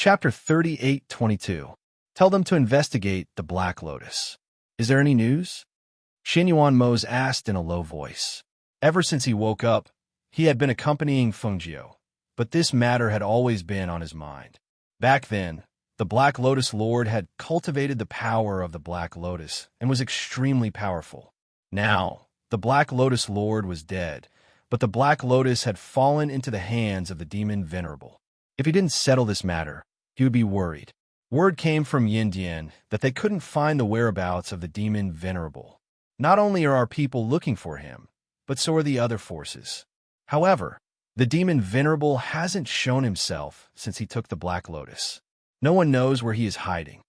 Chapter 38:22. Tell them to investigate the Black Lotus. Is there any news? Xinyuan Mose asked in a low voice. Ever since he woke up, he had been accompanying Fengjiu, but this matter had always been on his mind. Back then, the Black Lotus Lord had cultivated the power of the Black Lotus and was extremely powerful. Now, the Black Lotus Lord was dead, but the Black Lotus had fallen into the hands of the demon Venerable. If he didn't settle this matter, he would be worried. Word came from Yindian that they couldn't find the whereabouts of the demon Venerable. Not only are our people looking for him, but so are the other forces. However, the demon Venerable hasn't shown himself since he took the Black Lotus. No one knows where he is hiding.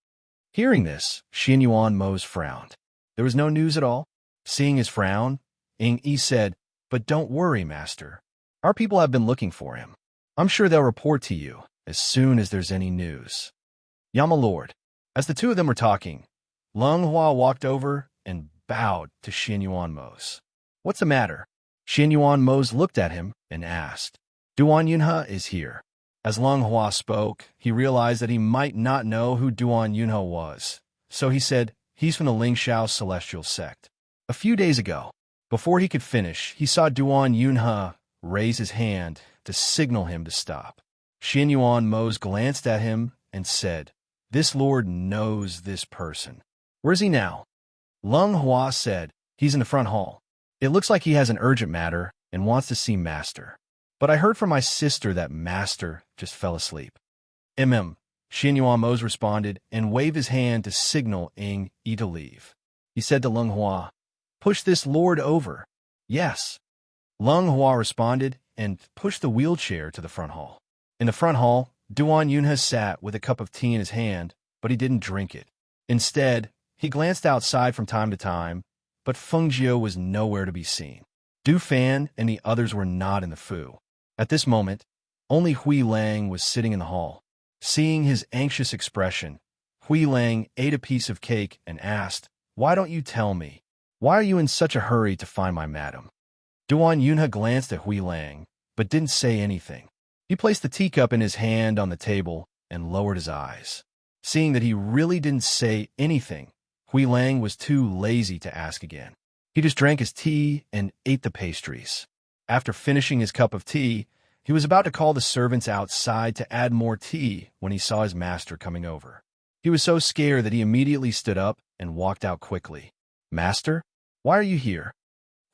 Hearing this, Xinyuan Mose frowned. There was no news at all. Seeing his frown, Yi said, "But don't worry, Master. Our people have been looking for him. I'm sure they'll report to you as soon as there's any news." "Yama Lord." As the two of them were talking, Lung Hua walked over and bowed to Xinyuan Mose. "What's the matter?" Xinyuan Mose looked at him and asked. "Duan Yunhe is here." As Lung Hua spoke, he realized that he might not know who Duan Yunhe was, so he said, "He's from the Lingxiao Celestial Sect." A few days ago, before he could finish, he saw Duan Yunhe raise his hand to signal him to stop. Xinyuan Mose glanced at him and said, "This lord knows this person. Where's he now?" Lung Hua said, "He's in the front hall. It looks like he has an urgent matter and wants to see Master. But I heard from my sister that Master just fell asleep." Xinyuan Mose responded and waved his hand to signal Yi to leave. He said to Lung Hua, "Push this lord over." "Yes." Lung Hua responded and pushed the wheelchair to the front hall. In the front hall, Duan Yunhe sat with a cup of tea in his hand, but he didn't drink it. Instead, he glanced outside from time to time, but Fengjiu was nowhere to be seen. Du Fan and the others were not in the Fu. At this moment, only Hui Lang was sitting in the hall. Seeing his anxious expression, Hui Lang ate a piece of cake and asked, "Why don't you tell me? Why are you in such a hurry to find my madam?" Duan Yunhe glanced at Hui Lang, but didn't say anything. He placed the teacup in his hand on the table and lowered his eyes. Seeing that he really didn't say anything, Hui Lang was too lazy to ask again. He just drank his tea and ate the pastries. After finishing his cup of tea, he was about to call the servants outside to add more tea when he saw his master coming over. He was so scared that he immediately stood up and walked out quickly. "Master, why are you here?"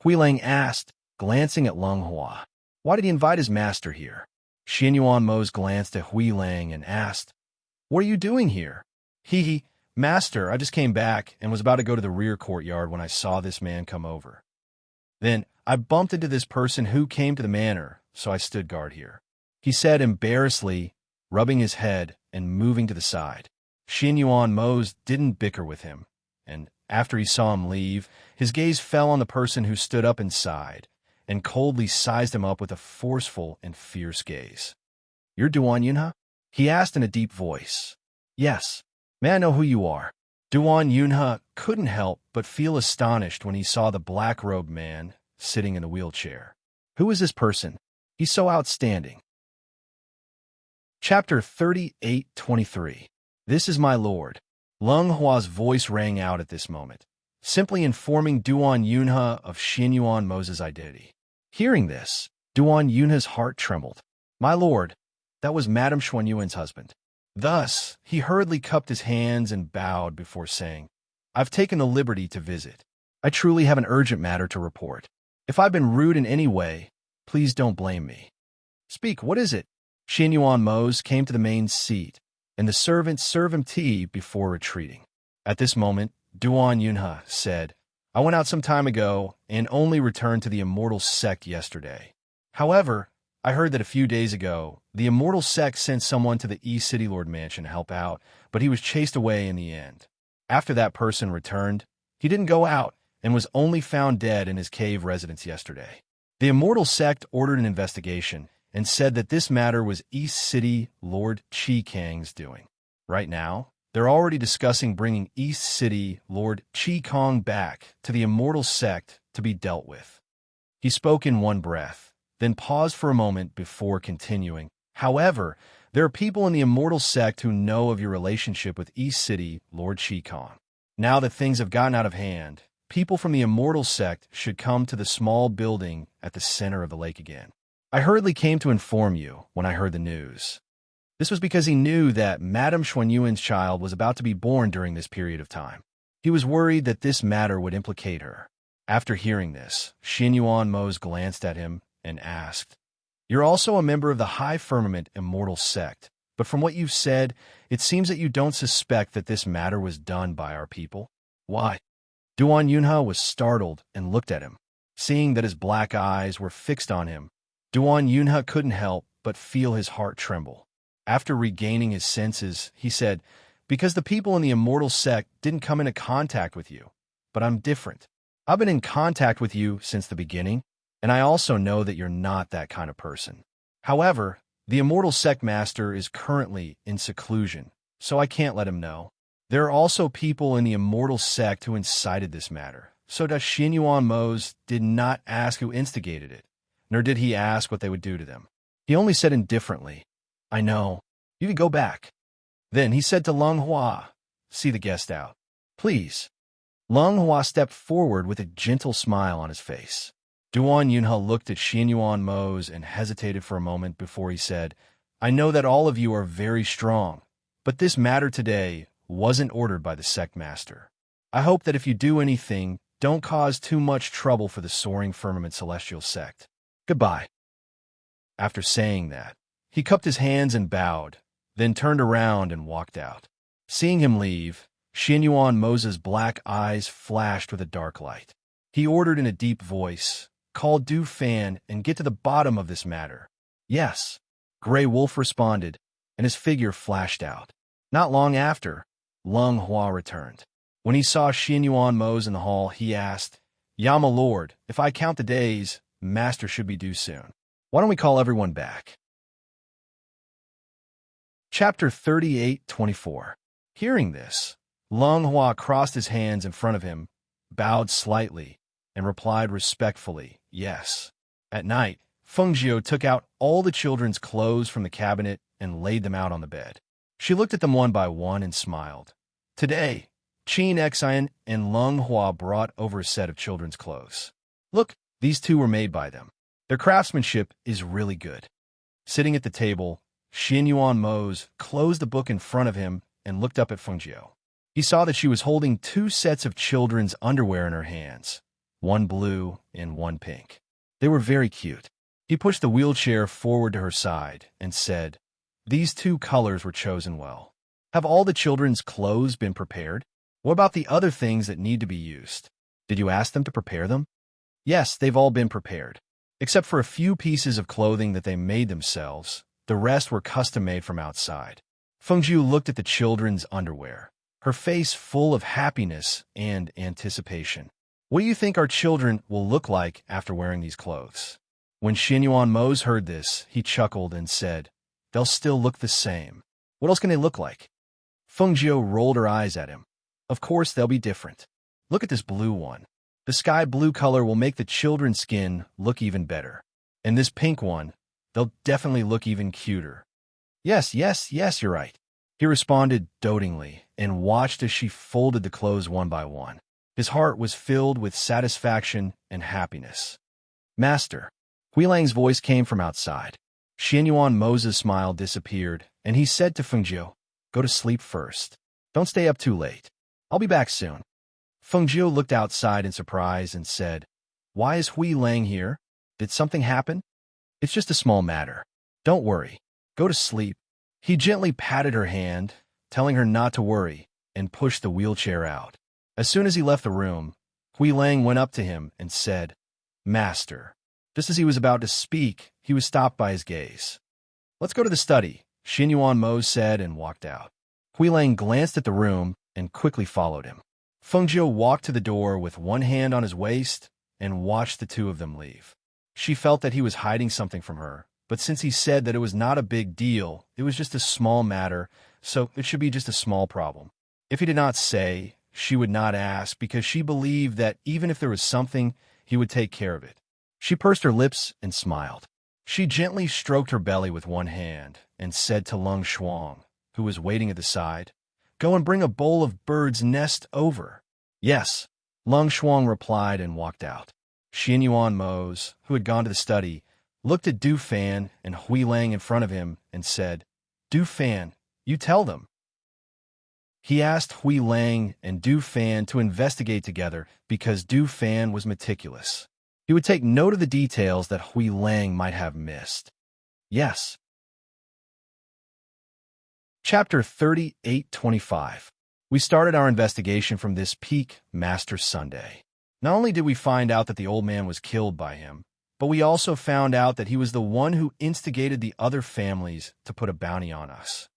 Hui Lang asked, glancing at Lung Hua. Why did he invite his master here? Xinyuan Mose glanced at Hui Lang and asked, "What are you doing here?" Master, I just came back and was about to go to the rear courtyard when I saw this man come over. Then I bumped into this person who came to the manor, so I stood guard here," he said embarrassedly, rubbing his head and moving to the side. Xinyuan Mose didn't bicker with him, and after he saw him leave, his gaze fell on the person who stood up inside and coldly sized him up with a forceful and fierce gaze. "You're Duan Yunhe?" he asked in a deep voice. "Yes. May I know who you are?" Duan Yunhe couldn't help but feel astonished when he saw the black-robed man sitting in the wheelchair. Who is this person? He's so outstanding. Chapter 38:23. This is my lord. Lung Hua's voice rang out at this moment, simply informing Duan Yunhe of Xinyuan Mose's identity. Hearing this, Duan Yunhe's heart trembled. "My lord, that was Madame Xuanyuan's husband." Thus, he hurriedly cupped his hands and bowed before saying, "I've taken the liberty to visit. I truly have an urgent matter to report. If I've been rude in any way, please don't blame me." "Speak, what is it?" Xinyuan Mose came to the main seat, and the servant served him tea before retreating. At this moment, Duan Yunhe said, "I went out some time ago and only returned to the Immortal Sect yesterday. However, I heard that a few days ago, the Immortal Sect sent someone to the East City Lord Mansion to help out, but he was chased away in the end. After that person returned, he didn't go out and was only found dead in his cave residence yesterday. The Immortal Sect ordered an investigation and said that this matter was East City Lord Chi Kang's doing. Right now, they're already discussing bringing East City Lord Chi Kang back to the Immortal Sect to be dealt with." He spoke in one breath, then paused for a moment before continuing. "However, There are people in the immortal sect who know of your relationship with East City Lord Shikong. Now that things have gotten out of hand, people from the immortal sect should come to the small building at the center of the lake again. I hurriedly came to inform you when I heard the news. This was because he knew that Madame Xuanyuan's child was about to be born during this period of time. He was worried that this matter would implicate her. After hearing this, Xinyuan Mose glanced at him and asked, "You're also a member of the High Firmament Immortal Sect, but from what you've said, it seems that you don't suspect that this matter was done by our people. Why?" Duan Yunhe was startled and looked at him. Seeing that his black eyes were fixed on him, Duan Yunhe couldn't help but feel his heart tremble. After regaining his senses, he said, "Because the people in the immortal sect didn't come into contact with you. But I'm different. I've been in contact with you since the beginning, and I also know that you're not that kind of person. However, the immortal sect master is currently in seclusion, so I can't let him know. There are also people in the immortal sect who incited this matter, so that Xinyuan Mose did not ask who instigated it, nor did he ask what they would do to them. He only said indifferently, 'I know. You can go back.' Then he said to Leng Hua, 'See the guest out, please.' Leng Hua stepped forward with a gentle smile on his face. Duan Yunhe looked at Xinyuan Mose and hesitated for a moment before he said, 'I know that all of you are very strong, but this matter today wasn't ordered by the sect master. I hope that if you do anything, don't cause too much trouble for the Soaring Firmament Celestial Sect. Goodbye.' After saying that, he cupped his hands and bowed, then turned around and walked out. Seeing him leave, Xinyuan Mose's black eyes flashed with a dark light. He ordered in a deep voice, 'Call Du Fan and get to the bottom of this matter.' 'Yes,' Grey Wolf responded, and his figure flashed out. Not long after, Leng Hua returned. When he saw Xinyuan Mose in the hall, he asked, 'Yama Lord, if I count the days, Master should be due soon. Why don't we call everyone back?' Chapter 38-24. Hearing this, Leng Hua crossed his hands in front of him, bowed slightly, and replied respectfully, 'Yes.' At night, Feng Jiu took out all the children's clothes from the cabinet and laid them out on the bed. She looked at them one by one and smiled. Today, Qin Xian and Leng Hua brought over a set of children's clothes. Look, these two were made by them. Their craftsmanship is really good. Sitting at the table, Xinyuan Mose closed the book in front of him and looked up at Feng Jiu. He saw that she was holding two sets of children's underwear in her hands, one blue and one pink. They were very cute. He pushed the wheelchair forward to her side and said, 'These two colors were chosen well. Have all the children's clothes been prepared? What about the other things that need to be used? Did you ask them to prepare them?' 'Yes, they've all been prepared. Except for a few pieces of clothing that they made themselves, the rest were custom-made from outside.' Feng Jiu looked at the children's underwear, her face full of happiness and anticipation. 'What do you think our children will look like after wearing these clothes?' When Xinyuan Mose heard this, he chuckled and said, 'They'll still look the same. What else can they look like?' Feng Jiu rolled her eyes at him. 'Of course they'll be different. Look at this blue one. The sky blue color will make the children's skin look even better. And this pink one, they'll definitely look even cuter.' 'Yes, you're right,' he responded dotingly and watched as she folded the clothes one by one. His heart was filled with satisfaction and happiness. 'Master.' Huilang's voice came from outside. Xinyuan Mose's smile disappeared, and he said to Feng Jiu, 'Go to sleep first. Don't stay up too late. I'll be back soon.' Feng Jiu looked outside in surprise and said, 'Why is Huilang here? Did something happen?' 'It's just a small matter. Don't worry. Go to sleep.' He gently patted her hand, telling her not to worry, and pushed the wheelchair out. As soon as he left the room, Huilang went up to him and said, 'Master.' Just as he was about to speak, he was stopped by his gaze. 'Let's go to the study,' Xinyuan Mose said and walked out. Huilang glanced at the room and quickly followed him. Feng Jiu walked to the door with one hand on his waist and watched the two of them leave. She felt that he was hiding something from her, but since he said that it was not a big deal, it was just a small matter, so it should be just a small problem. If he did not say, she would not ask because she believed that even if there was something, he would take care of it. She pursed her lips and smiled. She gently stroked her belly with one hand and said to Lung Shuang, who was waiting at the side, "Go and bring a bowl of bird's nest over." "Yes," Lung Shuang replied and walked out. Xin Yuan Mose, who had gone to the study, looked at Du Fan and Hui Lang in front of him and said, "Du Fan, you tell them." He asked Hui Lang and Du Fan to investigate together because Du Fan was meticulous. He would take note of the details that Hui Lang might have missed. Yes. Chapter 3825. We started our investigation from this peak Master Sunday. Not only did we find out that the old man was killed by him, but we also found out that he was the one who instigated the other families to put a bounty on us.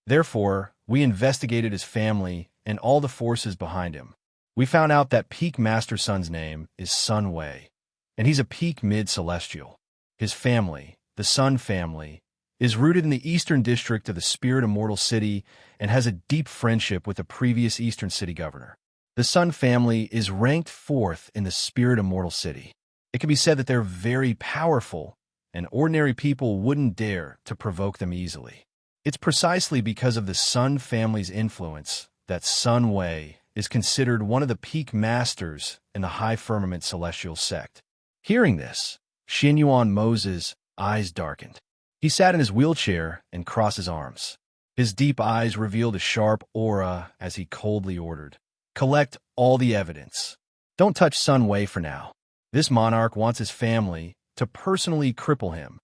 Therefore, we investigated his family and all the forces behind him. We found out that Peak Master Sun's name is Sun Wei, and he's a Peak Mid-Celestial. His family, the Sun family, is rooted in the Eastern District of the Spirit Immortal City and has a deep friendship with the previous Eastern City governor. The Sun family is ranked 4th in the Spirit Immortal City. It can be said that they're very powerful, and ordinary people wouldn't dare to provoke them easily. It's precisely because of the Sun family's influence that Sun Wei is considered one of the peak masters in the High Firmament Celestial sect. Hearing this, Xin Yuan Moses' eyes darkened. He sat in his wheelchair and crossed his arms. His deep eyes revealed a sharp aura as he coldly ordered, "Collect all the evidence. Don't touch Sun Wei for now. This monarch wants his family to personally cripple him."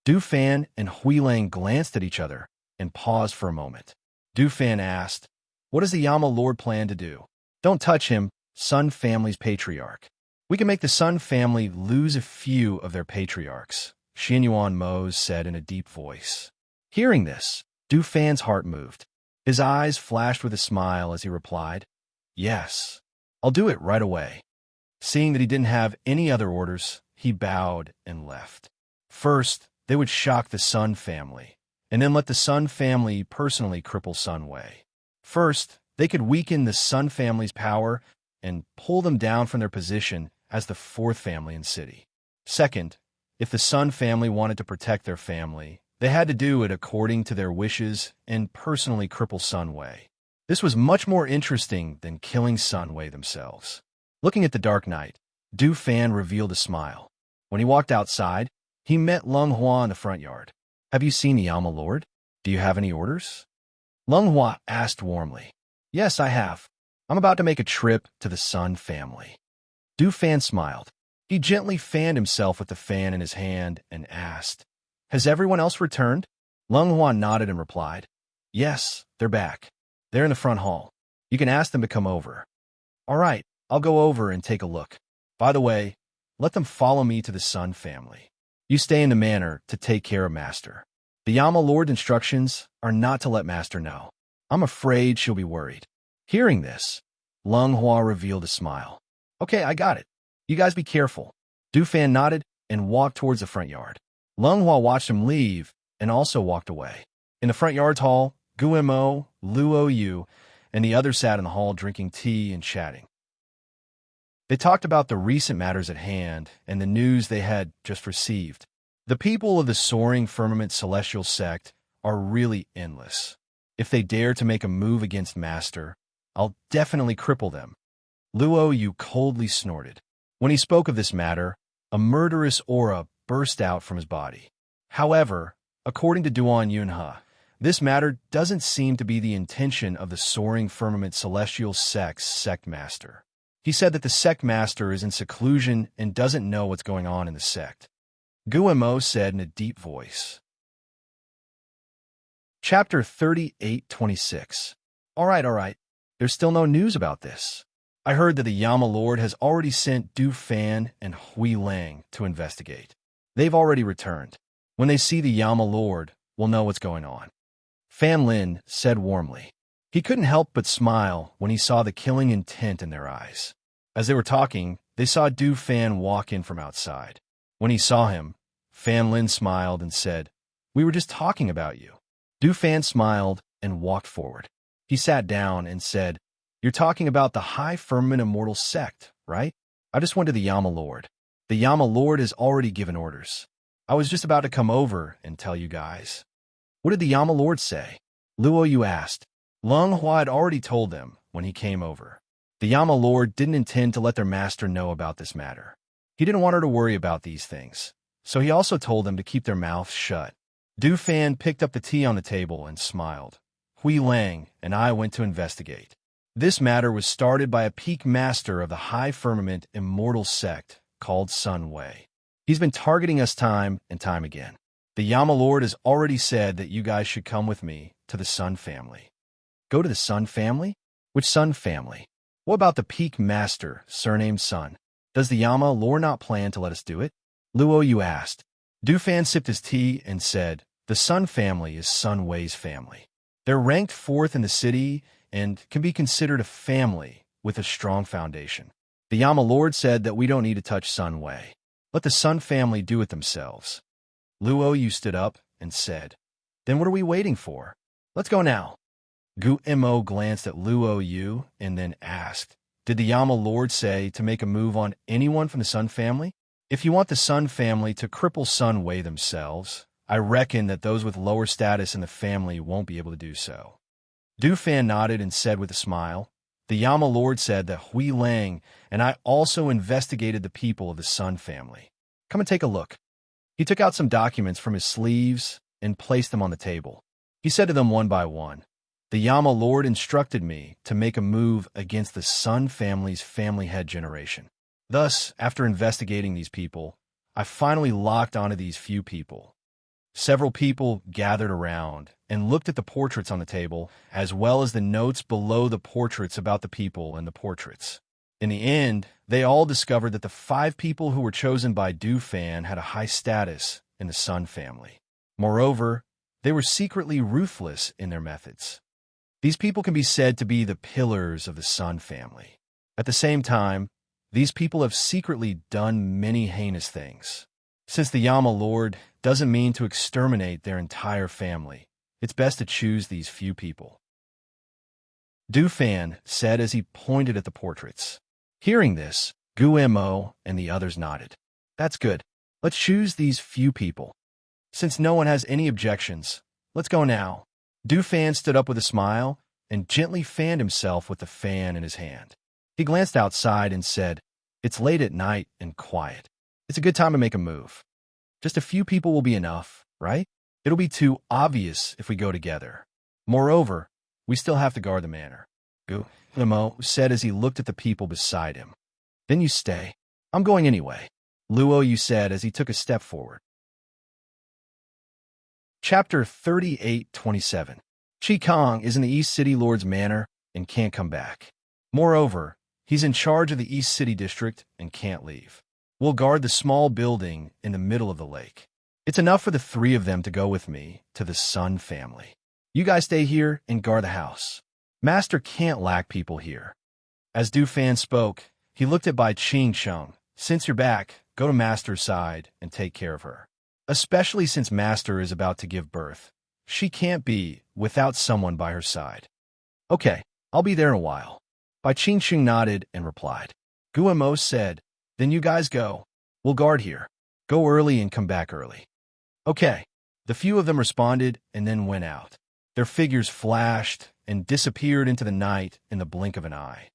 Du Fan and Hui Lang glanced at each other and paused for a moment. Du Fan asked, "What does the Yama Lord plan to do?" "Don't touch him, Sun family's patriarch. We can make the Sun family lose a few of their patriarchs," Xin Yuan Mose said in a deep voice. Hearing this, Du Fan's heart moved. His eyes flashed with a smile as he replied, "Yes, I'll do it right away." Seeing that he didn't have any other orders, he bowed and left. First, they would shock the Sun family, and then let the Sun family personally cripple Sun Wei. First, they could weaken the Sun family's power and pull them down from their position as the 4th family in city. Second, if the Sun family wanted to protect their family, they had to do it according to their wishes and personally cripple Sun Wei. This was much more interesting than killing Sun Wei themselves. Looking at the dark night, Du Fan revealed a smile. When he walked outside, he met Lung Hua in the front yard. "Have you seen the Yama Lord? Do you have any orders?" Lung Hua asked warmly. "Yes, I have. I'm about to make a trip to the Sun family." Du Fan smiled. He gently fanned himself with the fan in his hand and asked, "Has everyone else returned?" Lung Hua nodded and replied, "Yes, they're back. They're in the front hall. You can ask them to come over." "All right, I'll go over and take a look. By the way, let them follow me to the Sun family. You stay in the manor to take care of Master. The Yama Lord's instructions are not to let Master know. I'm afraid she'll be worried." Hearing this, Lung Hua revealed a smile. "Okay, I got it. You guys be careful." Du Fan nodded and walked towards the front yard. Lung Hua watched him leave and also walked away. In the front yard's hall, Guimo, Luo Yu, and the others sat in the hall drinking tea and chatting. They talked about the recent matters at hand and the news they had just received. The people of the Soaring Firmament Celestial sect are really endless. If they dare to make a move against Master, I'll definitely cripple them. Luo Yu coldly snorted. When he spoke of this matter, a murderous aura burst out from his body. However, according to Duan Yunhe, this matter doesn't seem to be the intention of the Soaring Firmament Celestial sect's sect master. He said that the sect master is in seclusion and doesn't know what's going on in the sect. Guimo said in a deep voice. Chapter 3826. All right. There's still no news about this. I heard that the Yama Lord has already sent Du Fan and Hui Lang to investigate. They've already returned. When they see the Yama Lord, we'll know what's going on. Fan Lin said warmly. He couldn't help but smile when he saw the killing intent in their eyes. As they were talking, they saw Du Fan walk in from outside. When he saw him, Fan Lin smiled and said, "We were just talking about you." Du Fan smiled and walked forward. He sat down and said, "You're talking about the High Firmament Immortal sect, right? I just went to the Yama Lord. The Yama Lord has already given orders. I was just about to come over and tell you guys. What did the Yama Lord say? Luo Yu asked. Lung Hua had already told them when he came over. The Yama Lord didn't intend to let their master know about this matter. He didn't want her to worry about these things, so he also told them to keep their mouths shut. Du Fan picked up the tea on the table and smiled. Hui Lang and I went to investigate. This matter was started by a peak master of the high firmament immortal sect called Sun Wei. He's been targeting us time and time again. The Yama Lord has already said that you guys should come with me to the Sun family. Go to the Sun family? Which Sun family? What about the peak master, surnamed Sun? Does the Yama Lord not plan to let us do it? Luo Yu asked. Du Fan sipped his tea and said, the Sun family is Sun Wei's family. They're ranked 4th in the city and can be considered a family with a strong foundation. The Yama Lord said that we don't need to touch Sun Wei. Let the Sun family do it themselves. Luo Yu stood up and said, then what are we waiting for? Let's go now. Gu Mo glanced at Luo Yu and then asked, did the Yama Lord say to make a move on anyone from the Sun family? If you want the Sun family to cripple Sun Wei themselves, I reckon that those with lower status in the family won't be able to do so. Du Fan nodded and said with a smile, the Yama Lord said that Hui Lang and I also investigated the people of the Sun family. Come and take a look. He took out some documents from his sleeves and placed them on the table. He said to them one by one, the Yama Lord instructed me to make a move against the Sun family's family head generation. Thus, after investigating these people, I finally locked onto these few people. Several people gathered around and looked at the portraits on the table, as well as the notes below the portraits about the people and the portraits. In the end, they all discovered that the 5 people who were chosen by Du Fan had a high status in the Sun family. Moreover, they were secretly ruthless in their methods. These people can be said to be the pillars of the Sun family. At the same time, these people have secretly done many heinous things. Since the Yama Lord doesn't mean to exterminate their entire family, it's best to choose these few people. Du Fan said as he pointed at the portraits. Hearing this, Gu Mo and the others nodded. That's good. Let's choose these few people. Since no one has any objections, let's go now. Du Fan stood up with a smile and gently fanned himself with the fan in his hand. He glanced outside and said, it's late at night and quiet. It's a good time to make a move. Just a few people will be enough, right? It'll be too obvious if we go together. Moreover, we still have to guard the manor. Gu Mo said as he looked at the people beside him. Then you stay. I'm going anyway. Luo Yu said as he took a step forward. Chapter 38:27. Chi Kong is in the East City Lord's manor and can't come back. Moreover, he's in charge of the East City District and can't leave. We'll guard the small building in the middle of the lake. It's enough for the 3 of them to go with me to the Sun family. You guys stay here and guard the house. Master can't lack people here. As Du Fan spoke, he looked at Bai Ching Sheng. Since you're back, go to Master's side and take care of her. Especially since Master is about to give birth. She can't be without someone by her side. Okay, I'll be there in a while. Bai Ching Sheng nodded and replied. Gu Mo said, then you guys go. We'll guard here. Go early and come back early. Okay. The few of them responded and then went out. Their figures flashed and disappeared into the night in the blink of an eye.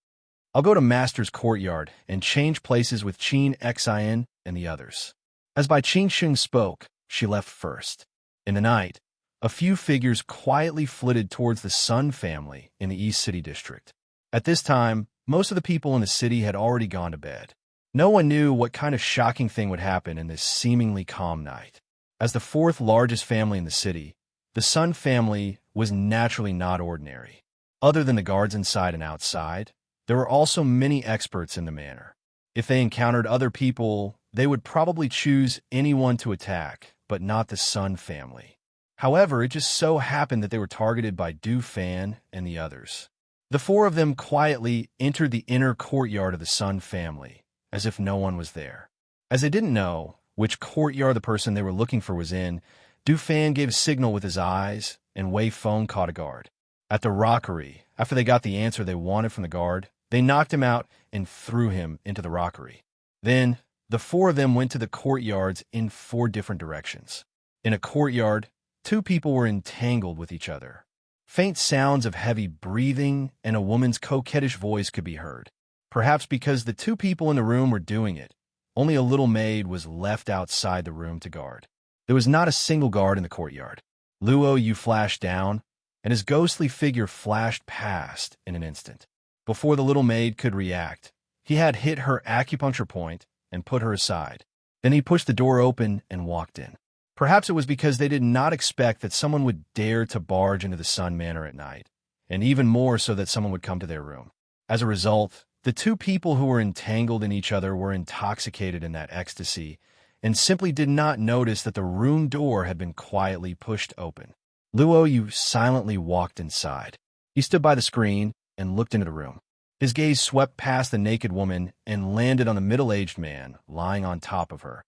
I'll go to Master's courtyard and change places with Qin Xin and the others. As Bai Ching Sheng spoke, she left first. In the night, a few figures quietly flitted towards the Sun family in the East City District. At this time, most of the people in the city had already gone to bed. No one knew what kind of shocking thing would happen in this seemingly calm night. As the 4th largest family in the city, the Sun family was naturally not ordinary. Other than the guards inside and outside, there were also many experts in the manor. If they encountered other people, they would probably choose anyone to attack, but not the Sun family. However, it just so happened that they were targeted by Du Fan and the others. The 4 of them quietly entered the inner courtyard of the Sun family, as if no one was there. As they didn't know which courtyard the person they were looking for was in, Du Fan gave a signal with his eyes, and Wei Feng caught a guard. At the rockery, after they got the answer they wanted from the guard, they knocked him out and threw him into the rockery. Then, The four of them went to the courtyards in 4 different directions. In a courtyard, 2 people were entangled with each other. Faint sounds of heavy breathing and a woman's coquettish voice could be heard. Perhaps because the 2 people in the room were doing it, only a little maid was left outside the room to guard. There was not a single guard in the courtyard. Luo Yu flashed down, and his ghostly figure flashed past in an instant. Before the little maid could react, he had hit her acupuncture point and put her aside. Then he pushed the door open and walked in. Perhaps it was because they did not expect that someone would dare to barge into the Sun Manor at night, and even more so that someone would come to their room. As a result, the 2 people who were entangled in each other were intoxicated in that ecstasy and simply did not notice that the room door had been quietly pushed open. Luo Yu silently walked inside. He stood by the screen and looked into the room. His gaze swept past the naked woman and landed on the middle-aged man lying on top of her.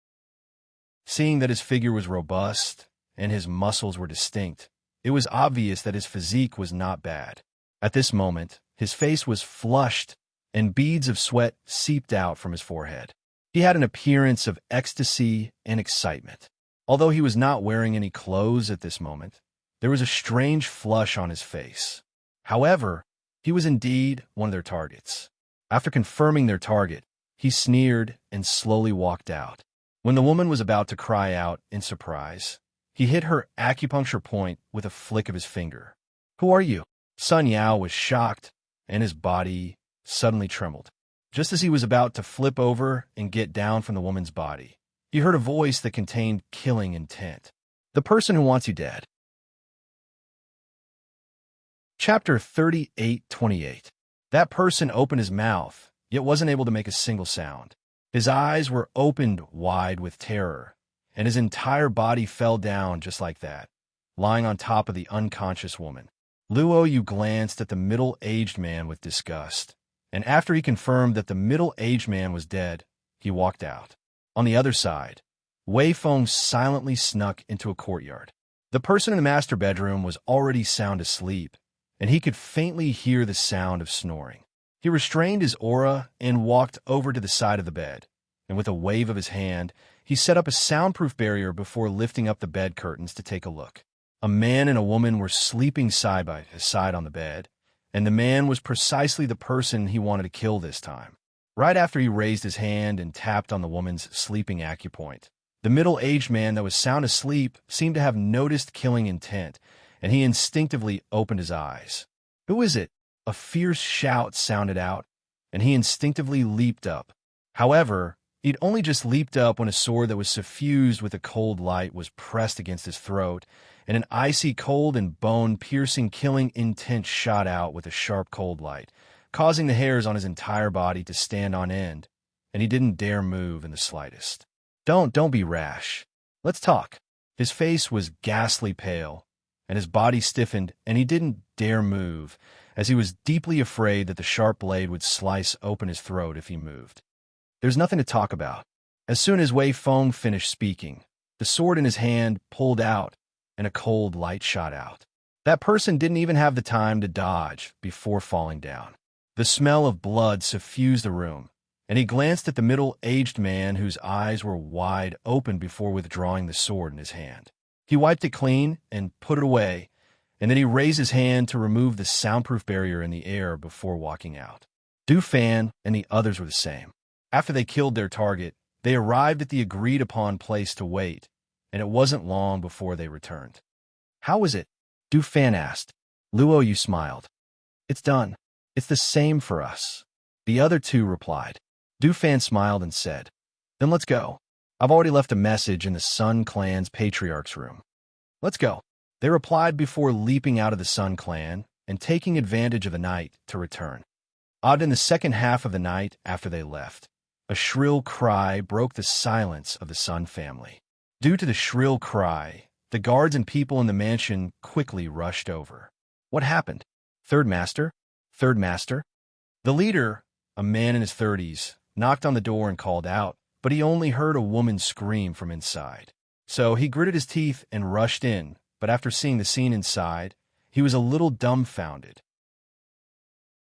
Seeing that his figure was robust and his muscles were distinct, it was obvious that his physique was not bad. At this moment, his face was flushed and beads of sweat seeped out from his forehead. He had an appearance of ecstasy and excitement. Although he was not wearing any clothes at this moment, there was a strange flush on his face. However, he was indeed one of their targets. After confirming their target, he sneered and slowly walked out. When the woman was about to cry out in surprise, he hit her acupuncture point with a flick of his finger. "Who are you?" Sun Yao was shocked, and his body suddenly trembled. Just as he was about to flip over and get down from the woman's body, he heard a voice that contained killing intent. "The person who wants you dead." Chapter 38:28. That person opened his mouth, yet wasn't able to make a single sound. His eyes were opened wide with terror, and his entire body fell down just like that, lying on top of the unconscious woman. Luo Yu glanced at the middle-aged man with disgust, and after he confirmed that the middle-aged man was dead, he walked out. On the other side, Wei Feng silently snuck into a courtyard. The person in the master bedroom was already sound asleep, and he could faintly hear the sound of snoring. He restrained his aura and walked over to the side of the bed, and with a wave of his hand, he set up a soundproof barrier before lifting up the bed curtains to take a look. A man and a woman were sleeping side by side on the bed, and the man was precisely the person he wanted to kill this time. Right after he raised his hand and tapped on the woman's sleeping acupoint, the middle-aged man that was sound asleep seemed to have noticed killing intent, and he instinctively opened his eyes. "Who is it?" A fierce shout sounded out, and he instinctively leaped up. However, he'd only just leaped up when a sword that was suffused with a cold light was pressed against his throat, and an icy cold and bone-piercing killing intent shot out with a sharp cold light, causing the hairs on his entire body to stand on end, and he didn't dare move in the slightest. Don't be rash. Let's talk." His face was ghastly pale, and his body stiffened, and he didn't dare move, as he was deeply afraid that the sharp blade would slice open his throat if he moved. "There's nothing to talk about." As soon as Wei Feng finished speaking, the sword in his hand pulled out, and a cold light shot out. That person didn't even have the time to dodge before falling down. The smell of blood suffused the room, and he glanced at the middle-aged man whose eyes were wide open before withdrawing the sword in his hand. He wiped it clean and put it away, and then he raised his hand to remove the soundproof barrier in the air before walking out. Du Fan and the others were the same. After they killed their target, they arrived at the agreed-upon place to wait, and it wasn't long before they returned. "How was it?" Du Fan asked. Luo Yu smiled. "It's done. It's the same for us." The other 2 replied. Du Fan smiled and said, "Then let's go. I've already left a message in the Sun Clan's patriarch's room." "Let's go." They replied before leaping out of the Sun Clan and taking advantage of the night to return. Odd in the second half of the night after they left, a shrill cry broke the silence of the Sun family. Due to the shrill cry, the guards and people in the mansion quickly rushed over. "What happened? Third Master? Third Master?" The leader, a man in his 30s, knocked on the door and called out, but he only heard a woman scream from inside. So he gritted his teeth and rushed in, but after seeing the scene inside, he was a little dumbfounded.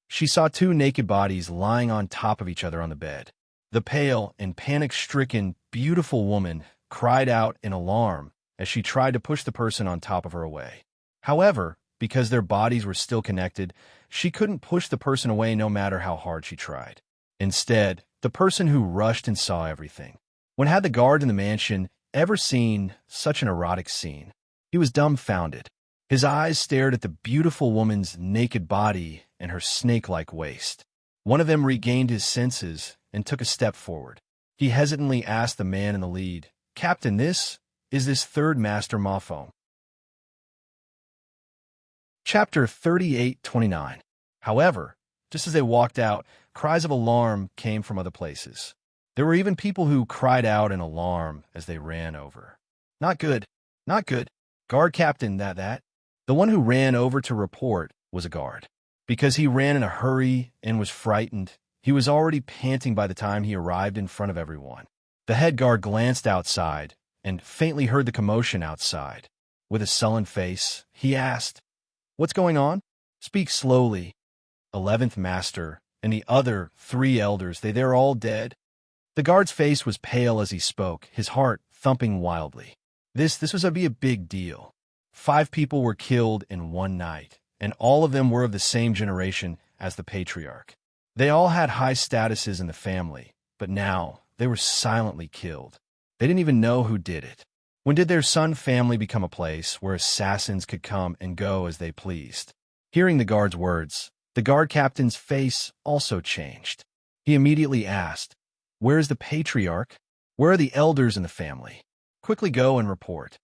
She saw 2 naked bodies lying on top of each other on the bed. The pale and panic-stricken, beautiful woman cried out in alarm as she tried to push the person on top of her away. However, because their bodies were still connected, she couldn't push the person away no matter how hard she tried. Instead, the person who rushed and saw everything. When had the guard in the mansion ever seen such an erotic scene? He was dumbfounded. His eyes stared at the beautiful woman's naked body and her snake-like waist. One of them regained his senses and took a step forward. He hesitantly asked the man in the lead, "Captain, this is this third master Mafom." Chapter 38:29. However, just as they walked out, cries of alarm came from other places. There were even people who cried out in alarm as they ran over. "Not good, not good. Guard captain, that." The one who ran over to report was a guard. Because he ran in a hurry and was frightened, he was already panting by the time he arrived in front of everyone. The head guard glanced outside and faintly heard the commotion outside. With a sullen face, he asked, "What's going on?" "Speak slowly." 11th Master and the other 3 elders, they're all dead. The guard's face was pale as he spoke, his heart thumping wildly. This was a big deal. 5 people were killed in one night, and all of them were of the same generation as the patriarch. They all had high statuses in the family, but now they were silently killed. They didn't even know who did it. When did their Sun family become a place where assassins could come and go as they pleased? Hearing the guard's words, the guard captain's face also changed. He immediately asked, "Where is the patriarch? Where are the elders in the family? Quickly go and report."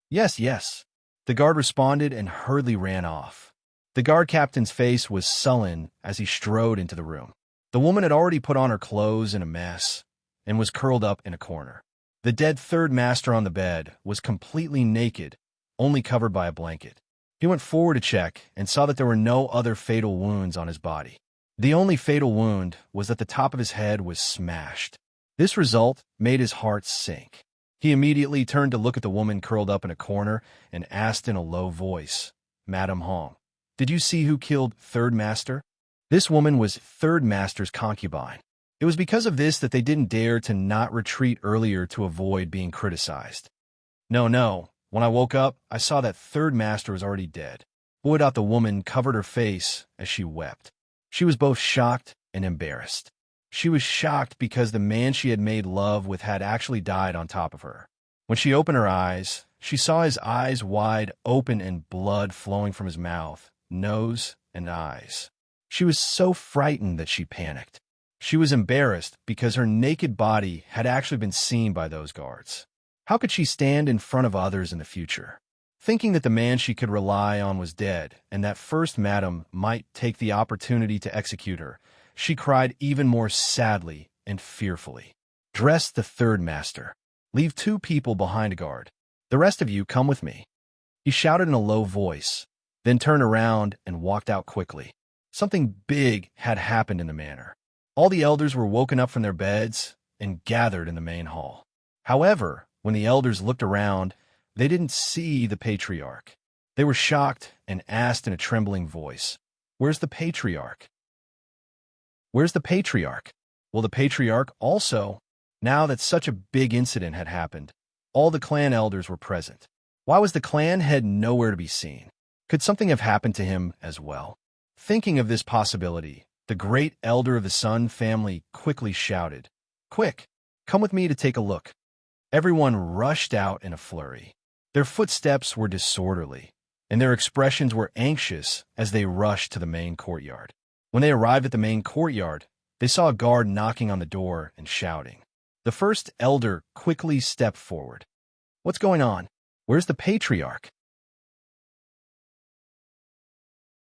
Yes. The guard responded and hurriedly ran off. The guard captain's face was sullen as he strode into the room. The woman had already put on her clothes in a mess and was curled up in a corner. The dead third master on the bed was completely naked, only covered by a blanket. He went forward to check and saw that there were no other fatal wounds on his body. The only fatal wound was that the top of his head was smashed. This result made his heart sink. He immediately turned to look at the woman curled up in a corner and asked in a low voice, "Madam Hong, did you see who killed Third Master?" This woman was Third Master's concubine. It was because of this that they didn't dare to not retreat earlier to avoid being criticized. No. When I woke up, I saw that Third Master was already dead. The woman covered her face as she wept. She was both shocked and embarrassed. She was shocked because the man she had made love with had actually died on top of her. When she opened her eyes, she saw his eyes wide open and blood flowing from his mouth, nose, and eyes. She was so frightened that she panicked. She was embarrassed because her naked body had actually been seen by those guards. How could she stand in front of others in the future? Thinking that the man she could rely on was dead and that First Madam might take the opportunity to execute her, she cried even more sadly and fearfully. "Dress the Third Master. Leave 2 people behind a guard. The rest of you come with me." He shouted in a low voice, then turned around and walked out quickly. Something big had happened in the manor. All the elders were woken up from their beds and gathered in the main hall. However, when the elders looked around, they didn't see the patriarch. They were shocked and asked in a trembling voice, "Where's the patriarch? Where's the patriarch?" Well, the patriarch also, now that such a big incident had happened, all the clan elders were present. Why was the clan head nowhere to be seen? Could something have happened to him as well? Thinking of this possibility, the great elder of the Sun family quickly shouted, "Quick, come with me to take a look." Everyone rushed out in a flurry. Their footsteps were disorderly, and their expressions were anxious as they rushed to the main courtyard. When they arrived at the main courtyard, they saw a guard knocking on the door and shouting. The first elder quickly stepped forward. "What's going on? Where's the patriarch?"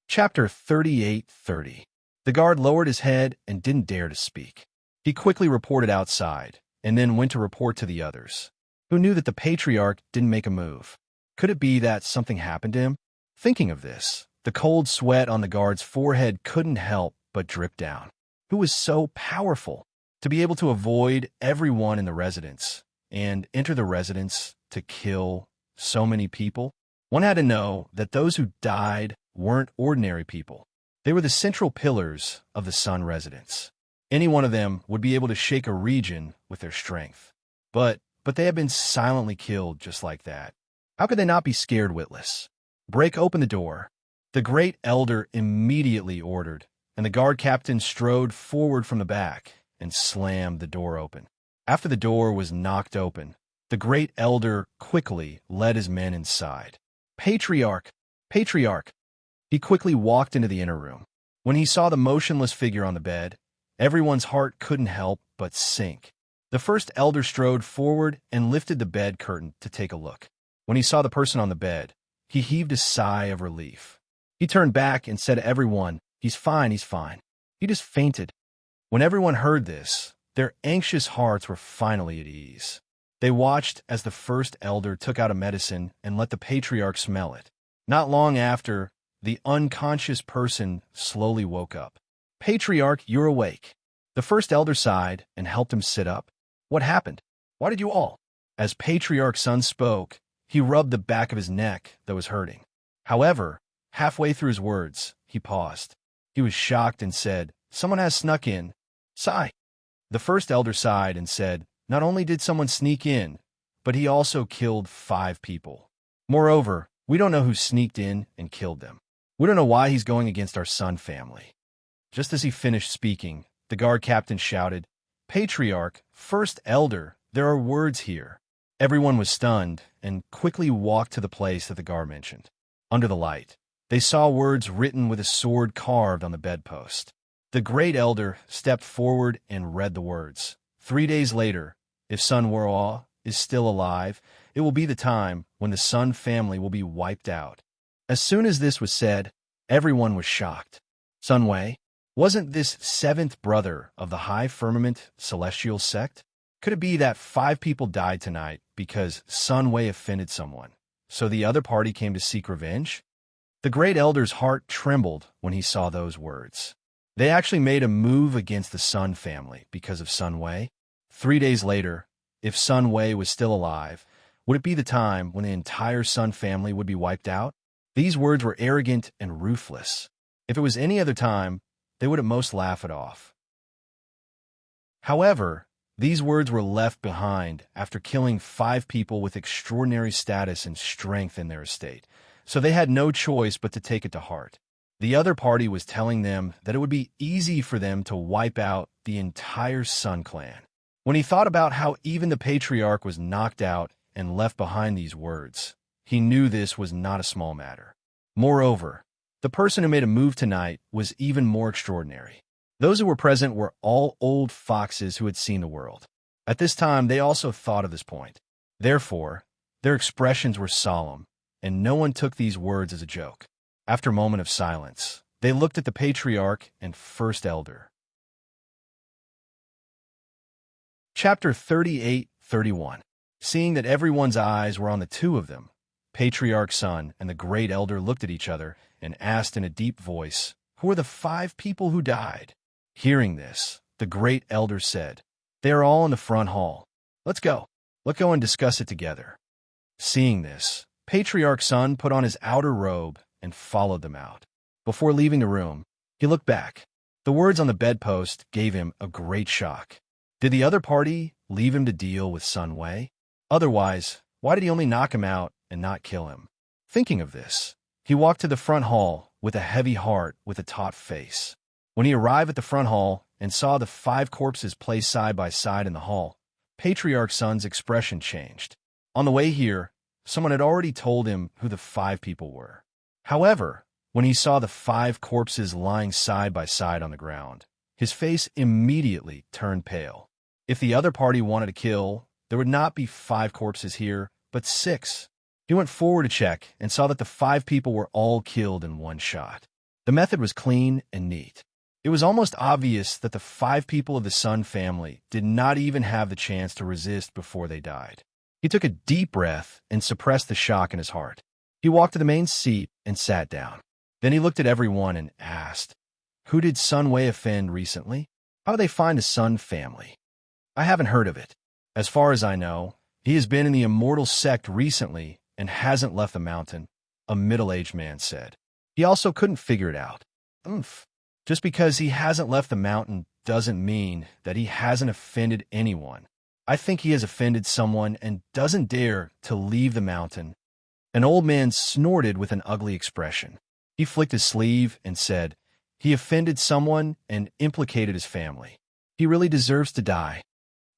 Chapter 38:30. The guard lowered his head and didn't dare to speak. He quickly reported outside, and then went to report to the others, who knew that the patriarch didn't make a move. Could it be that something happened to him? Thinking of this, the cold sweat on the guard's forehead couldn't help but drip down. Who was so powerful to be able to avoid everyone in the residence and enter the residence to kill so many people? One had to know that those who died weren't ordinary people. They were the central pillars of the Sun residence. Any one of them would be able to shake a region with their strength. But they had been silently killed just like that. How could they not be scared witless? Break open the door. The great elder immediately ordered, and the guard captain strode forward from the back and slammed the door open. After the door was knocked open, the great elder quickly led his men inside. Patriarch! Patriarch! He quickly walked into the inner room. When he saw the motionless figure on the bed, everyone's heart couldn't help but sink. The first elder strode forward and lifted the bed curtain to take a look. When he saw the person on the bed, he heaved a sigh of relief. He turned back and said to everyone, "He's fine, he's fine. He just fainted." When everyone heard this, their anxious hearts were finally at ease. They watched as the first elder took out a medicine and let the patriarch smell it. Not long after, the unconscious person slowly woke up. "Patriarch, you're awake." The first elder sighed and helped him sit up. "What happened? Why did you all?" As Patriarch's son spoke, he rubbed the back of his neck that was hurting. However, halfway through his words, he paused. He was shocked and said, "Someone has snuck in." Sigh. The first elder sighed and said, "Not only did someone sneak in, but he also killed 5 people. Moreover, we don't know who sneaked in and killed them. We don't know why he's going against our Sun family." Just as he finished speaking, the guard captain shouted, "Patriarch, first elder, there are words here." Everyone was stunned and quickly walked to the place that the guard mentioned. Under the light, they saw words written with a sword carved on the bedpost. The great elder stepped forward and read the words. 3 days later, if Sun Wei is still alive, it will be the time when the Sun family will be wiped out. As soon as this was said, everyone was shocked. Sun Wei? Wasn't this 7th brother of the high firmament celestial sect? Could it be that 5 people died tonight because Sun Wei offended someone, so the other party came to seek revenge? The great elder's heart trembled when he saw those words. They actually made a move against the Sun family because of Sun Wei. 3 days later, if Sun Wei was still alive, would it be the time when the entire Sun family would be wiped out? These words were arrogant and ruthless. If it was any other time, they would at most laugh it off. However, these words were left behind after killing 5 people with extraordinary status and strength in their estate, so they had no choice but to take it to heart. The other party was telling them that it would be easy for them to wipe out the entire Sun clan. When he thought about how even the patriarch was knocked out and left behind these words, he knew this was not a small matter. Moreover, the person who made a move tonight was even more extraordinary. Those who were present were all old foxes who had seen the world. At this time, they also thought of this point. Therefore, their expressions were solemn, and no one took these words as a joke. After a moment of silence, they looked at the patriarch and first elder. Chapter 38-31. Seeing that everyone's eyes were on the 2 of them, Patriarch's son and the great elder looked at each other and asked in a deep voice, "Who are the 5 people who died?" Hearing this, the great elder said, "They are all in the front hall. Let's go. Let's go and discuss it together." Seeing this, Patriarch's son put on his outer robe and followed them out. Before leaving the room, he looked back. The words on the bedpost gave him a great shock. Did the other party leave him to deal with Sun Wei? Otherwise, why did he only knock him out and not kill him? Thinking of this, he walked to the front hall with a heavy heart with a taut face. When he arrived at the front hall and saw the 5 corpses placed side by side in the hall, Patriarch's son's expression changed. On the way here, someone had already told him who the 5 people were. However, when he saw the 5 corpses lying side by side on the ground, his face immediately turned pale. If the other party wanted to kill, there would not be 5 corpses here, but 6. He went forward to check and saw that the 5 people were all killed in one shot. The method was clean and neat. It was almost obvious that the 5 people of the Sun family did not even have the chance to resist before they died. He took a deep breath and suppressed the shock in his heart. He walked to the main seat and sat down. Then he looked at everyone and asked, "Who did Sun Wei offend recently? How did they find the Sun family?" "I haven't heard of it. As far as I know, he has been in the immortal sect recently and hasn't left the mountain," a middle-aged man said. He also couldn't figure it out. Just because he hasn't left the mountain doesn't mean that he hasn't offended anyone. I think he has offended someone and doesn't dare to leave the mountain." An old man snorted with an ugly expression. He flicked his sleeve and said, "He offended someone and implicated his family. He really deserves to die."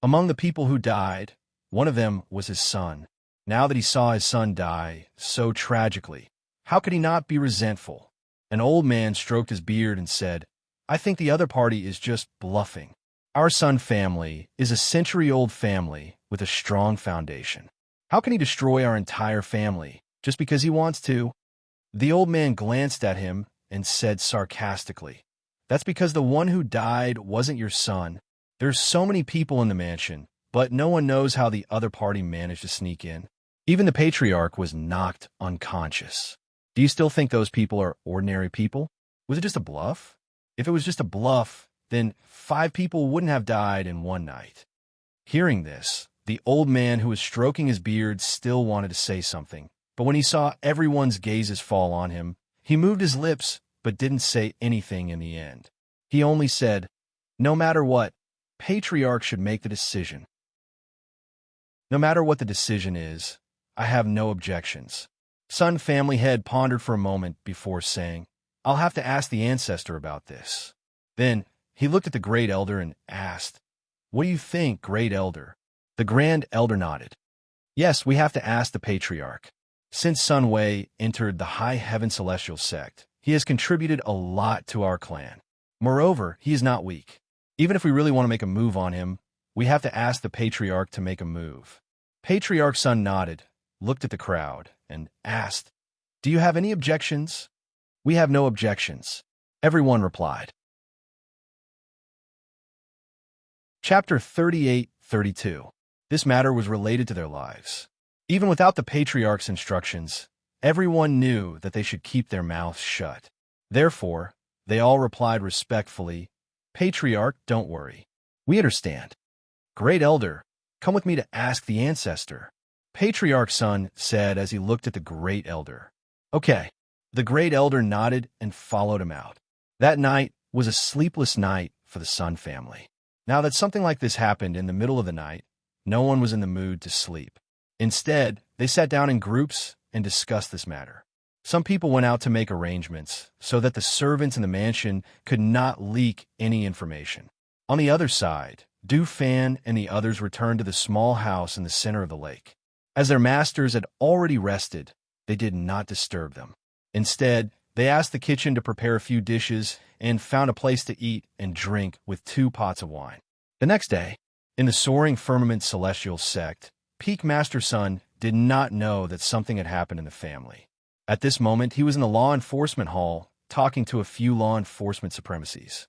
Among the people who died, one of them was his son. Now that he saw his son die so tragically, how could he not be resentful? An old man stroked his beard and said, "I think the other party is just bluffing. Our Sun family is a century-old family with a strong foundation. How can he destroy our entire family just because he wants to?" The old man glanced at him and said sarcastically, "That's because the one who died wasn't your son. There's so many people in the mansion, but no one knows how the other party managed to sneak in. Even the patriarch was knocked unconscious. Do you still think those people are ordinary people? Was it just a bluff? If it was just a bluff, then 5 people wouldn't have died in one night." Hearing this, the old man who was stroking his beard still wanted to say something, but when he saw everyone's gazes fall on him, he moved his lips but didn't say anything in the end. He only said, "No matter what, patriarch should make the decision. No matter what the decision is, I have no objections." Sun family head pondered for a moment before saying, "I'll have to ask the ancestor about this." Then he looked at the great elder and asked, "What do you think, great elder?" The grand elder nodded. "Yes, we have to ask the patriarch. Since Sun Wei entered the High Heaven Celestial sect, he has contributed a lot to our clan. Moreover, he is not weak. Even if we really want to make a move on him, we have to ask the patriarch to make a move." Patriarch Sun nodded, looked at the crowd, and asked, "Do you have any objections?" "We have no objections," everyone replied. Chapter 38-32. This matter was related to their lives. Even without the patriarch's instructions, everyone knew that they should keep their mouths shut. Therefore, they all replied respectfully, "Patriarch, don't worry. We understand." "Great elder, come with me to ask the ancestor," Patriarch's son said as he looked at the great elder. "Okay." The great elder nodded and followed him out. That night was a sleepless night for the Sun family. Now that something like this happened in the middle of the night, no one was in the mood to sleep. Instead, they sat down in groups and discussed this matter. Some people went out to make arrangements so that the servants in the mansion could not leak any information. On the other side, Du Fan and the others returned to the small house in the center of the lake. As their masters had already rested, they did not disturb them. Instead, they asked the kitchen to prepare a few dishes and found a place to eat and drink with 2 pots of wine. The next day, in the Soaring Firmament Celestial sect, Peak Master Sun did not know that something had happened in the family. At this moment, he was in the law enforcement hall talking to a few law enforcement supremacies.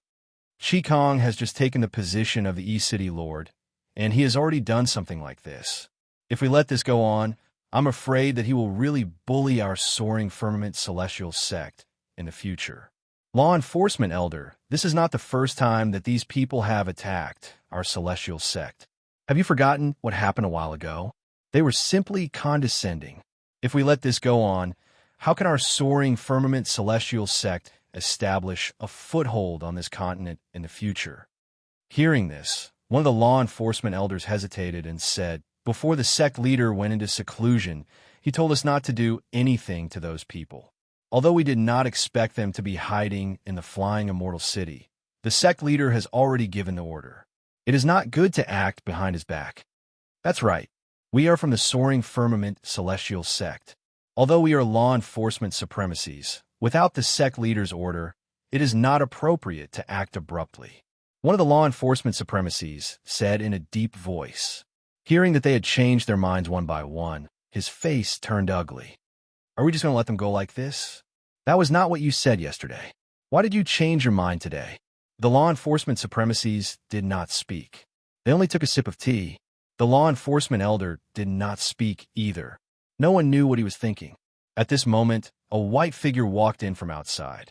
Chi Kong has just taken the position of the E-City Lord, and he has already done something like this. If we let this go on, I'm afraid that he will really bully our Soaring Firmament Celestial sect in the future. Law enforcement elder, this is not the first time that these people have attacked our celestial sect. Have you forgotten what happened a while ago? They were simply condescending. If we let this go on, how can our Soaring Firmament Celestial sect establish a foothold on this continent in the future? Hearing this, one of the law enforcement elders hesitated and said, before the sect leader went into seclusion, he told us not to do anything to those people. Although we did not expect them to be hiding in the Flying Immortal City, the sect leader has already given the order. It is not good to act behind his back. That's right. We are from the Soaring Firmament Celestial sect. Although we are law enforcement supremacies, without the sect leader's order, it is not appropriate to act abruptly. One of the law enforcement supremacies said in a deep voice. Hearing that they had changed their minds one by one, his face turned ugly. Are we just going to let them go like this? That was not what you said yesterday. Why did you change your mind today? The law enforcement supremacies did not speak. They only took a sip of tea. The law enforcement elder did not speak either. No one knew what he was thinking. At this moment, a white figure walked in from outside.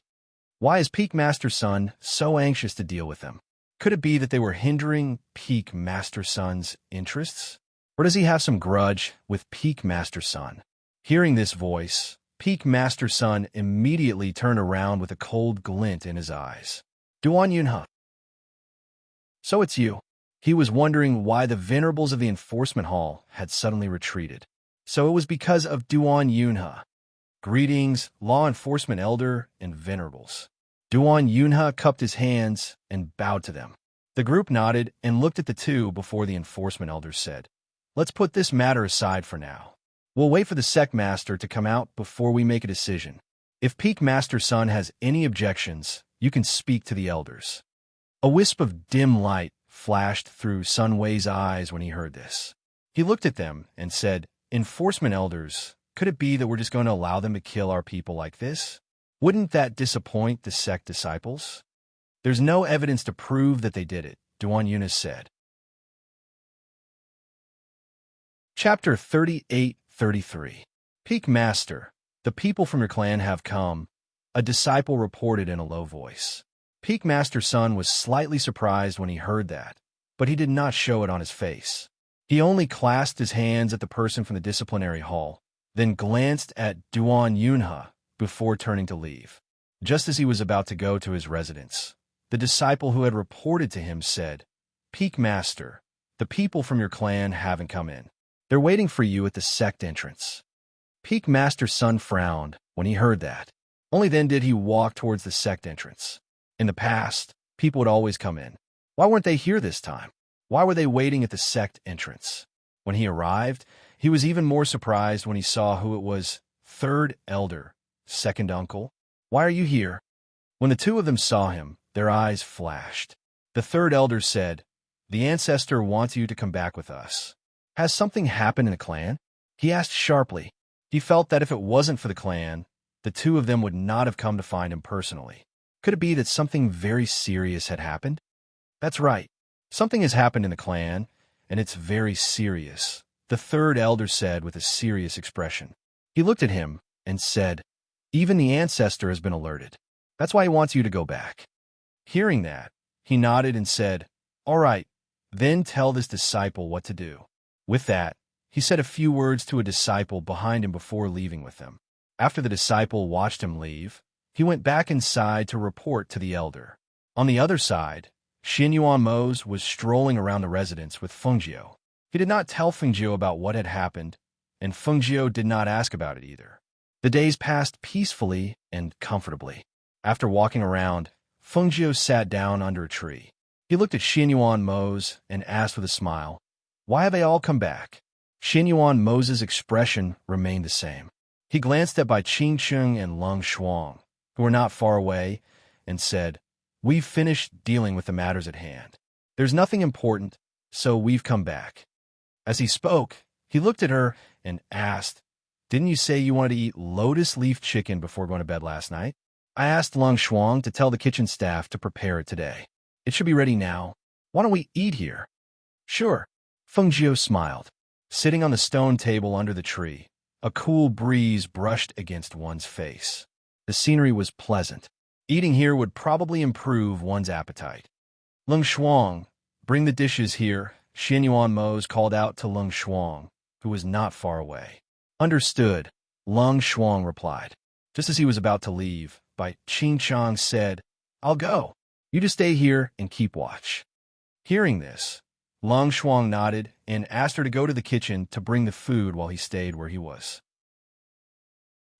Why is Peak Master Sun so anxious to deal with them? Could it be that they were hindering Peak Master Sun's interests? Or does he have some grudge with Peak Master Sun? Hearing this voice, Peak Master Sun immediately turned around with a cold glint in his eyes. Duan Yunhe. So it's you. He was wondering why the venerables of the enforcement hall had suddenly retreated. So it was because of Duan Yunha. Greetings, law enforcement elder and venerables. Duan Yunha cupped his hands and bowed to them. The group nodded and looked at the two before the enforcement elder said, "Let's put this matter aside for now. We'll wait for the sect master to come out before we make a decision. If Peak Master Sun has any objections, you can speak to the elders." A wisp of dim light flashed through Sun Wei's eyes when he heard this. He looked at them and said, "Enforcement elders, could it be that we're just going to allow them to kill our people like this? Wouldn't that disappoint the sect disciples?" "There's no evidence to prove that they did it," Duan Yunus said. Chapter 38-33. Peak Master, the people from your clan have come, a disciple reported in a low voice. Peak Master Sun was slightly surprised when he heard that, but he did not show it on his face. He only clasped his hands at the person from the disciplinary hall, then glanced at Duan Yunha before turning to leave. Just as he was about to go to his residence, the disciple who had reported to him said, "Peak Master, the people from your clan haven't come in. They're waiting for you at the sect entrance." Peak Master Sun frowned when he heard that. Only then did he walk towards the sect entrance. In the past, people would always come in. Why weren't they here this time? Why were they waiting at the sect entrance? When he arrived, he was even more surprised when he saw who it was. Third elder, second uncle. "Why are you here?" When the two of them saw him, their eyes flashed. The third elder said, "The ancestor wants you to come back with us." "Has something happened in the clan?" he asked sharply. He felt that if it wasn't for the clan, the two of them would not have come to find him personally. Could it be that something very serious had happened? "That's right. Something has happened in the clan, and it's very serious," the third elder said with a serious expression. He looked at him and said, "Even the ancestor has been alerted. That's why he wants you to go back." Hearing that, he nodded and said, "All right, then tell this disciple what to do." With that, he said a few words to a disciple behind him before leaving with them. After the disciple watched him leave, he went back inside to report to the elder. On the other side, Xinyuan Mose was strolling around the residence with Fengjiu. He did not tell Fengjiu about what had happened, and Fengjiu did not ask about it either. The days passed peacefully and comfortably. After walking around, Fengjiu sat down under a tree. He looked at Xinyuan Mose and asked with a smile, "Why have they all come back?" Xinyuan Mose's expression remained the same. He glanced at Bai Qingcheng and Lung Shuang, who were not far away, and said, "We've finished dealing with the matters at hand. There's nothing important, so we've come back." As he spoke, he looked at her and asked, "Didn't you say you wanted to eat lotus leaf chicken before going to bed last night?" "I asked Lung Shuang to tell the kitchen staff to prepare it today. It should be ready now. Why don't we eat here?" "Sure." Fengjiu smiled. Sitting on the stone table under the tree, a cool breeze brushed against one's face. The scenery was pleasant. Eating here would probably improve one's appetite. "Lung Shuang, bring the dishes here," Xinyuan Mose called out to Lung Shuang, who was not far away. "Understood," Lung Shuang replied. Just as he was about to leave, Bai Qingchang said, "I'll go. You just stay here and keep watch." Hearing this, Lung Shuang nodded and asked her to go to the kitchen to bring the food while he stayed where he was.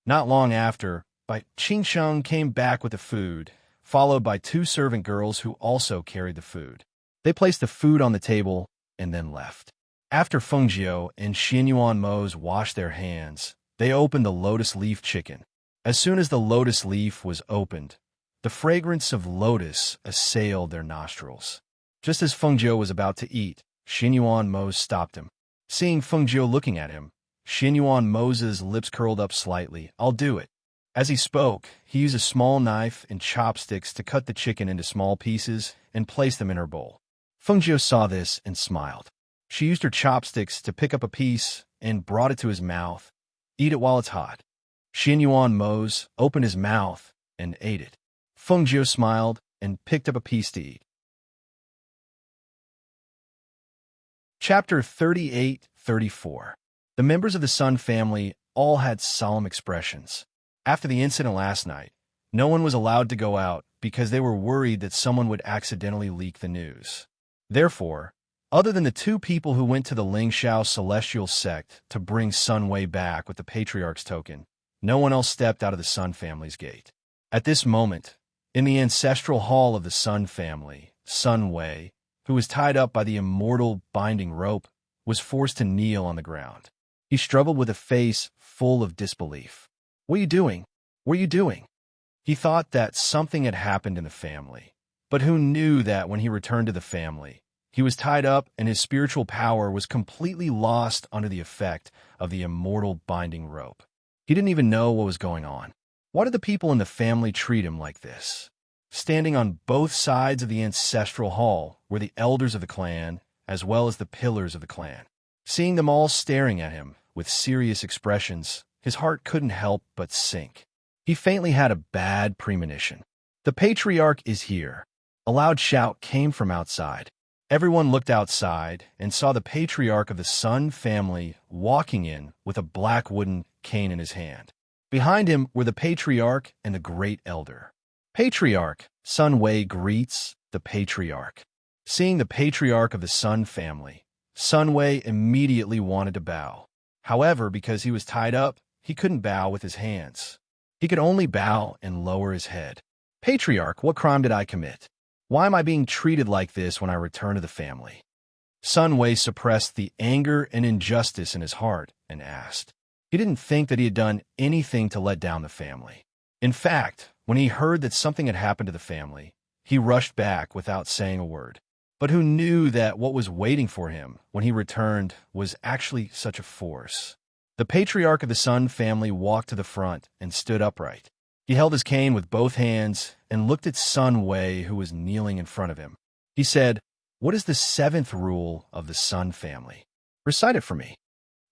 Not long after, Bai Qingchang came back with the food, followed by two servant girls who also carried the food. They placed the food on the table and then left. After Fengjiu and Xinyuan Mose washed their hands, they opened the lotus leaf chicken. As soon as the lotus leaf was opened, the fragrance of lotus assailed their nostrils. Just as Fengjiu was about to eat, Xinyuan Mose stopped him. Seeing Fengjiu looking at him, Xinyuan Mose's lips curled up slightly. "I'll do it." As he spoke, he used a small knife and chopsticks to cut the chicken into small pieces and place them in her bowl. Fengjiu saw this and smiled. She used her chopsticks to pick up a piece and brought it to his mouth. "Eat it while it's hot." Xinyuan Mose opened his mouth and ate it. Fengjiu smiled and picked up a piece to eat. Chapter 38-34. The members of the Sun family all had solemn expressions. After the incident last night, no one was allowed to go out because they were worried that someone would accidentally leak the news. Therefore, other than the two people who went to the Lingxiao celestial sect to bring Sun Wei back with the Patriarch's token, no one else stepped out of the Sun family's gate. At this moment, in the ancestral hall of the Sun family, Sun Wei, who was tied up by the immortal binding rope, was forced to kneel on the ground. He struggled with a face full of disbelief. "What are you doing? What are you doing?" He thought that something had happened in the family, but who knew that when he returned to the family, he was tied up and his spiritual power was completely lost under the effect of the immortal binding rope. He didn't even know what was going on. Why did the people in the family treat him like this? Standing on both sides of the ancestral hall were the elders of the clan, as well as the pillars of the clan. Seeing them all staring at him with serious expressions, his heart couldn't help but sink. He faintly had a bad premonition. "The Patriarch is here." A loud shout came from outside. Everyone looked outside and saw the Patriarch of the Sun family walking in with a black wooden cane in his hand. Behind him were the Patriarch and the Great Elder. "Patriarch," Sun Wei greets the Patriarch. Seeing the Patriarch of the Sun family, Sun Wei immediately wanted to bow. However, because he was tied up, he couldn't bow with his hands. He could only bow and lower his head. "Patriarch, what crime did I commit? Why am I being treated like this when I return to the family?" Sun Wei suppressed the anger and injustice in his heart and asked. He didn't think that he had done anything to let down the family. In fact, when he heard that something had happened to the family, he rushed back without saying a word. But who knew that what was waiting for him when he returned was actually such a force? The Patriarch of the Sun family walked to the front and stood upright. He held his cane with both hands and looked at Sun Wei, who was kneeling in front of him. He said, "What is the seventh rule of the Sun family? Recite it for me."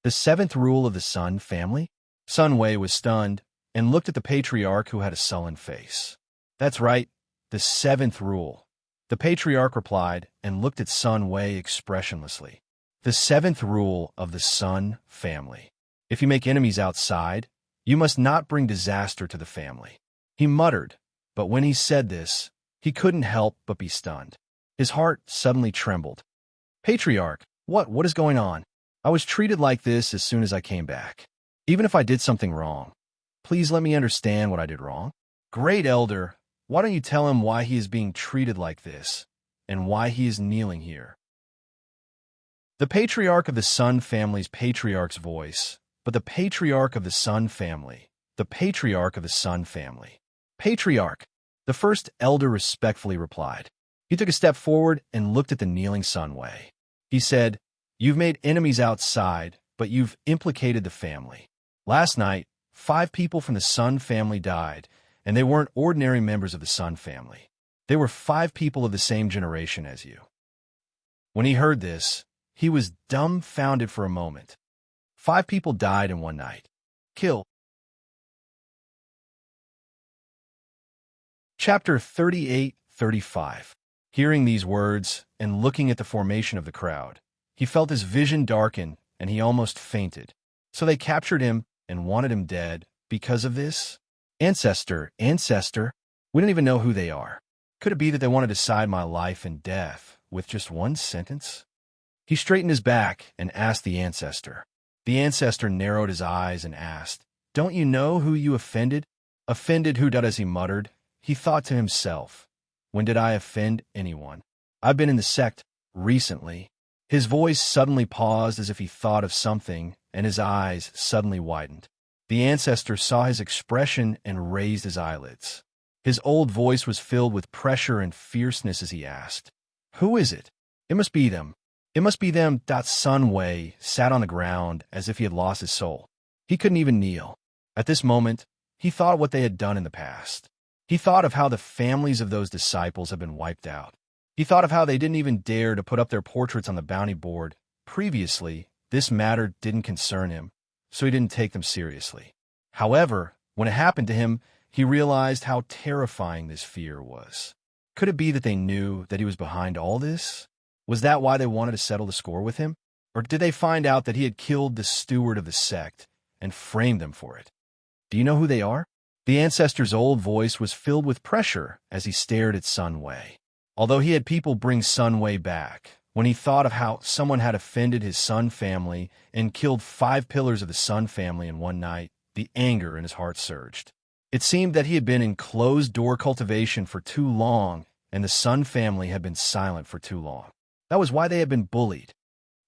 "The seventh rule of the Sun family?" Sun Wei was stunned and looked at the Patriarch, who had a sullen face. "That's right, the seventh rule." The Patriarch replied and looked at Sun Wei expressionlessly. "The seventh rule of the Sun family. If you make enemies outside, you must not bring disaster to the family." He muttered, but when he said this, he couldn't help but be stunned. His heart suddenly trembled. "Patriarch, what is going on? I was treated like this as soon as I came back. Even if I did something wrong, please let me understand what I did wrong." "Great Elder, why don't you tell him why he is being treated like this, and why he is kneeling here?" The Patriarch of the Sun family's Patriarch's voice, but the Patriarch of the Sun family, the Patriarch of the Sun family. "Patriarch," the first elder respectfully replied. He took a step forward and looked at the kneeling Sun Wei. He said, "You've made enemies outside, but you've implicated the family. Last night, 5 people from the Sun family died, and they weren't ordinary members of the Sun family. They were 5 people of the same generation as you." When he heard this, he was dumbfounded for a moment. 5 people died in one night. Kill. Chapter 38-35. Hearing these words and looking at the formation of the crowd, he felt his vision darken and he almost fainted. So they captured him and wanted him dead because of this? Ancestor, we don't even know who they are. Could it be that they want to decide my life and death with just one sentence? He straightened his back and asked the ancestor. The ancestor narrowed his eyes and asked, "Don't you know who you offended?" "Offended who?" As he muttered, he thought to himself, "When did I offend anyone? I've been in the sect recently." His voice suddenly paused as if he thought of something, and his eyes suddenly widened. The ancestor saw his expression and raised his eyelids. His old voice was filled with pressure and fierceness as he asked, "Who is it? It must be them. It must be them." Sun Wei sat on the ground as if he had lost his soul. He couldn't even kneel. At this moment, he thought of what they had done in the past. He thought of how the families of those disciples had been wiped out. He thought of how they didn't even dare to put up their portraits on the bounty board. Previously, this matter didn't concern him, so he didn't take them seriously. However, when it happened to him, he realized how terrifying this fear was. Could it be that they knew that he was behind all this? Was that why they wanted to settle the score with him? Or did they find out that he had killed the steward of the sect and framed them for it? "Do you know who they are?" The ancestor's old voice was filled with pressure as he stared at Sun Wei. Although he had people bring Sun Wei back, when he thought of how someone had offended his Sun family and killed 5 pillars of the Sun family in one night, the anger in his heart surged. It seemed that he had been in closed-door cultivation for too long, and the Sun family had been silent for too long. That was why they had been bullied.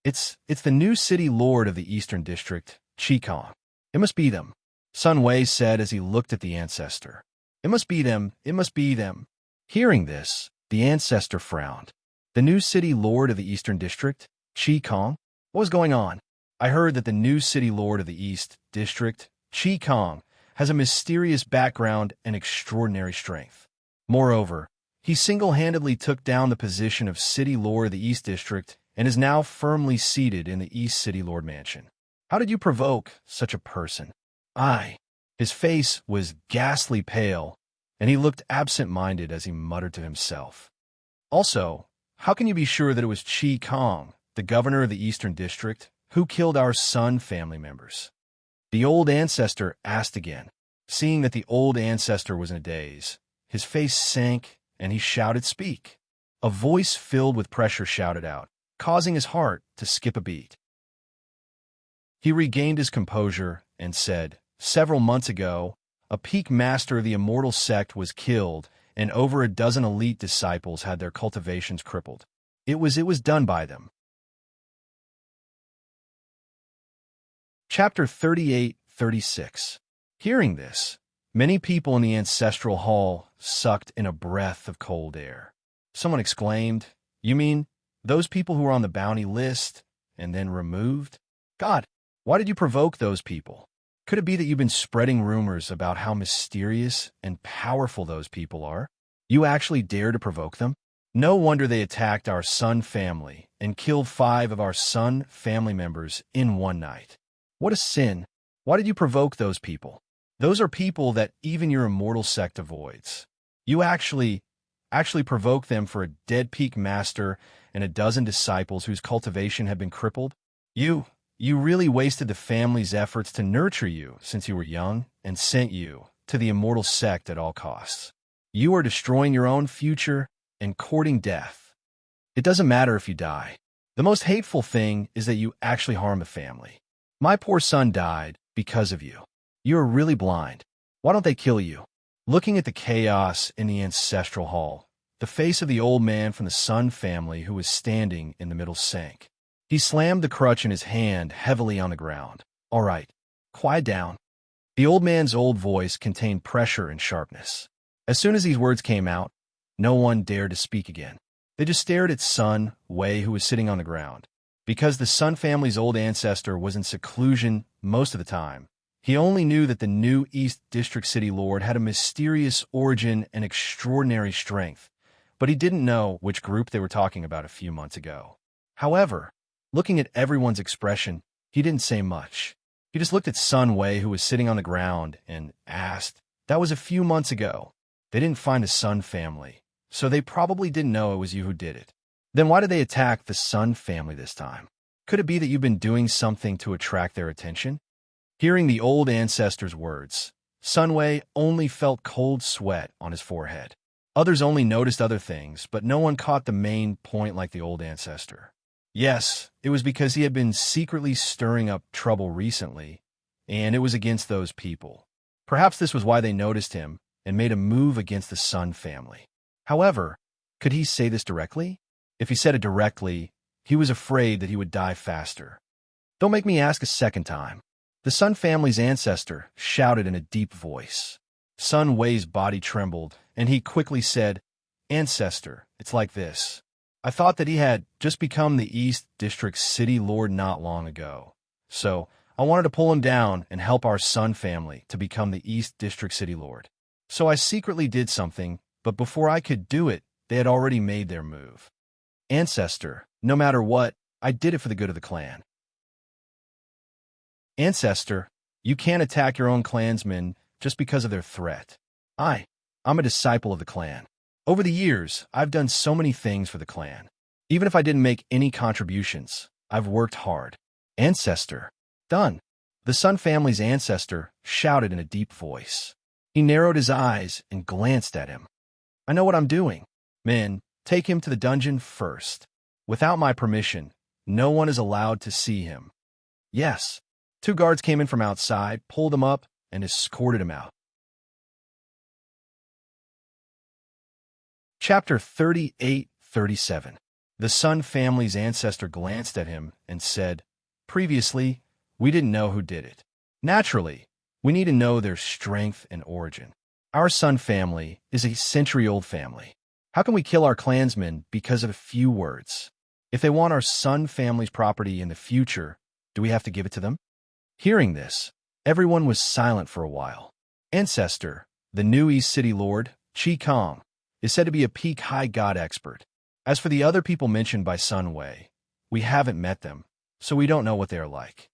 It's the new city lord of the Eastern District, Qikong. It must be them, Sun Wei said as he looked at the ancestor. It must be them, it must be them. Hearing this, the ancestor frowned. The new city lord of the Eastern District, Qikong? What was going on? I heard that the new city lord of the East District, Qikong, has a mysterious background and extraordinary strength. Moreover, he single-handedly took down the position of City Lord of the East District and is now firmly seated in the East City Lord Mansion. How did you provoke such a person? His face was ghastly pale, and he looked absent-minded as he muttered to himself. Also, how can you be sure that it was Qikong, the governor of the Eastern District, who killed our Sun family members? The old ancestor asked again. Seeing that the old ancestor was in a daze, his face sank, and he shouted, "Speak!" A voice filled with pressure shouted out, causing his heart to skip a beat. He regained his composure and said, "Several months ago, a peak master of the immortal sect was killed, and over a dozen elite disciples had their cultivations crippled. It was done by them." Chapter 38-36. Hearing this, many people in the ancestral hall sucked in a breath of cold air. Someone exclaimed, "You mean those people who were on the bounty list and then removed? God, why did you provoke those people? Could it be that you've been spreading rumors about how mysterious and powerful those people are? You actually dare to provoke them? No wonder they attacked our Sun family and killed 5 of our Sun family members in one night. What a sin! Why did you provoke those people? Those are people that even your immortal sect avoids. You actually provoked them for a dead peak master and a dozen disciples whose cultivation had been crippled? You really wasted the family's efforts to nurture you since you were young and sent you to the immortal sect at all costs. You are destroying your own future and courting death. It doesn't matter if you die. The most hateful thing is that you actually harm the family. My poor son died because of you. You are really blind. Why don't they kill you?" Looking at the chaos in the ancestral hall, the face of the old man from the Sun family who was standing in the middle sank. He slammed the crutch in his hand heavily on the ground. "All right, quiet down." The old man's old voice contained pressure and sharpness. As soon as these words came out, no one dared to speak again. They just stared at Sun Wei, who was sitting on the ground. Because the Sun family's old ancestor was in seclusion most of the time, he only knew that the new East District City Lord had a mysterious origin and extraordinary strength, but he didn't know which group they were talking about a few months ago. However, looking at everyone's expression, he didn't say much. He just looked at Sun Wei, who was sitting on the ground, and asked, "That was a few months ago. They didn't find the Sun family, so they probably didn't know it was you who did it. Then why did they attack the Sun family this time? Could it be that you've been doing something to attract their attention?" Hearing the old ancestor's words, Sun Wei only felt cold sweat on his forehead. Others only noticed other things, but no one caught the main point like the old ancestor. Yes, it was because he had been secretly stirring up trouble recently, and it was against those people. Perhaps this was why they noticed him and made a move against the Sun family. However, could he say this directly? If he said it directly, he was afraid that he would die faster. "Don't make me ask a second time." The Sun family's ancestor shouted in a deep voice. Sun Wei's body trembled, and he quickly said, "Ancestor, it's like this. I thought that he had just become the East District City Lord not long ago. So I wanted to pull him down and help our Sun family to become the East District City Lord. So I secretly did something, but before I could do it, they had already made their move. Ancestor, no matter what, I did it for the good of the clan." "Ancestor, you can't attack your own clansmen just because of their threat. I'm a disciple of the clan. Over the years, I've done so many things for the clan. Even if I didn't make any contributions, I've worked hard." "Ancestor, done." The Sun family's ancestor shouted in a deep voice. He narrowed his eyes and glanced at him. "I know what I'm doing. Men, Take him to the dungeon first. Without my permission, no one is allowed to see him. Yes. 2 guards came in from outside, pulled him up, and escorted him out. Chapter 38-37. The Sun family's ancestor glanced at him and said, "Previously, we didn't know who did it. Naturally, we need to know their strength and origin. Our Sun family is a century-old family. How can we kill our clansmen because of a few words? If they want our Sun family's property in the future, do we have to give it to them?" Hearing this, everyone was silent for a while. Ancestor, the new East City Lord, Chi Kong, is said to be a peak high god expert. As for the other people mentioned by Sun Wei, we haven't met them, so we don't know what they are like.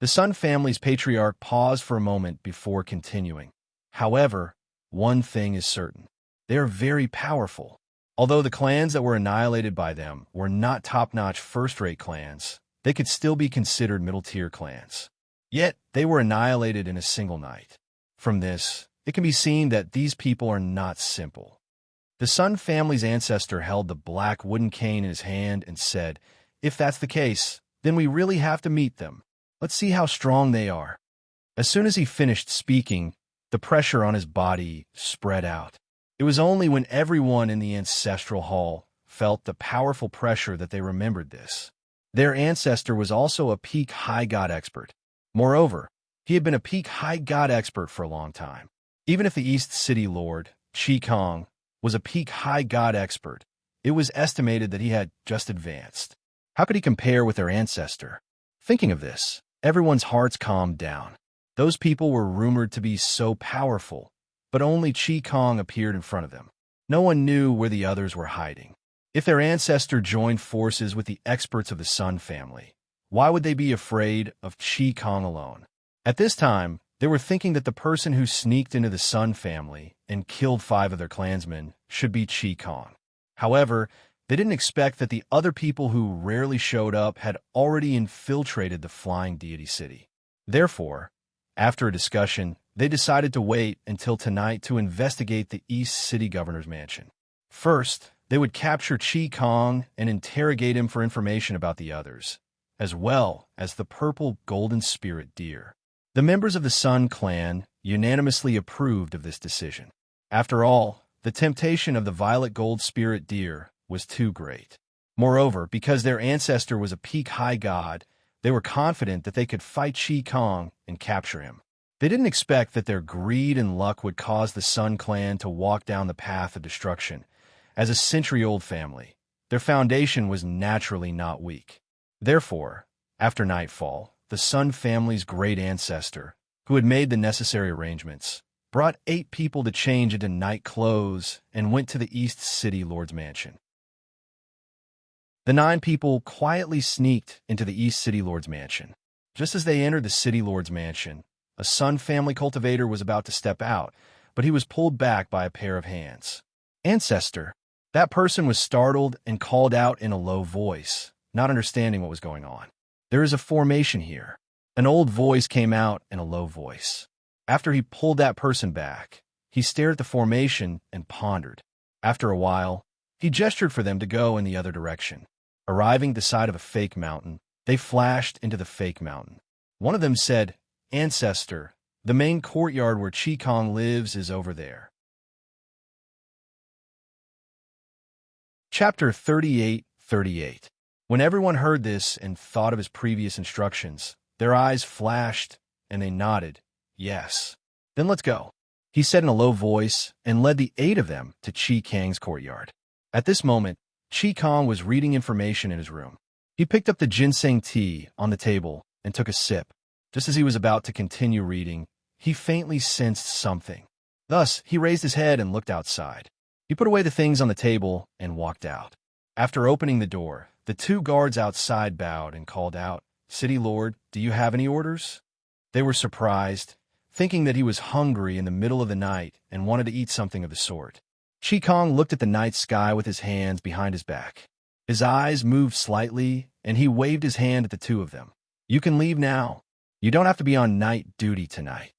The Sun family's patriarch paused for a moment before continuing. However, one thing is certain. They are very powerful. Although the clans that were annihilated by them were not top-notch first-rate clans, they could still be considered middle-tier clans. Yet, they were annihilated in a single night. From this, it can be seen that these people are not simple. The Sun family's ancestor held the black wooden cane in his hand and said, "If that's the case, then we really have to meet them. Let's see how strong they are." As soon as he finished speaking, the pressure on his body spread out. It was only when everyone in the ancestral hall felt the powerful pressure that they remembered this. Their ancestor was also a peak high god expert. Moreover, he had been a peak high god expert for a long time. Even if the East City Lord, Chi Kong, was a peak high god expert, it was estimated that he had just advanced. How could he compare with their ancestor? Thinking of this, everyone's hearts calmed down. Those people were rumored to be so powerful, but only Chi Kong appeared in front of them. No one knew where the others were hiding. If their ancestor joined forces with the experts of the Sun family, why would they be afraid of Chi Kong alone? At this time, they were thinking that the person who sneaked into the Sun family and killed 5 of their clansmen should be Chi Kong. However, they didn't expect that the other people who rarely showed up had already infiltrated the Flying Deity City. Therefore, after a discussion, they decided to wait until tonight to investigate the East City Governor's mansion. First, they would capture Chi Kong and interrogate him for information about the others, as well as the purple golden spirit deer. The members of the Sun clan unanimously approved of this decision. After all, the temptation of the violet gold spirit deer was too great. Moreover, because their ancestor was a peak high god, they were confident that they could fight Chi Kong and capture him. They didn't expect that their greed and luck would cause the Sun clan to walk down the path of destruction. As a century-old family, their foundation was naturally not weak. Therefore, after nightfall, the Sun family's great ancestor, who had made the necessary arrangements, brought 8 people to change into night clothes and went to the East City Lord's mansion. The 9 people quietly sneaked into the East City Lord's mansion. Just as they entered the City Lord's mansion, a Sun family cultivator was about to step out, but he was pulled back by a pair of hands. "Ancestor." That person was startled and called out in a low voice, not understanding what was going on. "There is a formation here." An old voice came out in a low voice. After he pulled that person back, he stared at the formation and pondered. After a while, he gestured for them to go in the other direction. Arriving at the side of a fake mountain, they flashed into the fake mountain. One of them said, "Ancestor, the main courtyard where Chi Kong lives is over there." Chapter 38-38. When everyone heard this and thought of his previous instructions, their eyes flashed and they nodded, "Yes." "Then let's go," he said in a low voice and led the 8 of them to Chi Kang's courtyard. At this moment, Chi Kong was reading information in his room. He picked up the ginseng tea on the table and took a sip. Just as he was about to continue reading, he faintly sensed something. Thus, he raised his head and looked outside. He put away the things on the table and walked out. After opening the door, the 2 guards outside bowed and called out, "City Lord, do you have any orders?" They were surprised, thinking that he was hungry in the middle of the night and wanted to eat something of the sort. Chi Kong looked at the night sky with his hands behind his back. His eyes moved slightly, and he waved his hand at the 2 of them. "You can leave now. You don't have to be on night duty tonight."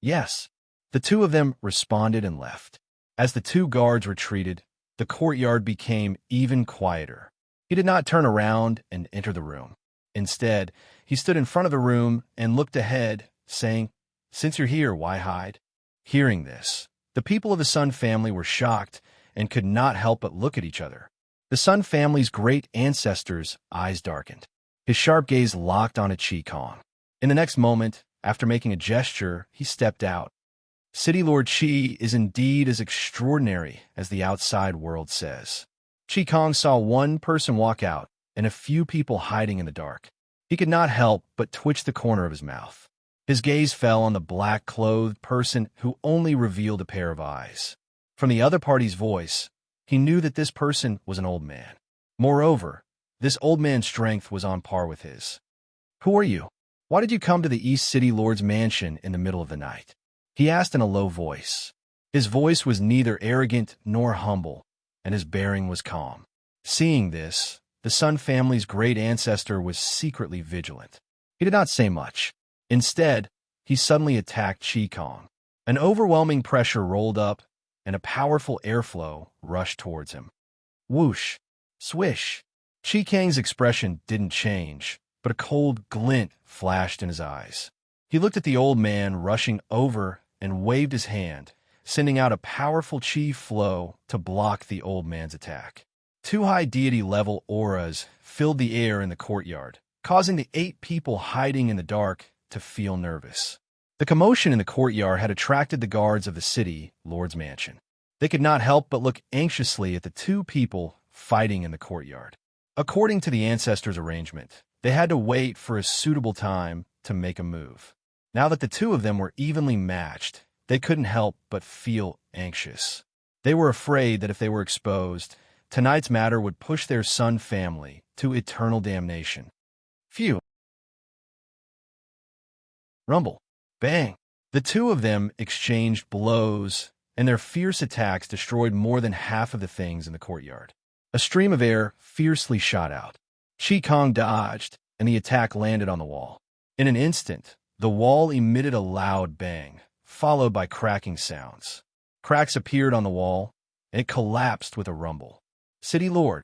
"Yes." The 2 of them responded and left. As the 2 guards retreated, the courtyard became even quieter. He did not turn around and enter the room. Instead, he stood in front of the room and looked ahead, saying, "Since you're here, why hide?" Hearing this, the people of the Sun family were shocked and could not help but look at each other. The Sun family's great ancestor's eyes darkened. His sharp gaze locked on Chi Kong. In the next moment, after making a gesture, he stepped out. City Lord Chi is indeed as extraordinary as the outside world says. Chi Kong saw one person walk out and a few people hiding in the dark. He could not help but twitch the corner of his mouth. His gaze fell on the black-clothed person who only revealed a pair of eyes. From the other party's voice, he knew that this person was an old man. Moreover, this old man's strength was on par with his. "Who are you? Why did you come to the East City Lord's mansion in the middle of the night?" he asked in a low voice. His voice was neither arrogant nor humble, and his bearing was calm. Seeing this, the Sun family's great ancestor was secretly vigilant. He did not say much. Instead, he suddenly attacked Chi Kong. An overwhelming pressure rolled up, and a powerful airflow rushed towards him. Whoosh! Swish! Chi Kang's expression didn't change, but a cold glint flashed in his eyes. He looked at the old man rushing over and waved his hand, sending out a powerful chi flow to block the old man's attack. Two high deity-level auras filled the air in the courtyard, causing the 8 people hiding in the dark to feel nervous. The commotion in the courtyard had attracted the guards of the city Lord's mansion. They could not help but look anxiously at the 2 people fighting in the courtyard. According to the ancestors' arrangement, they had to wait for a suitable time to make a move. Now that the 2 of them were evenly matched, they couldn't help but feel anxious. They were afraid that if they were exposed, tonight's matter would push their Sun family to eternal damnation. Phew! Rumble. Bang! The 2 of them exchanged blows, and their fierce attacks destroyed more than half of the things in the courtyard. A stream of air fiercely shot out. Chi Kong dodged, and the attack landed on the wall. In an instant, the wall emitted a loud bang, followed by cracking sounds. Cracks appeared on the wall, and it collapsed with a rumble. City Lord.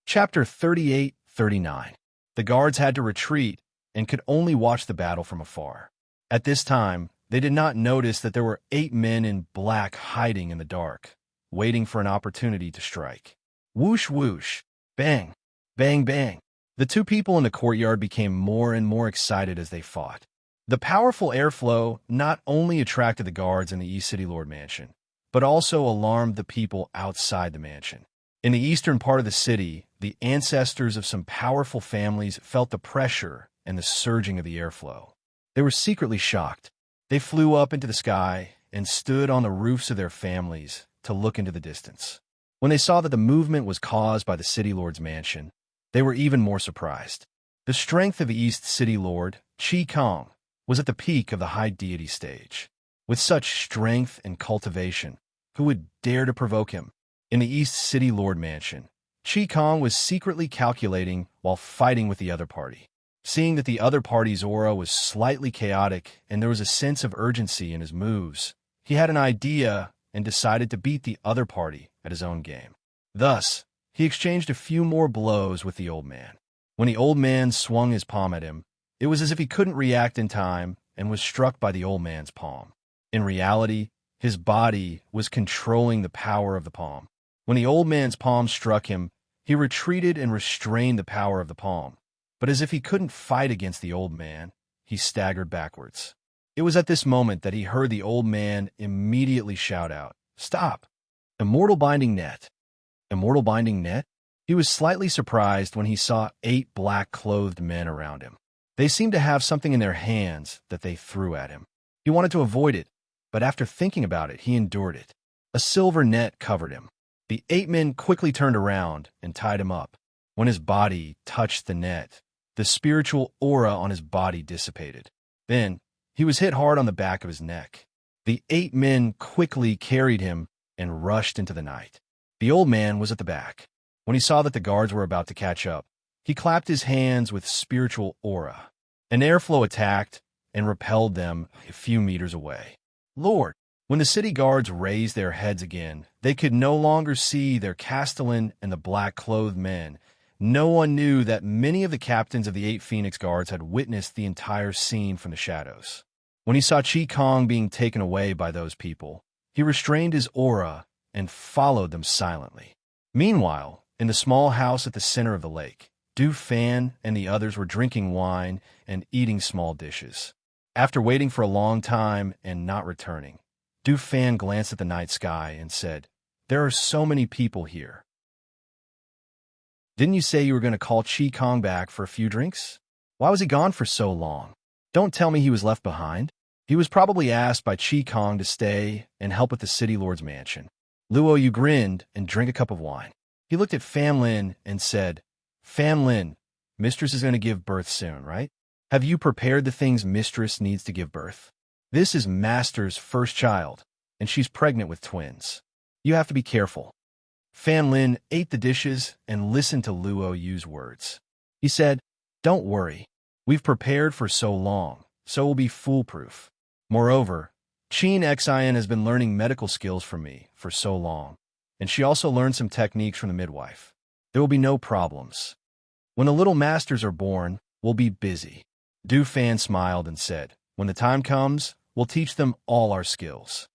Chapter 38-39. The guards had to retreat and could only watch the battle from afar. At this time, they did not notice that there were 8 men in black hiding in the dark, waiting for an opportunity to strike. Whoosh whoosh, bang, bang bang. The 2 people in the courtyard became more and more excited as they fought. The powerful airflow not only attracted the guards in the East City Lord Mansion, but also alarmed the people outside the mansion. In the eastern part of the city, the ancestors of some powerful families felt the pressure and the surging of the airflow. They were secretly shocked. They flew up into the sky and stood on the roofs of their families to look into the distance. When they saw that the movement was caused by the City Lord's mansion, they were even more surprised. The strength of the East City Lord, Chi Kong, was at the peak of the high deity stage. With such strength and cultivation, who would dare to provoke him? In the East City Lord Mansion, Chi Kong was secretly calculating while fighting with the other party. Seeing that the other party's aura was slightly chaotic and there was a sense of urgency in his moves, he had an idea and decided to beat the other party at his own game. Thus, he exchanged a few more blows with the old man. When the old man swung his palm at him, it was as if he couldn't react in time and was struck by the old man's palm. In reality, his body was controlling the power of the palm. When the old man's palm struck him, he retreated and restrained the power of the palm. But as if he couldn't fight against the old man, he staggered backwards. It was at this moment that he heard the old man immediately shout out, "Stop! Immortal binding net." Immortal binding net? He was slightly surprised when he saw 8 black-clothed men around him. They seemed to have something in their hands that they threw at him. He wanted to avoid it, but after thinking about it, he endured it. A silver net covered him. The 8 men quickly turned around and tied him up. When his body touched the net, the spiritual aura on his body dissipated. Then, he was hit hard on the back of his neck. The 8 men quickly carried him and rushed into the night. The old man was at the back. When he saw that the guards were about to catch up, he clapped his hands with spiritual aura. An airflow attacked and repelled them a few meters away. "Lord, When the city guards raised their heads again, they could no longer see their castellan and the black-clothed men. No one knew that many of the captains of the 8 Phoenix Guards had witnessed the entire scene from the shadows. When he saw Chi Kong being taken away by those people, he restrained his aura and followed them silently. Meanwhile, in the small house at the center of the lake, Du Fan and the others were drinking wine and eating small dishes. After waiting for a long time and not returning, Du Fan glanced at the night sky and said, "There are so many people here. Didn't you say you were going to call Chi Kong back for a few drinks? Why was he gone for so long? Don't tell me he was left behind." He was probably asked by Chi Kong to stay and help at the city lord's mansion. Luo Yu grinned and drank a cup of wine. He looked at Fan Lin and said, "Fan Lin, Mistress is going to give birth soon, right? Have you prepared the things Mistress needs to give birth? This is Master's first child, and she's pregnant with twins. You have to be careful." Fan Lin ate the dishes and listened to Luo Yu's words. He said, "Don't worry. We've prepared for so long, so we'll be foolproof. Moreover, Qin Xian has been learning medical skills from me for so long, and she also learned some techniques from the midwife. There will be no problems. When the little masters are born, we'll be busy." Du Fan smiled and said, "When the time comes, we'll teach them all our skills."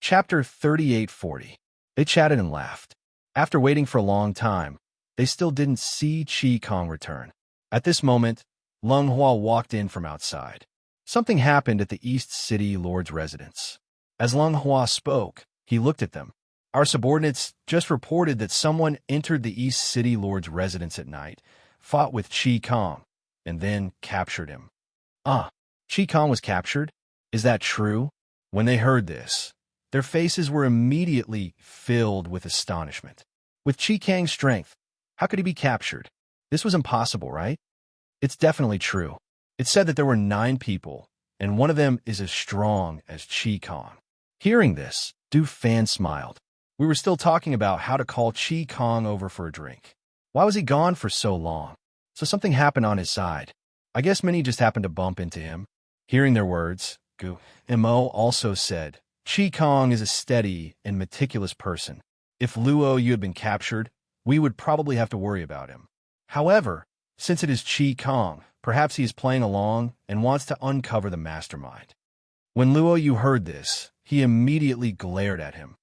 Chapter 3840. They chatted and laughed. After waiting for a long time, they still didn't see Chi Kong return. At this moment, Lung Hua walked in from outside. Something happened at the East City Lord's residence. As Lung Hua spoke, he looked at them. "Our subordinates just reported that someone entered the East City Lord's residence at night, fought with Chi Kong, and then captured him." "Ah, Chi Kong was captured? Is that true?" When they heard this, their faces were immediately filled with astonishment. With Chi Kang's strength, how could he be captured? This was impossible, right? It's definitely true. It said that there were 9 people, and one of them is as strong as Chi Kong. Hearing this, Du Fan smiled. "We were still talking about how to call Chi Kong over for a drink. Why was he gone for so long? So something happened on his side. I guess many just happened to bump into him." Hearing their words, Gu Mo also said, "Chi Kong is a steady and meticulous person. If Luo Yu had been captured, we would probably have to worry about him. However, since it is Chi Kong, perhaps he is playing along and wants to uncover the mastermind." When Luo Yu heard this, he immediately glared at him.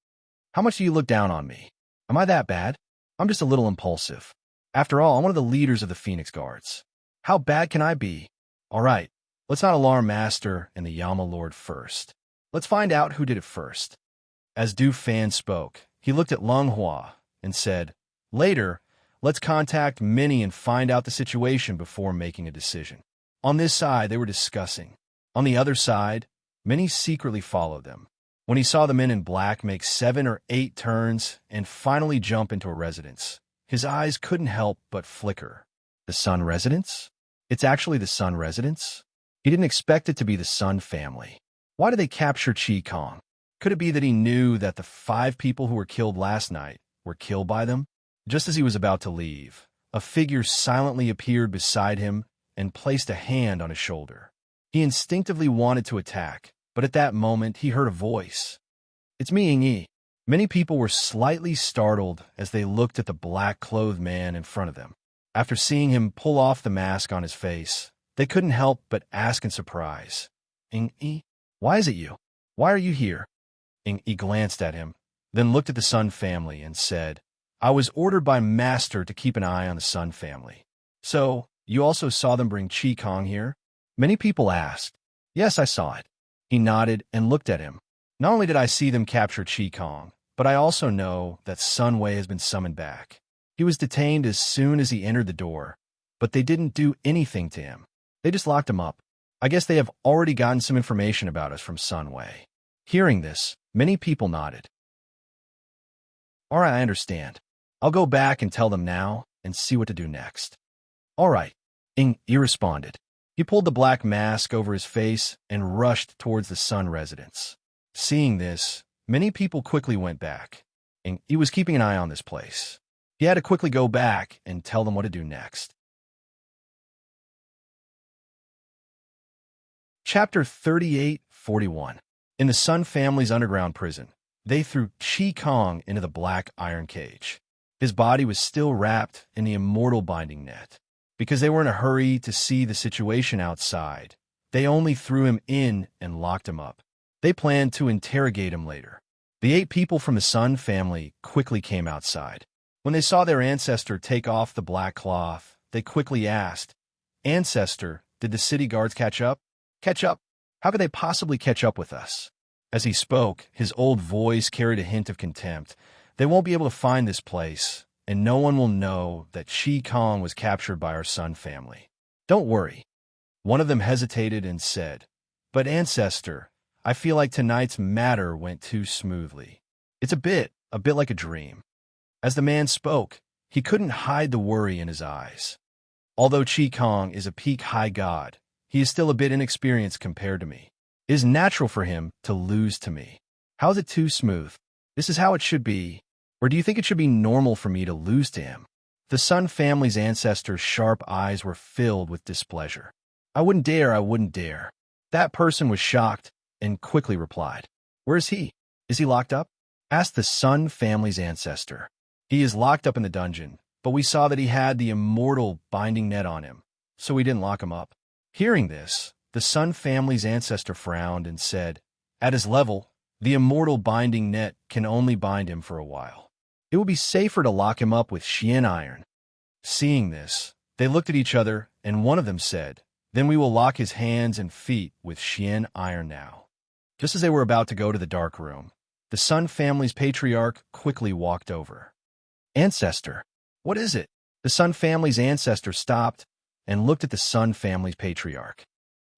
"How much do you look down on me? Am I that bad? I'm just a little impulsive. After all, I'm one of the leaders of the Phoenix Guards. How bad can I be? All right, let's not alarm Master and the Yama Lord first. Let's find out who did it first." As Du Fan spoke, he looked at Lung Hua and said, "Later, let's contact Minnie and find out the situation before making a decision." On this side, they were discussing. On the other side, Minnie secretly followed them. When he saw the men in black make 7 or 8 turns and finally jump into a residence, his eyes couldn't help but flicker. The Sun residence? It's actually the Sun residence? He didn't expect it to be the Sun family. Why did they capture Chi Kong? Could it be that he knew that the 5 people who were killed last night were killed by them? Just as he was about to leave, a figure silently appeared beside him and placed a hand on his shoulder. He instinctively wanted to attack, but at that moment he heard a voice. "It's me, Ying. Many people were slightly startled as they looked at the black-clothed man in front of them. After seeing him pull off the mask on his face, they couldn't help but ask in surprise, "Ying, why is it you? Why are you here?" Ying glanced at him, then looked at the Sun family and said, "I was ordered by Master to keep an eye on the Sun family. So, you also saw them bring Chi Kong here?" Many people asked. "Yes, I saw it." He nodded and looked at him. "Not only did I see them capture Chi Kong, but I also know that Sun Wei has been summoned back. He was detained as soon as he entered the door, but they didn't do anything to him. They just locked him up. I guess they have already gotten some information about us from Sun Wei." Hearing this, many people nodded. "All right, I understand. I'll go back and tell them now and see what to do next." "All right," Ying responded. He pulled the black mask over his face and rushed towards the Sun residence. Seeing this, many people quickly went back. Ying was keeping an eye on this place. He had to quickly go back and tell them what to do next. Chapter 3841. In the Sun family's underground prison, they threw Chi Kong into the black iron cage. His body was still wrapped in the immortal binding net. Because they were in a hurry to see the situation outside, they only threw him in and locked him up. They planned to interrogate him later. The 8 people from the Sun family quickly came outside. When they saw their ancestor take off the black cloth, they quickly asked, "Ancestor, did the city guards catch up?" "Catch up? How could they possibly catch up with us?" As he spoke, his old voice carried a hint of contempt. "They won't be able to find this place, and no one will know that Chi Kong was captured by our Sun family. Don't worry." One of them hesitated and said, "But Ancestor, I feel like tonight's matter went too smoothly. It's a bit like a dream." As the man spoke, he couldn't hide the worry in his eyes. Although Chi Kong is a peak high god, he is still a bit inexperienced compared to me. It is natural for him to lose to me. How is it too smooth? This is how it should be. Or do you think it should be normal for me to lose to him? The Sun family's ancestors' sharp eyes were filled with displeasure. I wouldn't dare. That person was shocked and quickly replied, "Where is he? Is he locked up?" Asked the Sun family's ancestor. "He is locked up in the dungeon, but we saw that he had the immortal binding net on him, so we didn't lock him up." Hearing this, the Sun family's ancestor frowned and said, "At his level, the immortal binding net can only bind him for a while. It would be safer to lock him up with Xian iron." Seeing this, they looked at each other, and one of them said, "Then we will lock his hands and feet with Xian iron now." Just as they were about to go to the dark room, the Sun family's patriarch quickly walked over. "Ancestor, what is it?" The Sun family's ancestor stopped and looked at the Sun family's patriarch.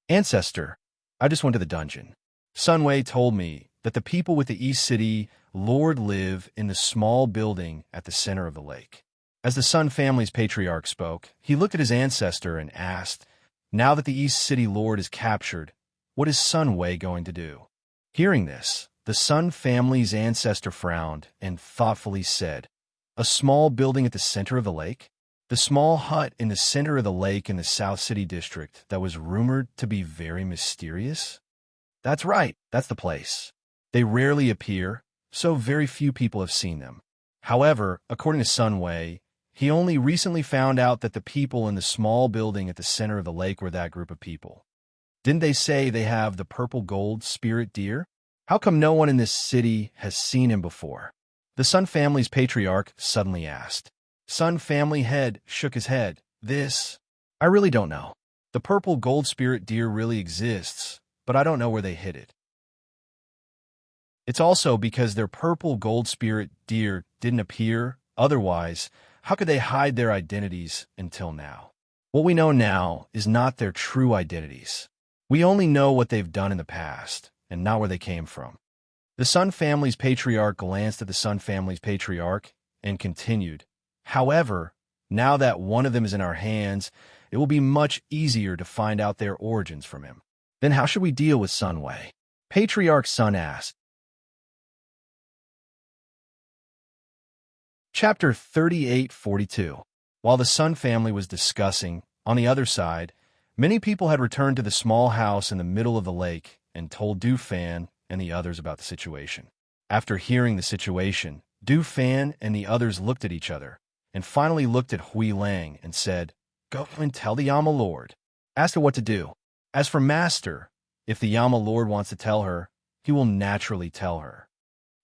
"Ancestor, I just went to the dungeon. Sun Wei told me that the people with the East City Lord live in the small building at the center of the lake." As the Sun family's patriarch spoke, he looked at his ancestor and asked, "Now that the East City Lord is captured, what is Sun Wei going to do?" Hearing this, the Sun family's ancestor frowned and thoughtfully said, "A small building at the center of the lake? The small hut in the center of the lake in the South City district that was rumored to be very mysterious? That's right, that's the place. They rarely appear, so very few people have seen them. However, according to Sun Wei, he only recently found out that the people in the small building at the center of the lake were that group of people. Didn't they say they have the purple gold spirit deer? How come no one in this city has seen him before?" The Sun family's patriarch suddenly asked. Sun family head shook his head. I really don't know. The purple gold spirit deer really exists, but I don't know where they hid it. It's also because their purple gold spirit deer didn't appear. Otherwise, how could they hide their identities until now? What we know now is not their true identities. We only know what they've done in the past, and not where they came from. The Sun family's patriarch glanced at the Sun family's patriarch and continued, "However, now that one of them is in our hands, it will be much easier to find out their origins from him." "Then how should we deal with Sun Wei?" Patriarch Sun asked. Chapter 3842. While the Sun family was discussing, on the other side, many people had returned to the small house in the middle of the lake and told Du Fan and the others about the situation. After hearing the situation, Du Fan and the others looked at each other, and finally looked at Hui Lang and said, "Go and tell the Yama Lord." Asked her what to do. As for Master, if the Yama Lord wants to tell her, he will naturally tell her.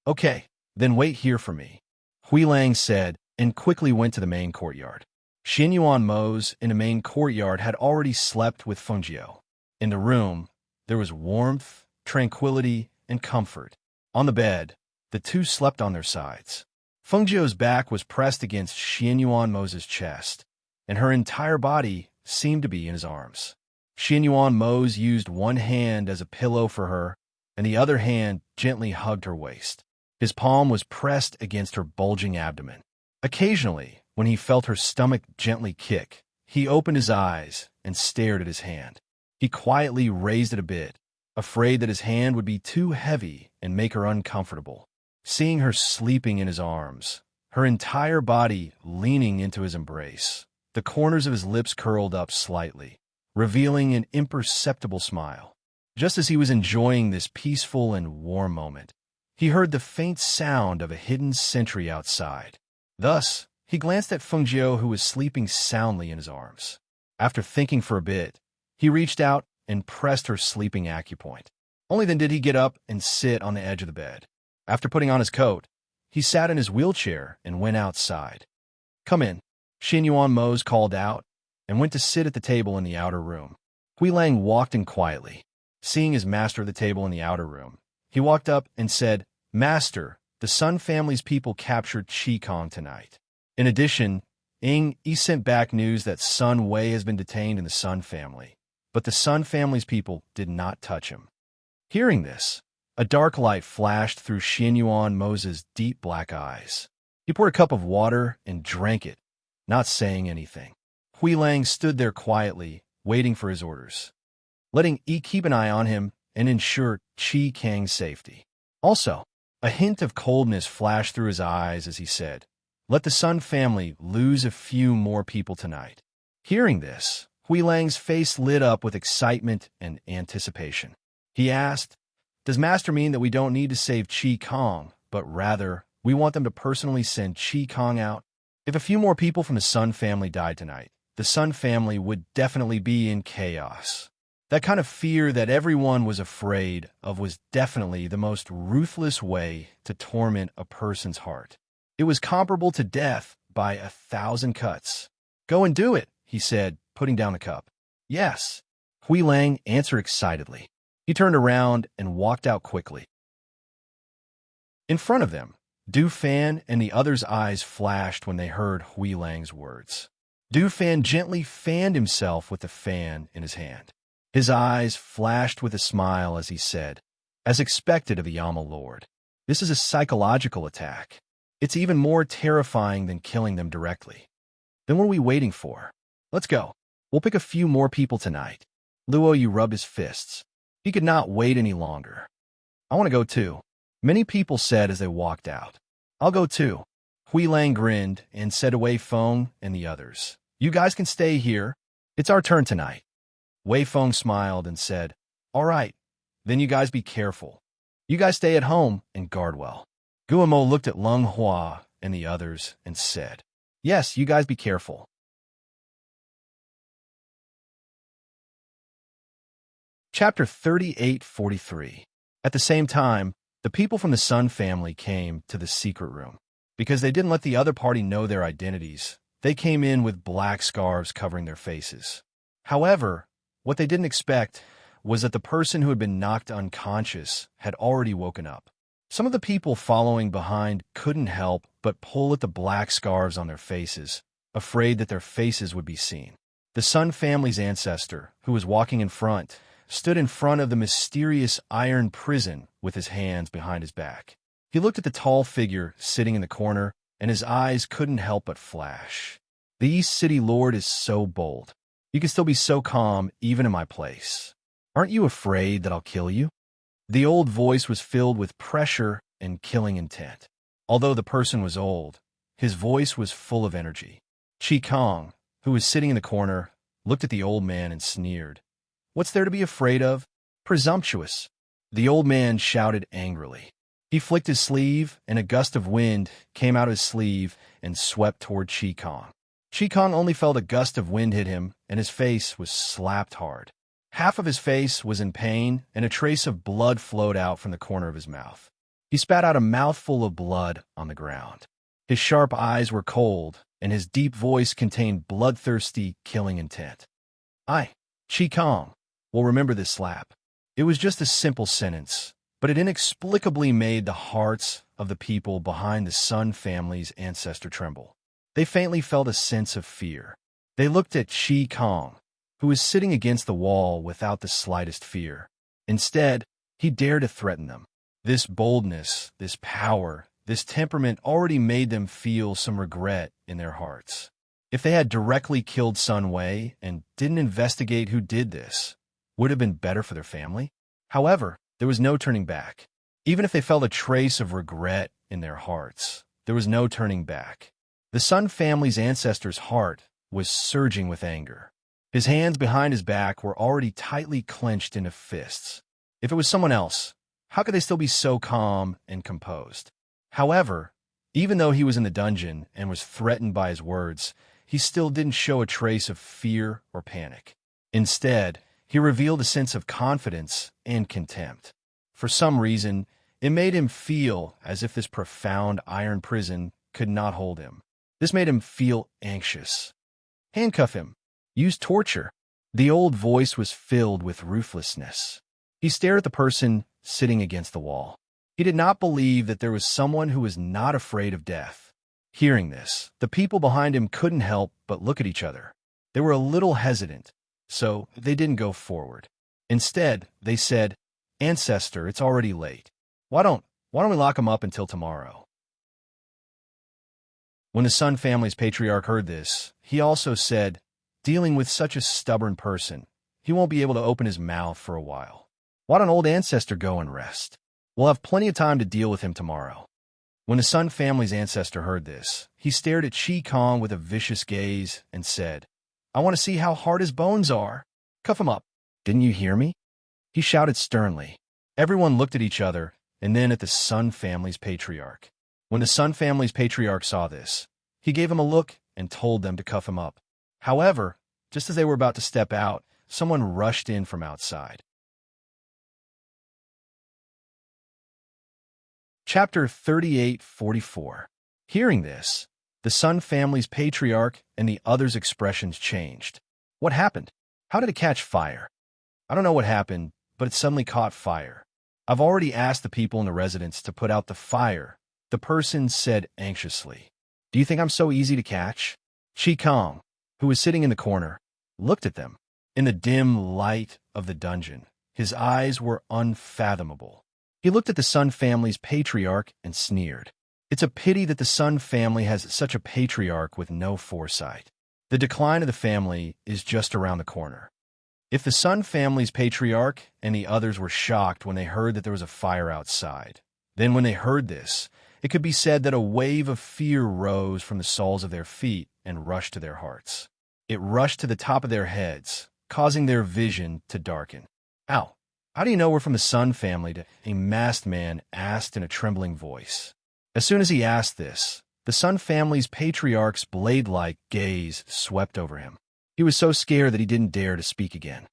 "Okay, then wait here for me," Hui Lang said, and quickly went to the main courtyard. Xin Yuan Mo's in the main courtyard had already slept with Fengjiu. In the room, there was warmth, tranquility, and comfort. On the bed, the two slept on their sides. Fengjiu's back was pressed against Xin Yuan Mo's chest, and her entire body seemed to be in his arms. Xin Yuan Mo's used one hand as a pillow for her, and the other hand gently hugged her waist. His palm was pressed against her bulging abdomen. Occasionally, when he felt her stomach gently kick, he opened his eyes and stared at his hand. He quietly raised it a bit, afraid that his hand would be too heavy and make her uncomfortable. Seeing her sleeping in his arms, her entire body leaning into his embrace, the corners of his lips curled up slightly, revealing an imperceptible smile. Just as he was enjoying this peaceful and warm moment, he heard the faint sound of a hidden sentry outside. Thus, he glanced at Fengjiu, who was sleeping soundly in his arms. After thinking for a bit, he reached out and pressed her sleeping acupoint. Only then did he get up and sit on the edge of the bed. After putting on his coat, he sat in his wheelchair and went outside. "Come in," Xinyuan Mose called out, and went to sit at the table in the outer room. Hui Lang walked in quietly. Seeing his master at the table in the outer room, he walked up and said, "Master, the Sun family's people captured Qi Kong tonight. In addition, Yi sent back news that Sun Wei has been detained in the Sun family, but the Sun family's people did not touch him." Hearing this, a dark light flashed through Xinyuan Mose's deep black eyes. He poured a cup of water and drank it, not saying anything. Hui Lang stood there quietly, waiting for his orders, letting Yi keep an eye on him and ensure Qi Kang's safety. Also, a hint of coldness flashed through his eyes as he said, "Let the Sun family lose a few more people tonight." Hearing this, Hui Lang's face lit up with excitement and anticipation. He asked, "Does Master mean that we don't need to save Qi Kong, but rather we want them to personally send Qi Kong out? If a few more people from the Sun family died tonight, the Sun family would definitely be in chaos." That kind of fear that everyone was afraid of was definitely the most ruthless way to torment a person's heart. It was comparable to death by 1,000 cuts. "Go and do it," he said, putting down the cup. "Yes," Hui Lang answered excitedly. He turned around and walked out quickly. In front of them, Du Fan and the others' eyes flashed when they heard Hui Lang's words. Du Fan gently fanned himself with the fan in his hand. His eyes flashed with a smile as he said, "As expected of the Yama Lord, this is a psychological attack. It's even more terrifying than killing them directly. Then what are we waiting for? Let's go. We'll pick a few more people tonight." Luo Yu rubbed his fists. He could not wait any longer. "I want to go too," many people said as they walked out. "I'll go too." Hui Lang grinned and said to Wei Feng and the others, "You guys can stay here. It's our turn tonight." Wei Feng smiled and said, "All right, then you guys be careful. You guys stay at home and guard well." Guamo looked at Lung Hua and the others and said, "Yes, you guys be careful." Chapter 38:43. At the same time, the people from the Sun family came to the secret room. Because they didn't let the other party know their identities, they came in with black scarves covering their faces. However, what they didn't expect was that the person who had been knocked unconscious had already woken up. Some of the people following behind couldn't help but pull at the black scarves on their faces, afraid that their faces would be seen. The Sun family's ancestor, who was walking in front, stood in front of the mysterious iron prison with his hands behind his back. He looked at the tall figure sitting in the corner, and his eyes couldn't help but flash. "The East City Lord is so bold. You can still be so calm even in my place. Aren't you afraid that I'll kill you?" The old voice was filled with pressure and killing intent. Although the person was old, his voice was full of energy. Qi Kong, who was sitting in the corner, looked at the old man and sneered. "What's there to be afraid of? Presumptuous." The old man shouted angrily. He flicked his sleeve, and a gust of wind came out of his sleeve and swept toward Qi Kong. Qi Kong only felt a gust of wind hit him, and his face was slapped hard. Half of his face was in pain, and a trace of blood flowed out from the corner of his mouth. He spat out a mouthful of blood on the ground. His sharp eyes were cold, and his deep voice contained bloodthirsty, killing intent. "I, Qi Kong, will remember this slap." It was just a simple sentence, but it inexplicably made the hearts of the people behind the Sun family's ancestor tremble. They faintly felt a sense of fear. They looked at Qi Kong, who was sitting against the wall without the slightest fear. Instead, he dared to threaten them. This boldness, this power, this temperament already made them feel some regret in their hearts. If they had directly killed Sun Wei and didn't investigate who did this, would it have been better for their family? However, there was no turning back. Even if they felt a trace of regret in their hearts, there was no turning back. The Sun family's ancestor's heart was surging with anger. His hands behind his back were already tightly clenched into fists. If it was someone else, how could they still be so calm and composed? However, even though he was in the dungeon and was threatened by his words, he still didn't show a trace of fear or panic. Instead, he revealed a sense of confidence and contempt. For some reason, it made him feel as if this profound iron prison could not hold him. This made him feel anxious. Handcuff him. Use torture. The old voice was filled with ruthlessness. He stared at the person sitting against the wall. He did not believe that there was someone who was not afraid of death. Hearing this, the people behind him couldn't help but look at each other. They were a little hesitant, so they didn't go forward. Instead, they said, "Ancestor, it's already late. Why don't we lock him up until tomorrow?" When the Sun family's patriarch heard this, he also said, "Dealing with such a stubborn person, he won't be able to open his mouth for a while. Why don't old Ancestor go and rest? We'll have plenty of time to deal with him tomorrow." When the Sun family's ancestor heard this, he stared at Chi Kong with a vicious gaze and said, "I want to see how hard his bones are. Cuff him up." "Didn't you hear me?" he shouted sternly. Everyone looked at each other and then at the Sun family's patriarch. When the Sun family's patriarch saw this, he gave him a look and told them to cuff him up. However, just as they were about to step out, someone rushed in from outside. Chapter 38:44. Hearing this, the Sun family's patriarch and the others' expressions changed. "What happened? How did it catch fire?" "I don't know what happened, but it suddenly caught fire. I've already asked the people in the residence to put out the fire," the person said anxiously. "Do you think I'm so easy to catch?" Chi Kong, who was sitting in the corner, looked at them. In the dim light of the dungeon, his eyes were unfathomable. He looked at the Sun family's patriarch and sneered. It's a pity that the Sun family has such a patriarch with no foresight. The decline of the family is just around the corner. If the Sun family's patriarch and the others were shocked when they heard that there was a fire outside, then when they heard this, it could be said that a wave of fear rose from the soles of their feet and rushed to their hearts. It rushed to the top of their heads, causing their vision to darken. "Ow! How do you know we're from the Sun family?" a masked man asked in a trembling voice. As soon as he asked this, the Sun family's patriarch's blade-like gaze swept over him. He was so scared that he didn't dare to speak again.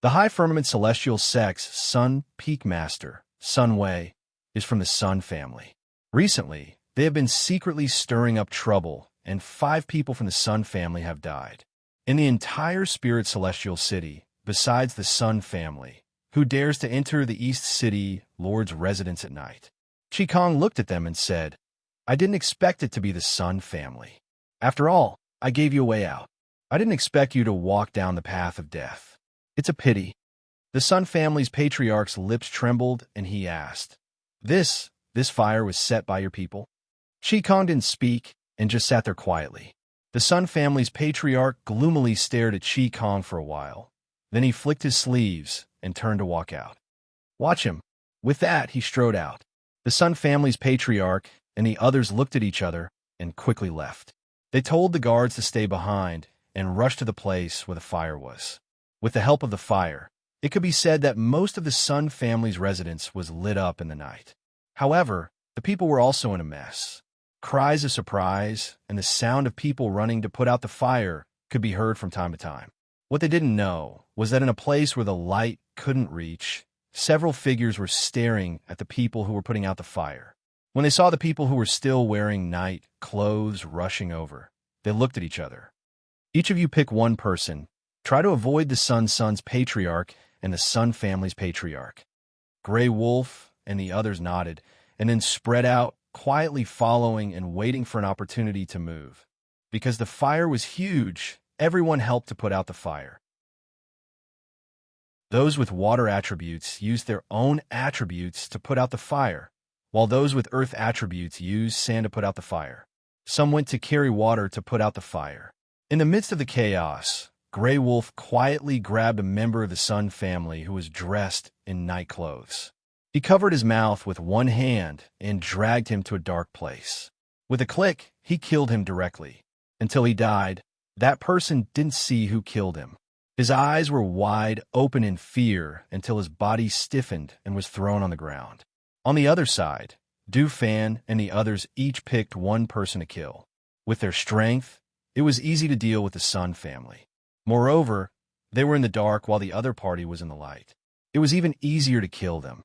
The High Firmament Celestial Sect's Sun Peak Master, Sun Wei, is from the Sun family. Recently, they have been secretly stirring up trouble, and 5 people from the Sun family have died. In the entire Spirit Celestial City, besides the Sun family, who dares to enter the East City Lord's residence at night? Chi Kong looked at them and said, "I didn't expect it to be the Sun family. After all, I gave you a way out. I didn't expect you to walk down the path of death. It's a pity." The Sun family's patriarch's lips trembled, and he asked, This fire was set by your people?" Chi Kong didn't speak and just sat there quietly. The Sun family's patriarch gloomily stared at Chi Kong for a while. Then he flicked his sleeves and turned to walk out. "Watch him." With that, he strode out. The Sun family's patriarch and the others looked at each other and quickly left. They told the guards to stay behind and rushed to the place where the fire was. With the help of the fire, it could be said that most of the Sun family's residence was lit up in the night. However, the people were also in a mess. Cries of surprise and the sound of people running to put out the fire could be heard from time to time. What they didn't know was that in a place where the light couldn't reach, several figures were staring at the people who were putting out the fire. When they saw the people who were still wearing night clothes rushing over, they looked at each other. "Each of you pick one person. Try to avoid the Sun's patriarch and the Sun family's patriarch." Gray Wolf and the others nodded, and then spread out, quietly following and waiting for an opportunity to move. Because the fire was huge, everyone helped to put out the fire. Those with water attributes used their own attributes to put out the fire, while those with earth attributes used sand to put out the fire. Some went to carry water to put out the fire. In the midst of the chaos, Gray Wolf quietly grabbed a member of the Sun family who was dressed in night clothes. He covered his mouth with one hand and dragged him to a dark place. With a click, he killed him directly. Until he died, that person didn't see who killed him. His eyes were wide open in fear until his body stiffened and was thrown on the ground. On the other side, Du Fan and the others each picked one person to kill. With their strength, it was easy to deal with the Sun family. Moreover, they were in the dark while the other party was in the light. It was even easier to kill them.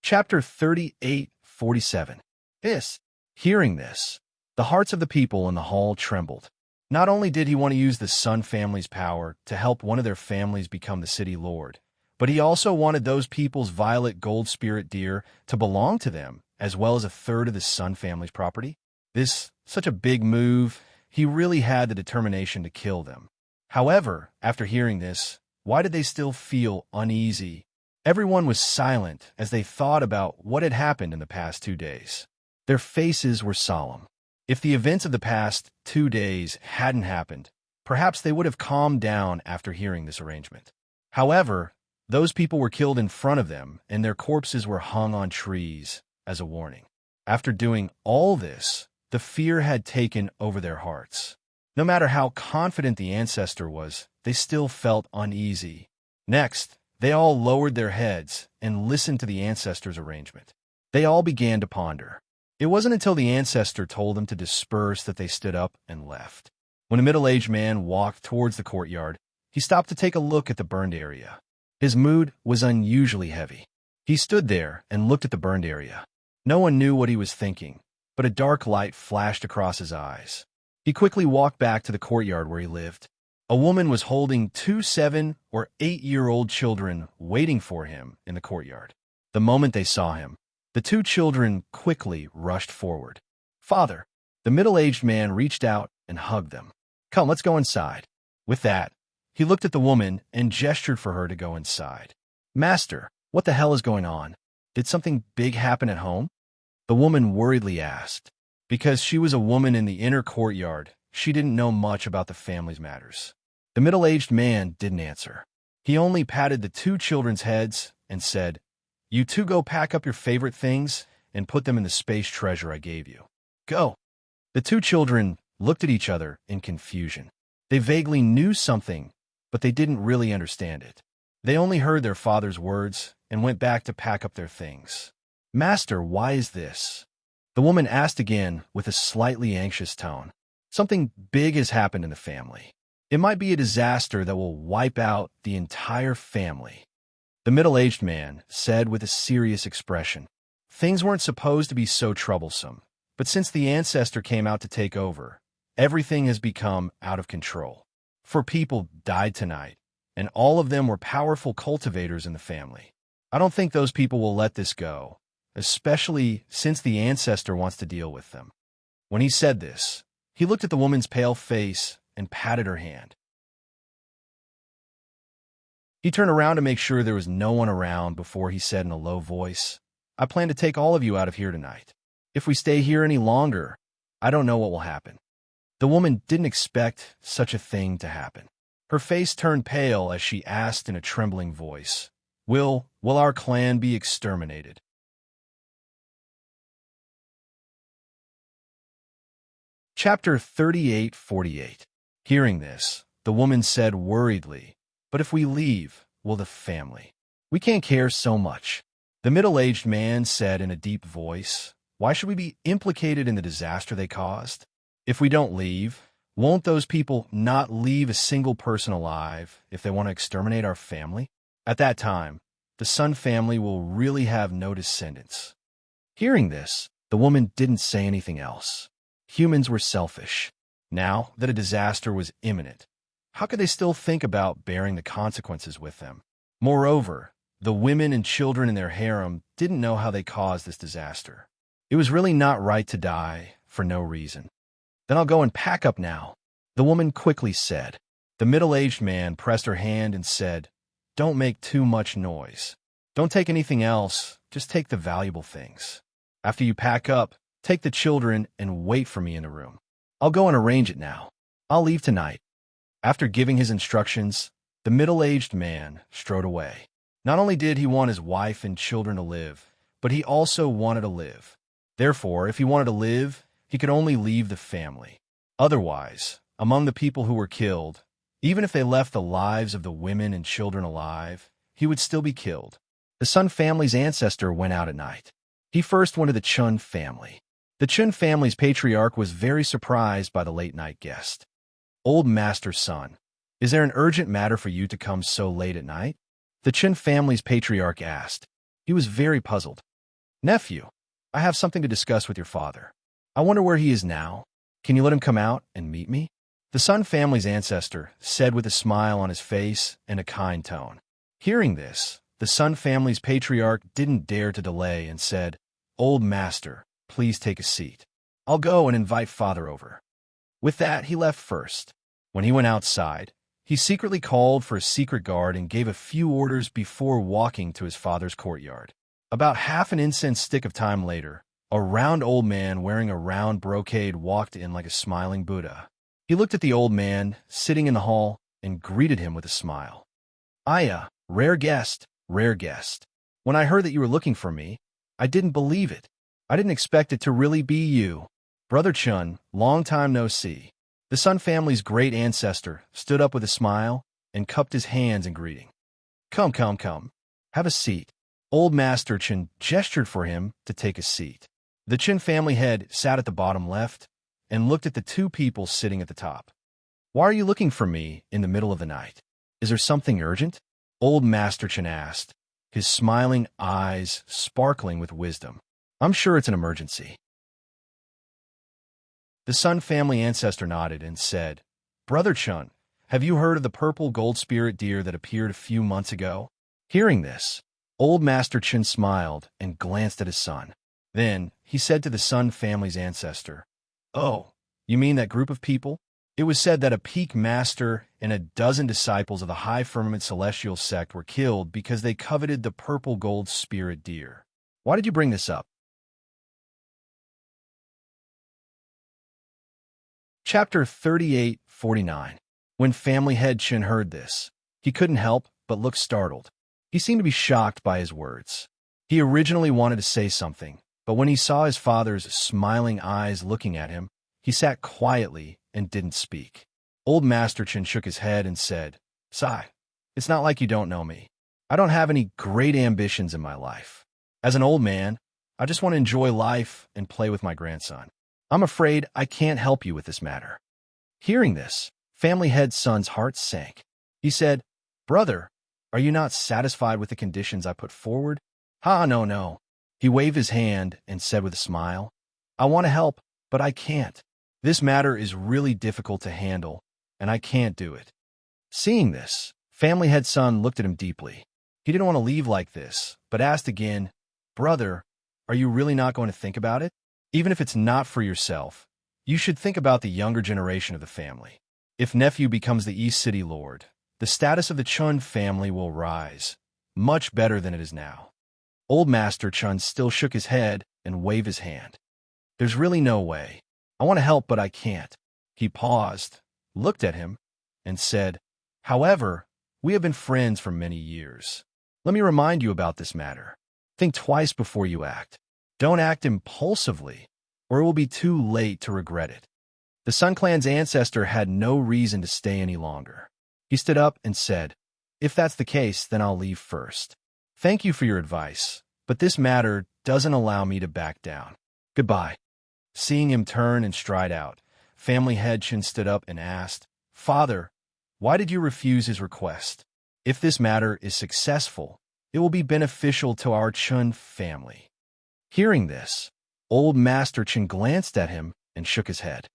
Chapter 38:47. Hearing this, the hearts of the people in the hall trembled. Not only did he want to use the Sun family's power to help one of their families become the city lord, but he also wanted those people's violet gold spirit deer to belong to them, as well as a third of the Sun family's property. Such a big move, he really had the determination to kill them. However, after hearing this, why did they still feel uneasy? Everyone was silent as they thought about what had happened in the past 2 days. Their faces were solemn. If the events of the past 2 days hadn't happened, perhaps they would have calmed down after hearing this arrangement. However, those people were killed in front of them, and their corpses were hung on trees as a warning. After doing all this, the fear had taken over their hearts. No matter how confident the ancestor was, they still felt uneasy. Next, they all lowered their heads and listened to the ancestor's arrangement. They all began to ponder. It wasn't until the ancestor told them to disperse that they stood up and left. When a middle-aged man walked towards the courtyard, he stopped to take a look at the burned area. His mood was unusually heavy. He stood there and looked at the burned area. No one knew what he was thinking, but a dark light flashed across his eyes. He quickly walked back to the courtyard where he lived. A woman was holding 2 7- or 8-year-old children waiting for him in the courtyard. The moment they saw him, the 2 children quickly rushed forward. "Father!" The middle-aged man reached out and hugged them. "Come, let's go inside." With that, he looked at the woman and gestured for her to go inside. "Master, what the hell is going on? Did something big happen at home?" The woman worriedly asked. Because she was a woman in the inner courtyard, she didn't know much about the family's matters. The middle-aged man didn't answer. He only patted the 2 children's heads and said, "You 2 go pack up your favorite things and put them in the space treasure I gave you. Go." The 2 children looked at each other in confusion. They vaguely knew something, but they didn't really understand it. They only heard their father's words and went back to pack up their things. "Master, why is this?" The woman asked again with a slightly anxious tone. "Something big has happened in the family. It might be a disaster that will wipe out the entire family." The middle-aged man said with a serious expression, "Things weren't supposed to be so troublesome, but since the ancestor came out to take over, everything has become out of control. 4 people died tonight, and all of them were powerful cultivators in the family. I don't think those people will let this go, especially since the ancestor wants to deal with them." When he said this, he looked at the woman's pale face and patted her hand. He turned around to make sure there was no one around before he said in a low voice, "I plan to take all of you out of here tonight. If we stay here any longer, I don't know what will happen." The woman didn't expect such a thing to happen. Her face turned pale as she asked in a trembling voice, Will our clan be exterminated?" Chapter 38:48. Hearing this, the woman said worriedly, "But if we leave, will the family? We can't care so much." The middle-aged man said in a deep voice, "Why should we be implicated in the disaster they caused? If we don't leave, won't those people not leave a single person alive if they want to exterminate our family? At that time, the Sun family will really have no descendants." Hearing this, the woman didn't say anything else. Humans were selfish. Now that a disaster was imminent, how could they still think about bearing the consequences with them? Moreover, the women and children in their harem didn't know how they caused this disaster. It was really not right to die for no reason. "Then I'll go and pack up now," the woman quickly said. The middle-aged man pressed her hand and said, "Don't make too much noise. Don't take anything else, just take the valuable things. After you pack up, take the children and wait for me in the room. I'll go and arrange it now. I'll leave tonight." After giving his instructions, the middle-aged man strode away. Not only did he want his wife and children to live, but he also wanted to live. Therefore, if he wanted to live, he could only leave the family. Otherwise, among the people who were killed, even if they left the lives of the women and children alive, he would still be killed. The Sun family's ancestor went out at night. He first went to the Chun family. The Chun family's patriarch was very surprised by the late-night guest. Old Master Sun, is there an urgent matter for you to come so late at night? The Chun family's patriarch asked. He was very puzzled. Nephew, I have something to discuss with your father. I wonder where he is now. Can you let him come out and meet me? The Sun family's ancestor said with a smile on his face and a kind tone. Hearing this, the Sun family's patriarch didn't dare to delay and said, Old Master, please take a seat. I'll go and invite father over. With that, he left first. When he went outside, he secretly called for a secret guard and gave a few orders before walking to his father's courtyard. About half an incense stick of time later, a round old man wearing a round brocade walked in like a smiling Buddha. He looked at the old man sitting in the hall and greeted him with a smile. Aya, rare guest, rare guest. When I heard that you were looking for me, I didn't believe it. I didn't expect it to really be you. Brother Chun, long time no see. The Sun family's great ancestor stood up with a smile and cupped his hands in greeting. Come, come, come. Have a seat. Old Master Chun gestured for him to take a seat. The Chun family head sat at the bottom left and looked at the two people sitting at the top. Why are you looking for me in the middle of the night? Is there something urgent? Old Master Chun asked, his smiling eyes sparkling with wisdom. I'm sure it's an emergency. The Sun family ancestor nodded and said, Brother Chun, have you heard of the purple gold spirit deer that appeared a few months ago? Hearing this, Old Master Chun smiled and glanced at his son. Then he said to the Sun family's ancestor, Oh, you mean that group of people? It was said that a peak master and a dozen disciples of the High Firmament Celestial sect were killed because they coveted the purple gold spirit deer. Why did you bring this up? Chapter 38:49. When family head Chun heard this, he couldn't help but look startled. He seemed to be shocked by his words. He originally wanted to say something, but when he saw his father's smiling eyes looking at him, he sat quietly and didn't speak. Old Master Chun shook his head and said, Sai, it's not like you don't know me. I don't have any great ambitions in my life. As an old man, I just want to enjoy life and play with my grandson. I'm afraid I can't help you with this matter. Hearing this, family head Sun's heart sank. He said, Brother, are you not satisfied with the conditions I put forward? No. He waved his hand and said with a smile, I want to help, but I can't. This matter is really difficult to handle, and I can't do it. Seeing this, family head Sun looked at him deeply. He didn't want to leave like this, but asked again, Brother, are you really not going to think about it? Even if it's not for yourself, you should think about the younger generation of the family. If nephew becomes the East City Lord, the status of the Chun family will rise, much better than it is now. Old Master Chun still shook his head and waved his hand. There's really no way. I want to help, but I can't. He paused, looked at him, and said, However, we have been friends for many years. Let me remind you about this matter. Think twice before you act. Don't act impulsively, or it will be too late to regret it. The Sun Clan's ancestor had no reason to stay any longer. He stood up and said, If that's the case, then I'll leave first. Thank you for your advice, but this matter doesn't allow me to back down. Goodbye. Seeing him turn and stride out, family head Chun stood up and asked, Father, why did you refuse his request? If this matter is successful, it will be beneficial to our Chun family. Hearing this, Old Master Chun glanced at him and shook his head.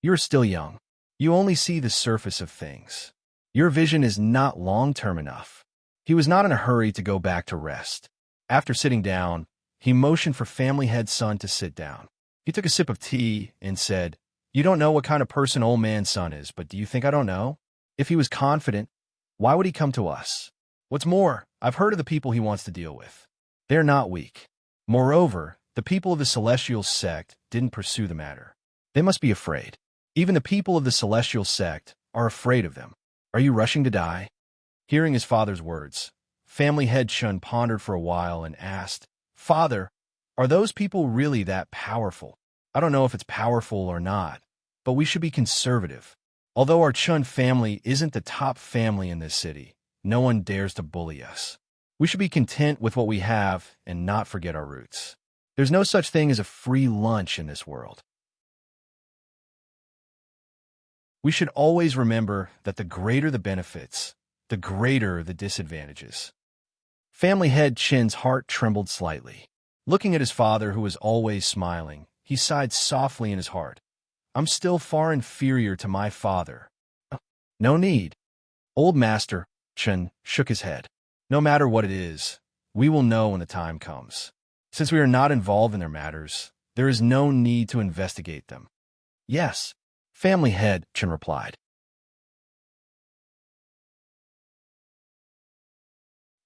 You're still young. You only see the surface of things. Your vision is not long-term enough. He was not in a hurry to go back to rest. After sitting down, he motioned for family head Sun to sit down. He took a sip of tea and said, You don't know what kind of person old man Sun is, but do you think I don't know? If he was confident, why would he come to us? What's more, I've heard of the people he wants to deal with. They're not weak. Moreover, the people of the Celestial sect didn't pursue the matter. They must be afraid. Even the people of the Celestial sect are afraid of them. Are you rushing to die? Hearing his father's words, family head Chun pondered for a while and asked, Father, are those people really that powerful? I don't know if it's powerful or not, but we should be conservative. Although our Chun family isn't the top family in this city, no one dares to bully us. We should be content with what we have and not forget our roots. There's no such thing as a free lunch in this world. We should always remember that the greater the benefits, the greater the disadvantages. Family head Chin's heart trembled slightly. Looking at his father, who was always smiling, he sighed softly in his heart. I'm still far inferior to my father. No need. Old Master Chen shook his head. No matter what it is, we will know when the time comes. Since we are not involved in their matters, there is no need to investigate them. Yes, family head Chen replied.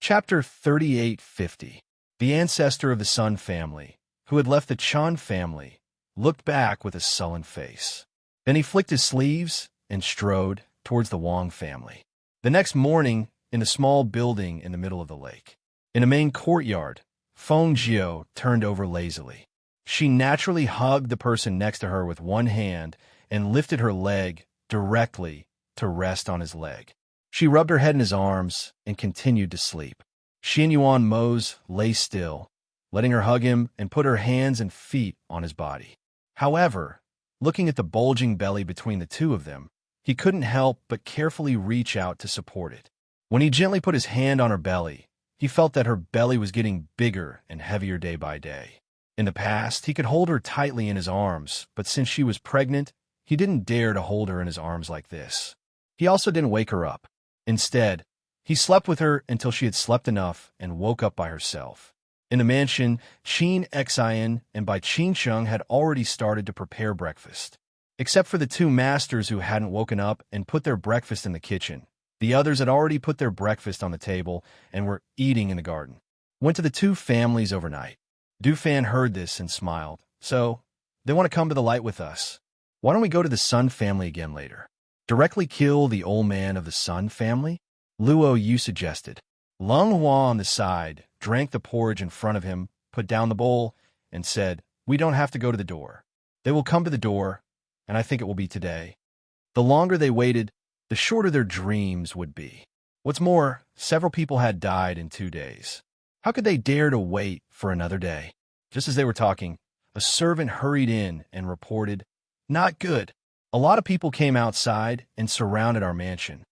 Chapter 3850. The ancestor of the Sun family, who had left the Chan family, looked back with a sullen face. Then he flicked his sleeves and strode towards the Wang family. The next morning, in a small building in the middle of the lake, in a main courtyard, Feng Jiao turned over lazily. She naturally hugged the person next to her with one hand and lifted her leg directly to rest on his leg. She rubbed her head in his arms and continued to sleep. Xin Yuan Mose lay still, letting her hug him and put her hands and feet on his body. However, looking at the bulging belly between the two of them, he couldn't help but carefully reach out to support it. When he gently put his hand on her belly, he felt that her belly was getting bigger and heavier day by day. In the past, he could hold her tightly in his arms, but since she was pregnant, he didn't dare to hold her in his arms like this. He also didn't wake her up. Instead, he slept with her until she had slept enough and woke up by herself. In the mansion, Qin Xian and Bai Qingsheng had already started to prepare breakfast. Except for the two masters who hadn't woken up and put their breakfast in the kitchen, the others had already put their breakfast on the table and were eating in the garden. Went to the two families overnight. Du Fan heard this and smiled. So, they want to come to the light with us. Why don't we go to the Sun family again later? Directly kill the old man of the Sun family? Luo Yu suggested. Lung Hua on the side drank the porridge in front of him, put down the bowl, and said, We don't have to go to the door. They will come to the door, and I think it will be today. The longer they waited, the shorter their dreams would be. What's more, several people had died in 2 days. How could they dare to wait for another day? Just as they were talking, a servant hurried in and reported, Not good. A lot of people came outside and surrounded our mansion.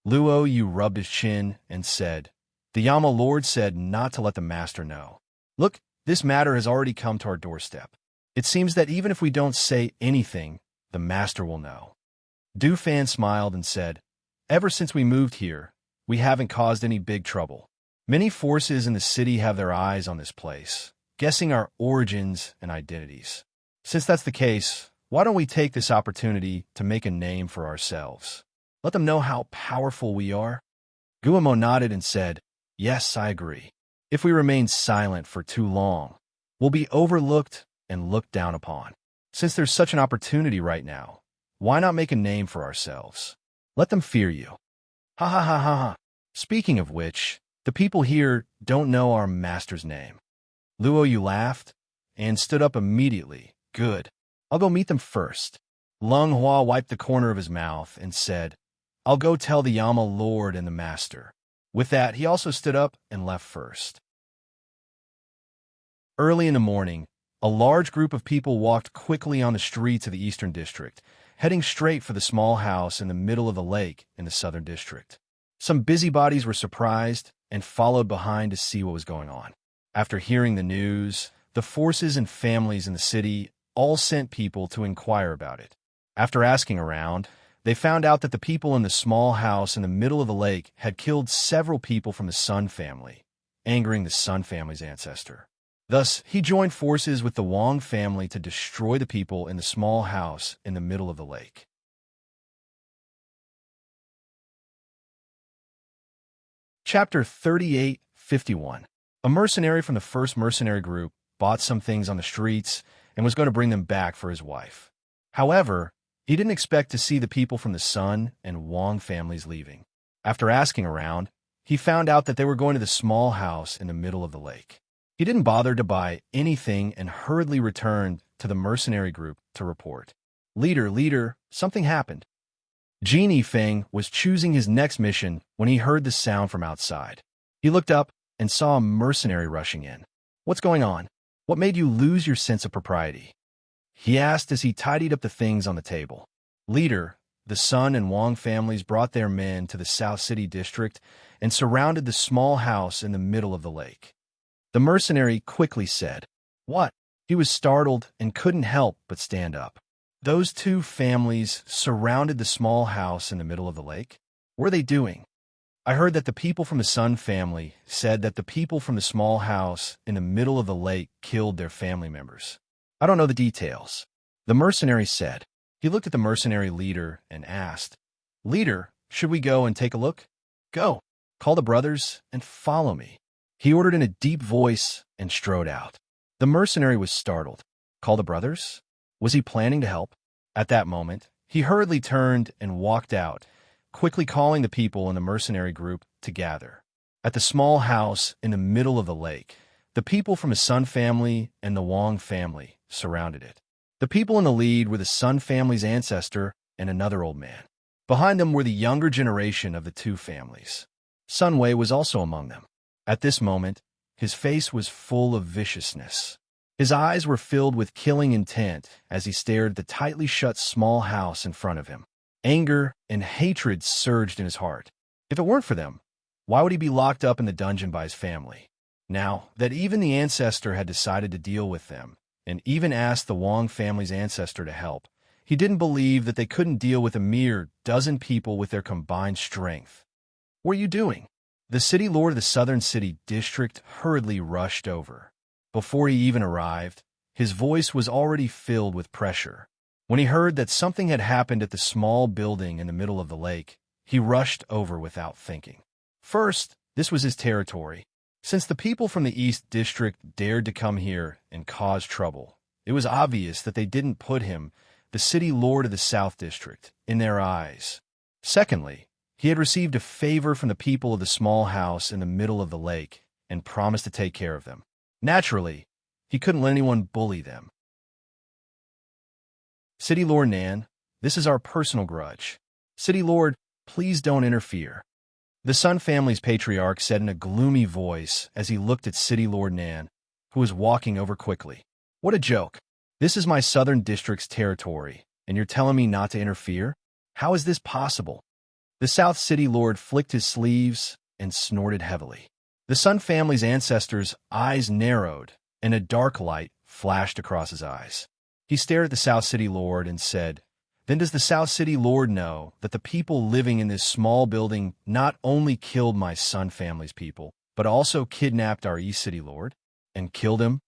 Luo Yu rubbed his chin and said, The Yama Lord said not to let the master know. Look, this matter has already come to our doorstep. It seems that even if we don't say anything, the master will know. Du Fan smiled and said, Ever since we moved here, we haven't caused any big trouble. Many forces in the city have their eyes on this place, guessing our origins and identities. Since that's the case, why don't we take this opportunity to make a name for ourselves? Let them know how powerful we are. Guillermo nodded and said, Yes, I agree. If we remain silent for too long, we'll be overlooked and looked down upon. Since there's such an opportunity right now, why not make a name for ourselves? Let them fear you. Ha ha ha ha ha. Speaking of which, the people here don't know our master's name. Luo Yu laughed and stood up immediately. Good. I'll go meet them first. Lung Hua wiped the corner of his mouth and said, I'll go tell the Yama Lord and the master. With that, he also stood up and left first. Early in the morning, a large group of people walked quickly on the streets of the Eastern District, heading straight for the small house in the middle of the lake in the Southern District. Some busybodies were surprised and followed behind to see what was going on. After hearing the news, the forces and families in the city all sent people to inquire about it. After asking around, they found out that the people in the small house in the middle of the lake had killed several people from the Sun family, angering the Sun family's ancestor. Thus, he joined forces with the Wang family to destroy the people in the small house in the middle of the lake. Chapter 3851. A mercenary from the first mercenary group bought some things on the streets and was going to bring them back for his wife. However, he didn't expect to see the people from the Sun and Wang families leaving. After asking around, he found out that they were going to the small house in the middle of the lake. He didn't bother to buy anything and hurriedly returned to the mercenary group to report. Leader, something happened. Genie Feng was choosing his next mission when he heard the sound from outside. He looked up and saw a mercenary rushing in. What's going on? What made you lose your sense of propriety? He asked as he tidied up the things on the table. Leader, the Sun and Wang families brought their men to the South City district and surrounded the small house in the middle of the lake. The mercenary quickly said, What? He was startled and couldn't help but stand up. Those two families surrounded the small house in the middle of the lake? What were they doing? I heard that the people from the Sun family said that the people from the small house in the middle of the lake killed their family members. I don't know the details. The mercenary said. He looked at the mercenary leader and asked, Leader, should we go and take a look? Go. Call the brothers and follow me. He ordered in a deep voice and strode out. The mercenary was startled. Call the brothers? Was he planning to help? At that moment, he hurriedly turned and walked out, quickly calling the people in the mercenary group to gather. At the small house in the middle of the lake, the people from the Sun family and the Wang family surrounded it. The people in the lead were the Sun family's ancestor and another old man. Behind them were the younger generation of the two families. Sun Wei was also among them. At this moment, his face was full of viciousness. His eyes were filled with killing intent as he stared at the tightly shut small house in front of him. Anger and hatred surged in his heart. If it weren't for them, why would he be locked up in the dungeon by his family? Now that even the ancestor had decided to deal with them, and even asked the Wang family's ancestor to help, he didn't believe that they couldn't deal with a mere dozen people with their combined strength. What are you doing? The city lord of the Southern City District hurriedly rushed over. Before he even arrived, his voice was already filled with pressure. When he heard that something had happened at the small building in the middle of the lake, he rushed over without thinking. First, this was his territory. Since the people from the East District dared to come here and cause trouble, it was obvious that they didn't put him, the city lord of the South District, in their eyes. Secondly, he had received a favor from the people of the small house in the middle of the lake and promised to take care of them. Naturally, he couldn't let anyone bully them. City Lord Nan, this is our personal grudge. City Lord, please don't interfere. The Sun family's patriarch said in a gloomy voice as he looked at City Lord Nan, who was walking over quickly. What a joke. This is my Southern District's territory, and you're telling me not to interfere? How is this possible? The South City Lord flicked his sleeves and snorted heavily. The Sun family's ancestors' eyes narrowed, and a dark light flashed across his eyes. He stared at the South City Lord and said, Then does the South City Lord know that the people living in this small building not only killed my Sun family's people, but also kidnapped our East City Lord and killed him?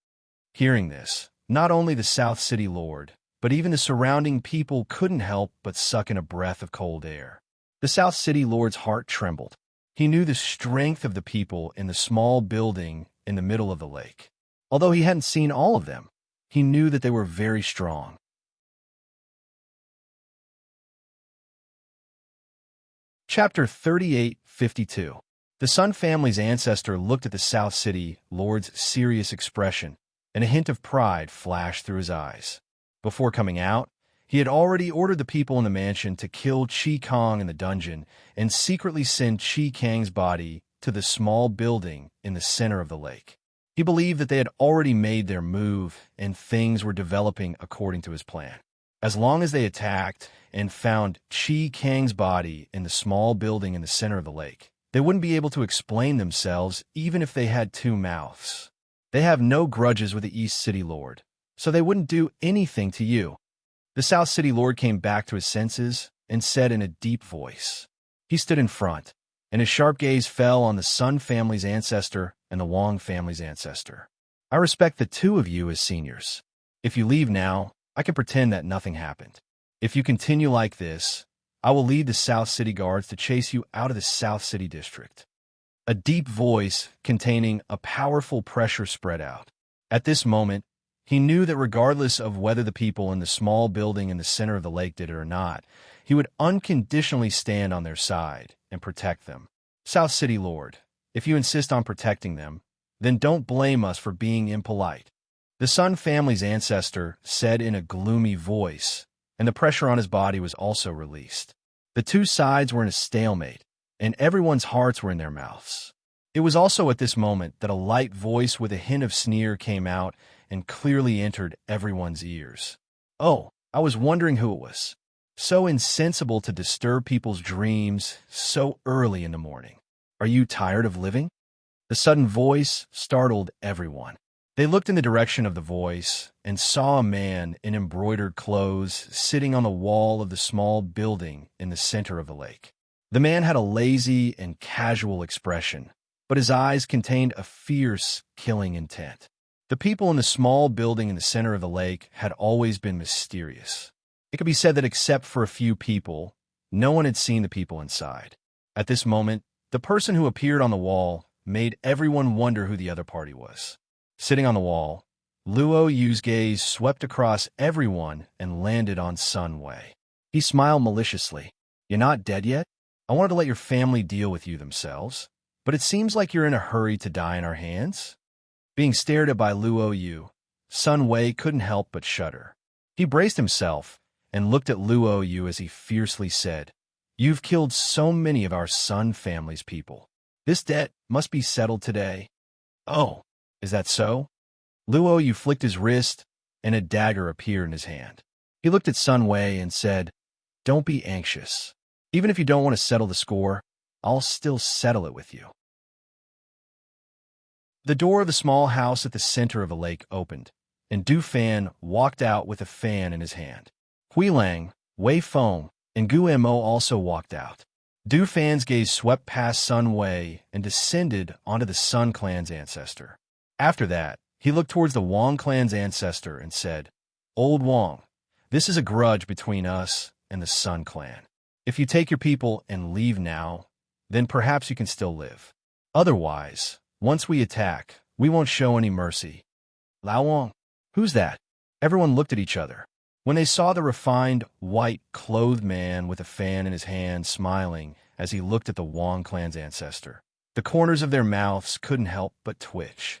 Hearing this, not only the South City Lord, but even the surrounding people couldn't help but suck in a breath of cold air. The South City Lord's heart trembled. He knew the strength of the people in the small building in the middle of the lake. Although he hadn't seen all of them, he knew that they were very strong. Chapter 38:52. The Sun family's ancestor looked at the South City Lord's serious expression, and a hint of pride flashed through his eyes. Before coming out, he had already ordered the people in the mansion to kill Chi Kong in the dungeon and secretly send Chi Kang's body to the small building in the center of the lake. He believed that they had already made their move and things were developing according to his plan. As long as they attacked and found Chi Kang's body in the small building in the center of the lake, they wouldn't be able to explain themselves even if they had two mouths. They have no grudges with the East City Lord, so they wouldn't do anything to you. The South City Lord came back to his senses and said in a deep voice. He stood in front, and his sharp gaze fell on the Sun family's ancestor and the Wang family's ancestor. I respect the two of you as seniors. If you leave now, I can pretend that nothing happened. If you continue like this, I will lead the South City Guards to chase you out of the South City District. A deep voice containing a powerful pressure spread out. At this moment, he knew that regardless of whether the people in the small building in the center of the lake did it or not, he would unconditionally stand on their side and protect them. South City Lord, if you insist on protecting them, then don't blame us for being impolite. The Sun family's ancestor said in a gloomy voice, and the pressure on his body was also released. The two sides were in a stalemate, and everyone's hearts were in their mouths. It was also at this moment that a light voice with a hint of sneer came out and clearly entered everyone's ears. "Oh, I was wondering who it was. So insensible to disturb people's dreams so early in the morning. Are you tired of living?" The sudden voice startled everyone. They looked in the direction of the voice and saw a man in embroidered clothes sitting on the wall of the small building in the center of the lake. The man had a lazy and casual expression, but his eyes contained a fierce, killing intent. The people in the small building in the center of the lake had always been mysterious. It could be said that except for a few people, no one had seen the people inside. At this moment, the person who appeared on the wall made everyone wonder who the other party was. Sitting on the wall, Luo Yu's gaze swept across everyone and landed on Sun Wei. He smiled maliciously. "You're not dead yet? I wanted to let your family deal with you themselves, but it seems like you're in a hurry to die in our hands." Being stared at by Luo Yu, Sun Wei couldn't help but shudder. He braced himself and looked at Luo Yu as he fiercely said, "You've killed so many of our Sun family's people. This debt must be settled today." "Oh, is that so?" Luo Yu flicked his wrist, and a dagger appeared in his hand. He looked at Sun Wei and said, "Don't be anxious. Even if you don't want to settle the score, I'll still settle it with you." The door of the small house at the center of the lake opened, and Du Fan walked out with a fan in his hand. Hui Lang, Wei Feng, and Gu Mo also walked out. Du Fan's gaze swept past Sun Wei and descended onto the Sun clan's ancestor. After that, he looked towards the Wang clan's ancestor and said, "Old Wang, this is a grudge between us and the Sun clan. If you take your people and leave now, then perhaps you can still live. Otherwise, once we attack, we won't show any mercy." "Lao Wang, who's that?" Everyone looked at each other. When they saw the refined, white-clothed man with a fan in his hand smiling as he looked at the Wang clan's ancestor, the corners of their mouths couldn't help but twitch.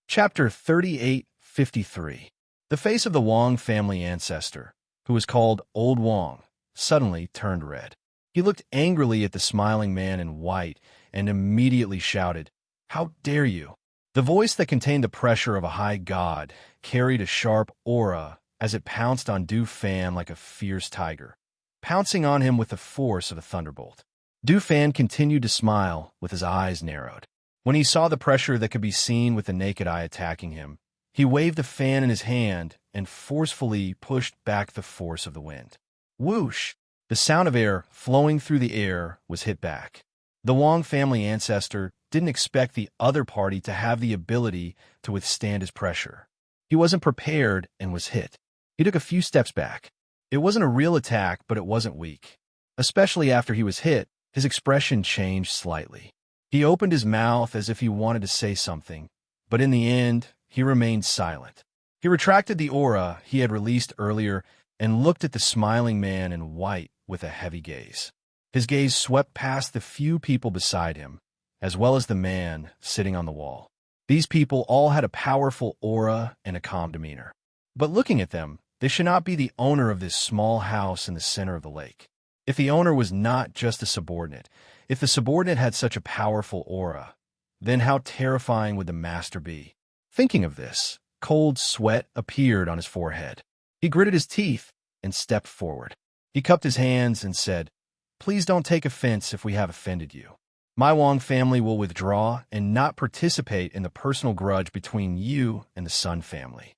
Chapter 3853. The face of the Wang family ancestor, who was called Old Wang, suddenly turned red. He looked angrily at the smiling man in white and immediately shouted, "How dare you!" The voice that contained the pressure of a high god carried a sharp aura as it pounced on Du Fan like a fierce tiger, pouncing on him with the force of a thunderbolt. Du Fan continued to smile with his eyes narrowed. When he saw the pressure that could be seen with the naked eye attacking him, he waved the fan in his hand and forcefully pushed back the force of the wind. Whoosh! The sound of air flowing through the air was hit back. The Wang family ancestor didn't expect the other party to have the ability to withstand his pressure. He wasn't prepared and was hit. He took a few steps back. It wasn't a real attack, but it wasn't weak. Especially after he was hit, his expression changed slightly. He opened his mouth as if he wanted to say something, but in the end, he remained silent. He retracted the aura he had released earlier and looked at the smiling man in white with a heavy gaze. His gaze swept past the few people beside him, as well as the man sitting on the wall. These people all had a powerful aura and a calm demeanor. But looking at them, they should not be the owner of this small house in the center of the lake. If the owner was not just a subordinate, if the subordinate had such a powerful aura, then how terrifying would the master be? Thinking of this, cold sweat appeared on his forehead. He gritted his teeth and stepped forward. He cupped his hands and said, "Please don't take offense if we have offended you. My Wang family will withdraw and not participate in the personal grudge between you and the Sun family."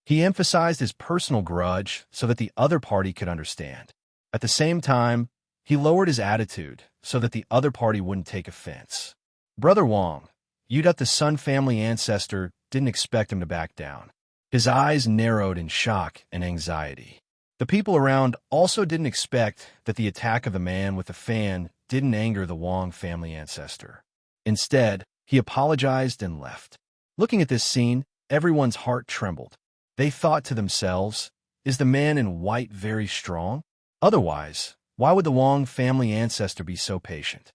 He emphasized his personal grudge so that the other party could understand. At the same time, he lowered his attitude so that the other party wouldn't take offense. "Brother Wang, Yudat the Sun family ancestor didn't expect him to back down." His eyes narrowed in shock and anxiety. The people around also didn't expect that the attack of the man with the fan didn't anger the Wang family ancestor. Instead, he apologized and left. Looking at this scene, everyone's heart trembled. They thought to themselves, is the man in white very strong? Otherwise, why would the Wang family ancestor be so patient?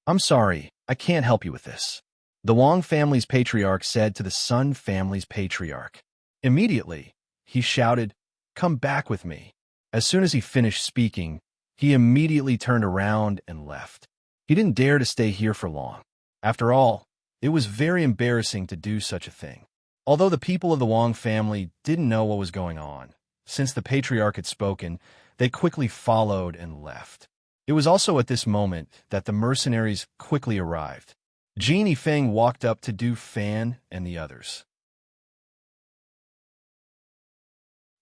"I'm sorry, I can't help you with this." the Wang family's patriarch said to the Sun family's patriarch. Immediately, he shouted, "Come back with me." As soon as he finished speaking, he immediately turned around and left. He didn't dare to stay here for long. After all, it was very embarrassing to do such a thing. Although the people of the Wang family didn't know what was going on, since the patriarch had spoken, they quickly followed and left. It was also at this moment that the mercenaries quickly arrived. Jin Yifeng walked up to Du Fan and the others.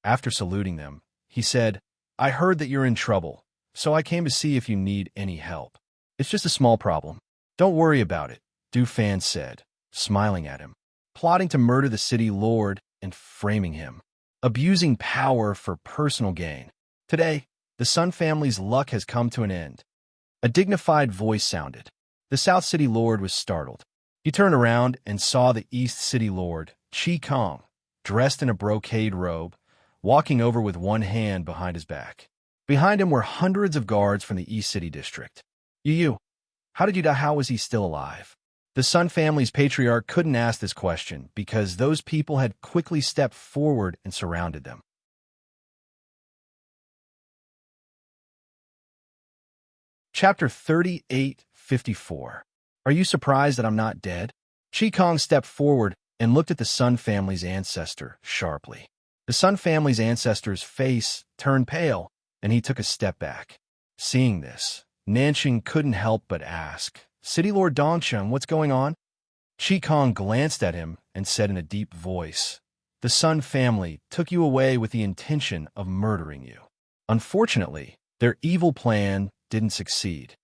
After saluting them, he said, "I heard that you're in trouble, so I came to see if you need any help. It's just a small problem. Don't worry about it," Du Fan said, smiling at him. Plotting to murder the city lord and framing him. Abusing power for personal gain. Today, the Sun family's luck has come to an end. A dignified voice sounded. The South City Lord was startled. He turned around and saw the East City Lord, Qi Kong, dressed in a brocade robe, walking over with one hand behind his back. Behind him were hundreds of guards from the East City District. You, how did you die? How was he still alive? The Sun family's patriarch couldn't ask this question because those people had quickly stepped forward and surrounded them. Chapter 38:54. Are you surprised that I'm not dead? Qi Kong stepped forward and looked at the Sun family's ancestor sharply. The Sun family's ancestor's face turned pale, and he took a step back. Seeing this, Nanqing couldn't help but ask, "City Lord Dongsheng, what's going on?" Qi Kong glanced at him and said in a deep voice, "The Sun family took you away with the intention of murdering you. Unfortunately, their evil plan didn't succeed."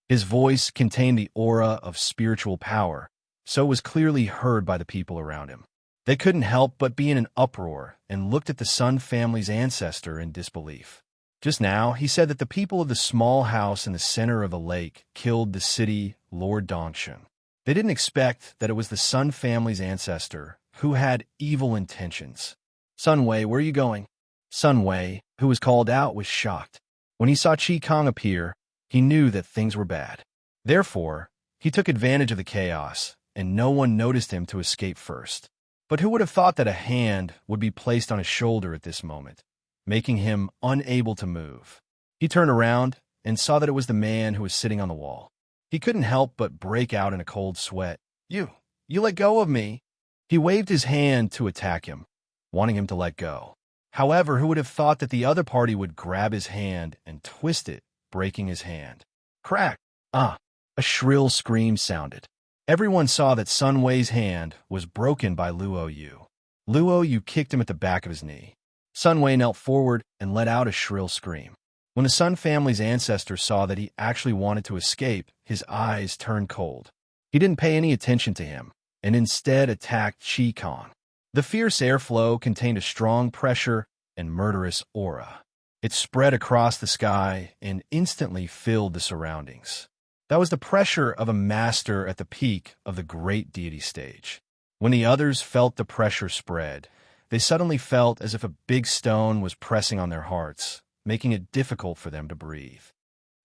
His voice contained the aura of spiritual power, so it was clearly heard by the people around him. They couldn't help but be in an uproar and looked at the Sun family's ancestor in disbelief. Just now, he said that the people of the small house in the center of the lake killed the city Lord Dongsheng. They didn't expect that it was the Sun family's ancestor who had evil intentions. "Sun Wei, where are you going?" Sun Wei, who was called out, was shocked. When he saw Qi Kong appear, he knew that things were bad. Therefore, he took advantage of the chaos, and no one noticed him to escape first. But who would have thought that a hand would be placed on his shoulder at this moment, making him unable to move? He turned around and saw that it was the man who was sitting on the wall. He couldn't help but break out in a cold sweat. You let go of me." He waved his hand to attack him, wanting him to let go. However, who would have thought that the other party would grab his hand and twist it, breaking his hand? Crack! A shrill scream sounded. Everyone saw that Sun Wei's hand was broken by Luo Yu. Luo Yu kicked him at the back of his knee. Sun Wei knelt forward and let out a shrill scream. When the Sun family's ancestor saw that he actually wanted to escape, his eyes turned cold. He didn't pay any attention to him, and instead attacked Qi Kong. The fierce airflow contained a strong pressure and murderous aura. It spread across the sky and instantly filled the surroundings. That was the pressure of a master at the peak of the great deity stage. When the others felt the pressure spread, they suddenly felt as if a big stone was pressing on their hearts, making it difficult for them to breathe.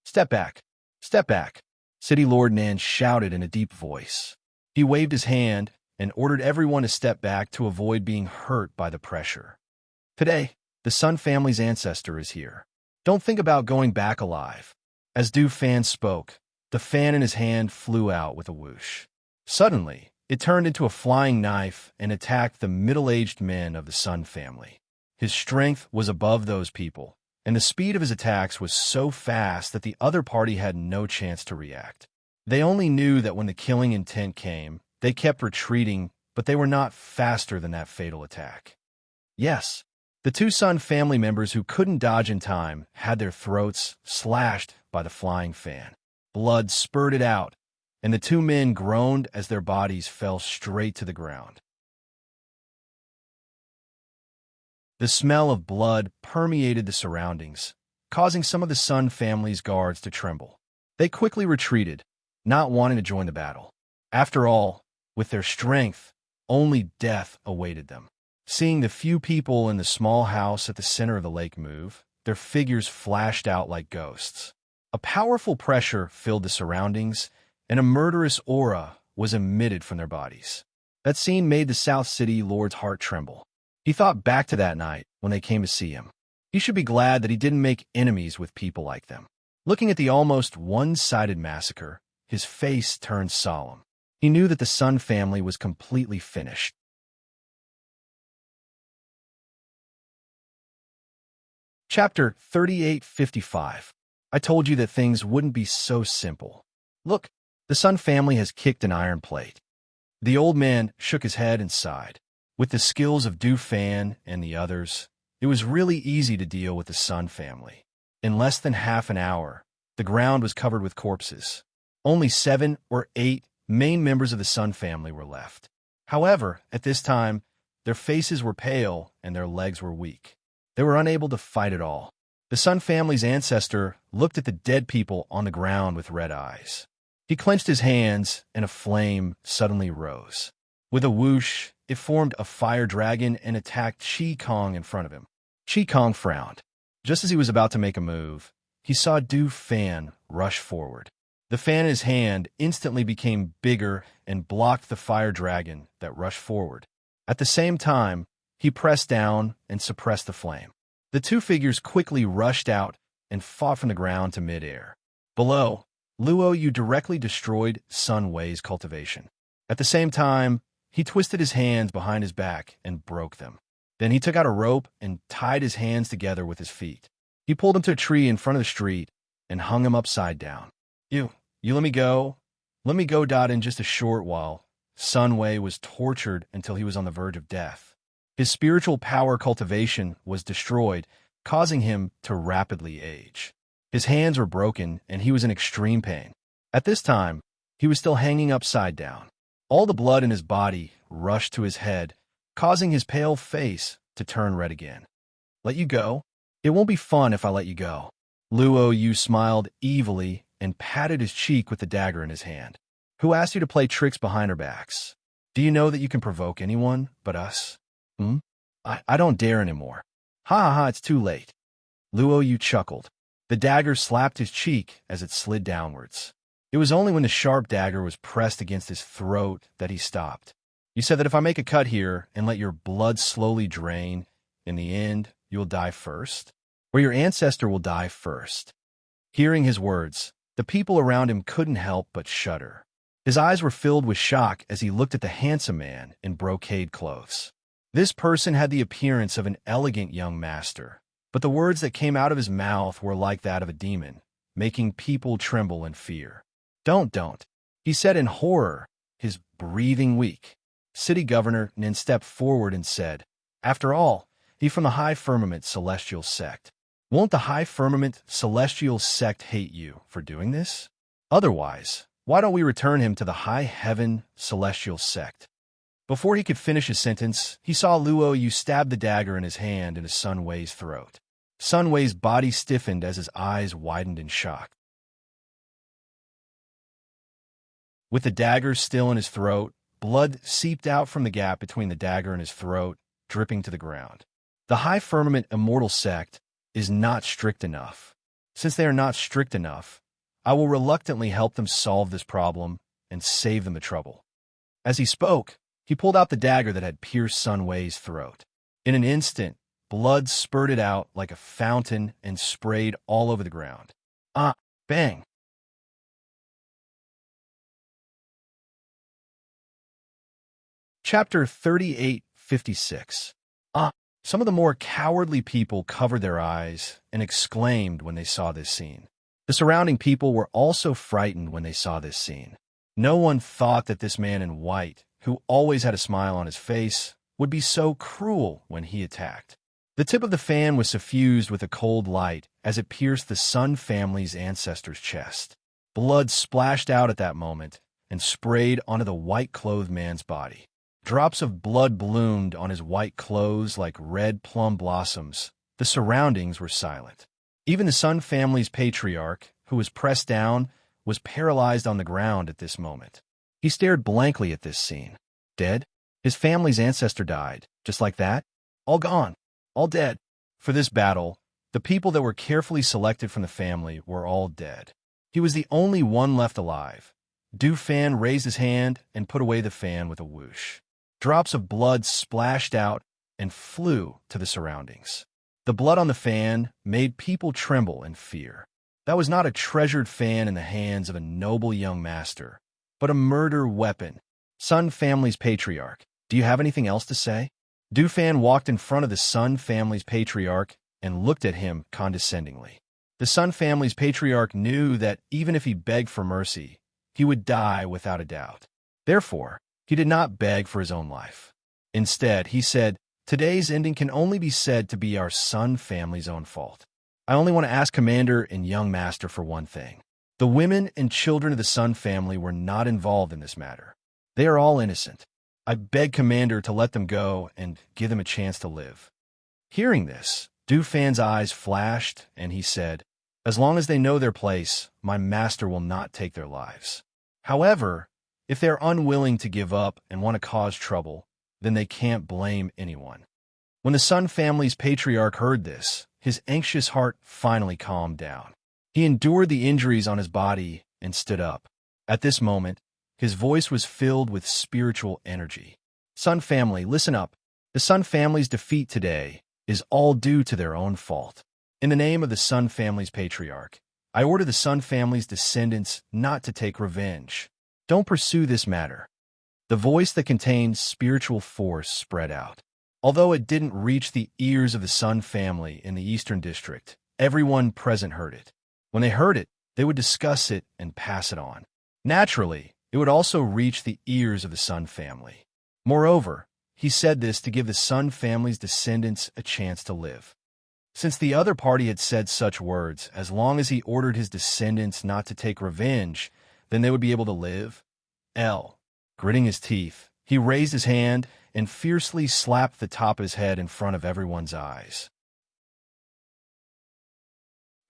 "Step back! Step back!" City Lord Nan shouted in a deep voice. He waved his hand and ordered everyone to step back to avoid being hurt by the pressure. "Today, the Sun family's ancestor is here. Don't think about going back alive." As Du Fan spoke, the fan in his hand flew out with a whoosh. Suddenly, it turned into a flying knife and attacked the middle-aged men of the Sun family. His strength was above those people, and the speed of his attacks was so fast that the other party had no chance to react. They only knew that when the killing intent came, they kept retreating, but they were not faster than that fatal attack. Yes, the two Sun family members who couldn't dodge in time had their throats slashed by the flying fan. Blood spurted out, and the two men groaned as their bodies fell straight to the ground. The smell of blood permeated the surroundings, causing some of the Sun family's guards to tremble. They quickly retreated, not wanting to join the battle. After all, with their strength, only death awaited them. Seeing the few people in the small house at the center of the lake move, their figures flashed out like ghosts. A powerful pressure filled the surroundings, and a murderous aura was emitted from their bodies. That scene made the South City Lord's heart tremble. He thought back to that night when they came to see him. He should be glad that he didn't make enemies with people like them. Looking at the almost one-sided massacre, his face turned solemn. He knew that the Sun family was completely finished. Chapter 3855. I told you that things wouldn't be so simple. Look, the Sun family has kicked an iron plate. The old man shook his head and sighed. With the skills of Du Fan and the others, it was really easy to deal with the Sun family. In less than half an hour, the ground was covered with corpses. Only 7 or 8 main members of the Sun family were left. However, at this time, their faces were pale and their legs were weak. They were unable to fight at all. The Sun family's ancestor looked at the dead people on the ground with red eyes. He clenched his hands, and a flame suddenly rose. With a whoosh, it formed a fire dragon and attacked Chi Kong in front of him. Chi Kong frowned. Just as he was about to make a move, he saw Du Fan rush forward. The fan in his hand instantly became bigger and blocked the fire dragon that rushed forward. At the same time, he pressed down and suppressed the flame. The two figures quickly rushed out and fought from the ground to midair. Below, Luo Yu directly destroyed Sun Wei's cultivation. At the same time, he twisted his hands behind his back and broke them. Then he took out a rope and tied his hands together with his feet. He pulled him to a tree in front of the street and hung him upside down. You let me go? Let me go, in just a short while. Sun Wei was tortured until he was on the verge of death. His spiritual power cultivation was destroyed, causing him to rapidly age. His hands were broken, and he was in extreme pain. At this time, he was still hanging upside down. All the blood in his body rushed to his head, causing his pale face to turn red again. Let you go? It won't be fun if I let you go. Luo Yu smiled evilly and patted his cheek with the dagger in his hand. Who asked you to play tricks behind our backs? Do you know that you can provoke anyone but us? I don't dare anymore. Ha, it's too late. Luo Yu chuckled. The dagger slapped his cheek as it slid downwards. It was only when the sharp dagger was pressed against his throat that he stopped. You said that if I make a cut here and let your blood slowly drain, in the end, you'll die first? Or your ancestor will die first? Hearing his words, the people around him couldn't help but shudder. His eyes were filled with shock as he looked at the handsome man in brocade clothes. This person had the appearance of an elegant young master, but the words that came out of his mouth were like that of a demon, making people tremble in fear. Don't, he said in horror, his breathing weak. City Governor Nin stepped forward and said, After all, he's from the High Firmament Celestial Sect. Won't the High Firmament Celestial Sect hate you for doing this? Otherwise, why don't we return him to the High Heaven Celestial Sect? Before he could finish his sentence, he saw Luo Yu stab the dagger in his hand into Sun Wei's throat. Sun Wei's body stiffened as his eyes widened in shock. With the dagger still in his throat, blood seeped out from the gap between the dagger and his throat, dripping to the ground. The High Firmament Immortal Sect is not strict enough. Since they are not strict enough, I will reluctantly help them solve this problem and save them the trouble. As he spoke, he pulled out the dagger that had pierced Sun Wei's throat. In an instant, blood spurted out like a fountain and sprayed all over the ground. Bang! Chapter 3856. Some of the more cowardly people covered their eyes and exclaimed when they saw this scene. The surrounding people were also frightened when they saw this scene. No one thought that this man in white, who always had a smile on his face, would be so cruel when he attacked. The tip of the fan was suffused with a cold light as it pierced the Sun family's ancestor's chest. Blood splashed out at that moment and sprayed onto the white-clothed man's body. Drops of blood bloomed on his white clothes like red plum blossoms. The surroundings were silent. Even the Sun family's patriarch, who was pressed down, was paralyzed on the ground at this moment. He stared blankly at this scene. Dead? His family's ancestor died, just like that? All gone. All dead. For this battle, the people that were carefully selected from the family were all dead. He was the only one left alive, Du Fan raised his hand and put away the fan with a whoosh. Drops of blood splashed out and flew to the surroundings. The blood on the fan made people tremble in fear. That was not a treasured fan in the hands of a noble young master, but a murder weapon. Sun family's patriarch, do you have anything else to say? Du Fan walked in front of the Sun family's patriarch and looked at him condescendingly. The Sun family's patriarch knew that even if he begged for mercy, he would die without a doubt. Therefore, he did not beg for his own life. Instead, he said, "Today's ending can only be said to be our Sun family's own fault. I only want to ask Commander and young master for one thing. The women and children of the Sun family were not involved in this matter. They are all innocent. I beg Commander to let them go and give them a chance to live." Hearing this, Du Fan's eyes flashed, and he said, "As long as they know their place, my master will not take their lives. However, if they are unwilling to give up and want to cause trouble, then they can't blame anyone." When the Sun family's patriarch heard this, his anxious heart finally calmed down. He endured the injuries on his body and stood up. At this moment, his voice was filled with spiritual energy. "Sun family, listen up. The Sun family's defeat today is all due to their own fault. In the name of the Sun family's patriarch, I order the Sun family's descendants not to take revenge. Don't pursue this matter." The voice that contained spiritual force spread out. Although it didn't reach the ears of the Sun family in the Eastern District, everyone present heard it. When they heard it, they would discuss it and pass it on. Naturally, it would also reach the ears of the Sun family. Moreover, he said this to give the Sun family's descendants a chance to live. Since the other party had said such words, as long as he ordered his descendants not to take revenge, then they would be able to live. Gritting his teeth, he raised his hand and fiercely slapped the top of his head in front of everyone's eyes.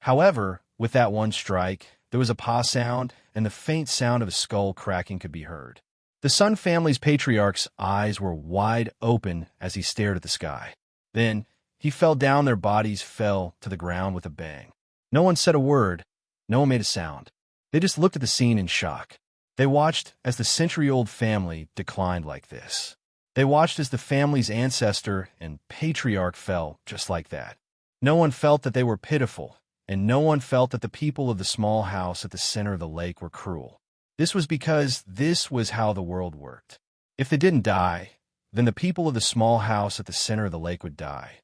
However, with that one strike, there was a paw sound, and the faint sound of a skull cracking could be heard. The Sun family's patriarch's eyes were wide open as he stared at the sky. Then, he fell down, their bodies fell to the ground with a bang. No one said a word, no one made a sound. They just looked at the scene in shock. They watched as the century-old family declined like this. They watched as the family's ancestor and patriarch fell just like that. No one felt that they were pitiful, and no one felt that the people of the small house at the center of the lake were cruel. This was because this was how the world worked. If they didn't die, then the people of the small house at the center of the lake would die.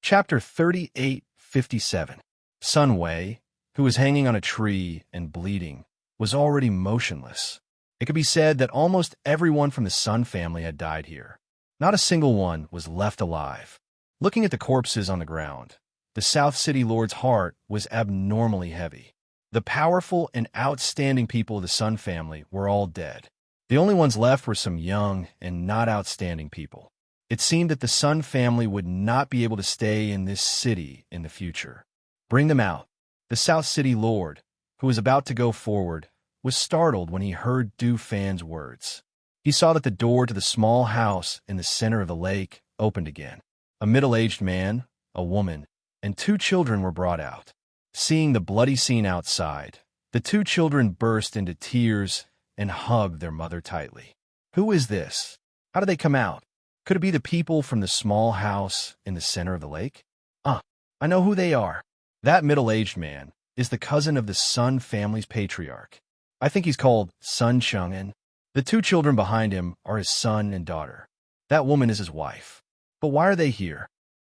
Chapter 38:57. Sun Wei, who was hanging on a tree and bleeding, was already motionless. It could be said that almost everyone from the Sun family had died here. Not a single one was left alive. Looking at the corpses on the ground, the South City Lord's heart was abnormally heavy. The powerful and outstanding people of the Sun family were all dead. The only ones left were some young and not outstanding people. It seemed that the Sun family would not be able to stay in this city in the future. "Bring them out." The South City Lord, who was about to go forward, was startled when he heard Du Fan's words. He saw that the door to the small house in the center of the lake opened again. A middle-aged man, a woman, and 2 children were brought out. Seeing the bloody scene outside, the 2 children burst into tears and hugged their mother tightly. "Who is this? How did they come out? Could it be the people from the small house in the center of the lake? I know who they are. That middle-aged man is the cousin of the Sun family's patriarch. I think he's called Sun Chang'an. The 2 children behind him are his son and daughter. That woman is his wife. But why are they here?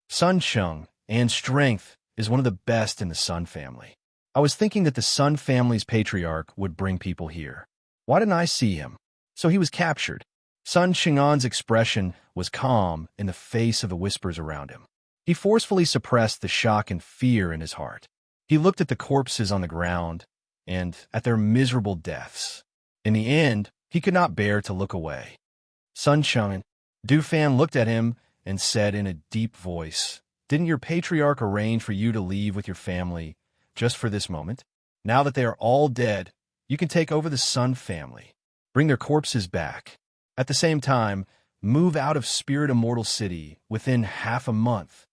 Sun Chang'an's strength is one of the best in the Sun family. I was thinking that the Sun family's patriarch would bring people here. Why didn't I see him? So he was captured." Sun Chang'an's expression was calm in the face of the whispers around him. He forcefully suppressed the shock and fear in his heart. He looked at the corpses on the ground and at their miserable deaths. In the end, he could not bear to look away. "Sun Chang'an," Du Fan looked at him and said in a deep voice, "Didn't your patriarch arrange for you to leave with your family just for this moment? Now that they are all dead, you can take over the Sun family. Bring their corpses back. At the same time, move out of Spirit Immortal City within half a month.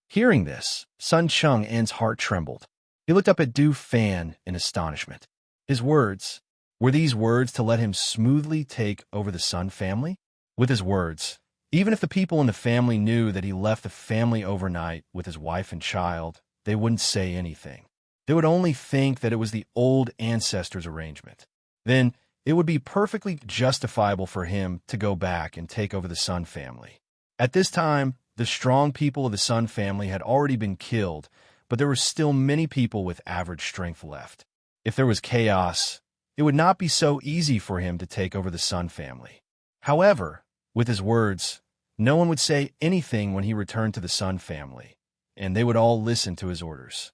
Hearing this, Sun Chang'an's heart trembled. He looked up at Du Fan in astonishment. His words, were these words to let him smoothly take over the Sun family? With his words, even if the people in the family knew that he left the family overnight with his wife and child, they wouldn't say anything. They would only think that it was the old ancestors' arrangement. Then it would be perfectly justifiable for him to go back and take over the Sun family. At this time, the strong people of the Sun family had already been killed, but there were still many people with average strength left. If there was chaos, it would not be so easy for him to take over the Sun family. However, with his words, no one would say anything when he returned to the Sun family, and they would all listen to his orders.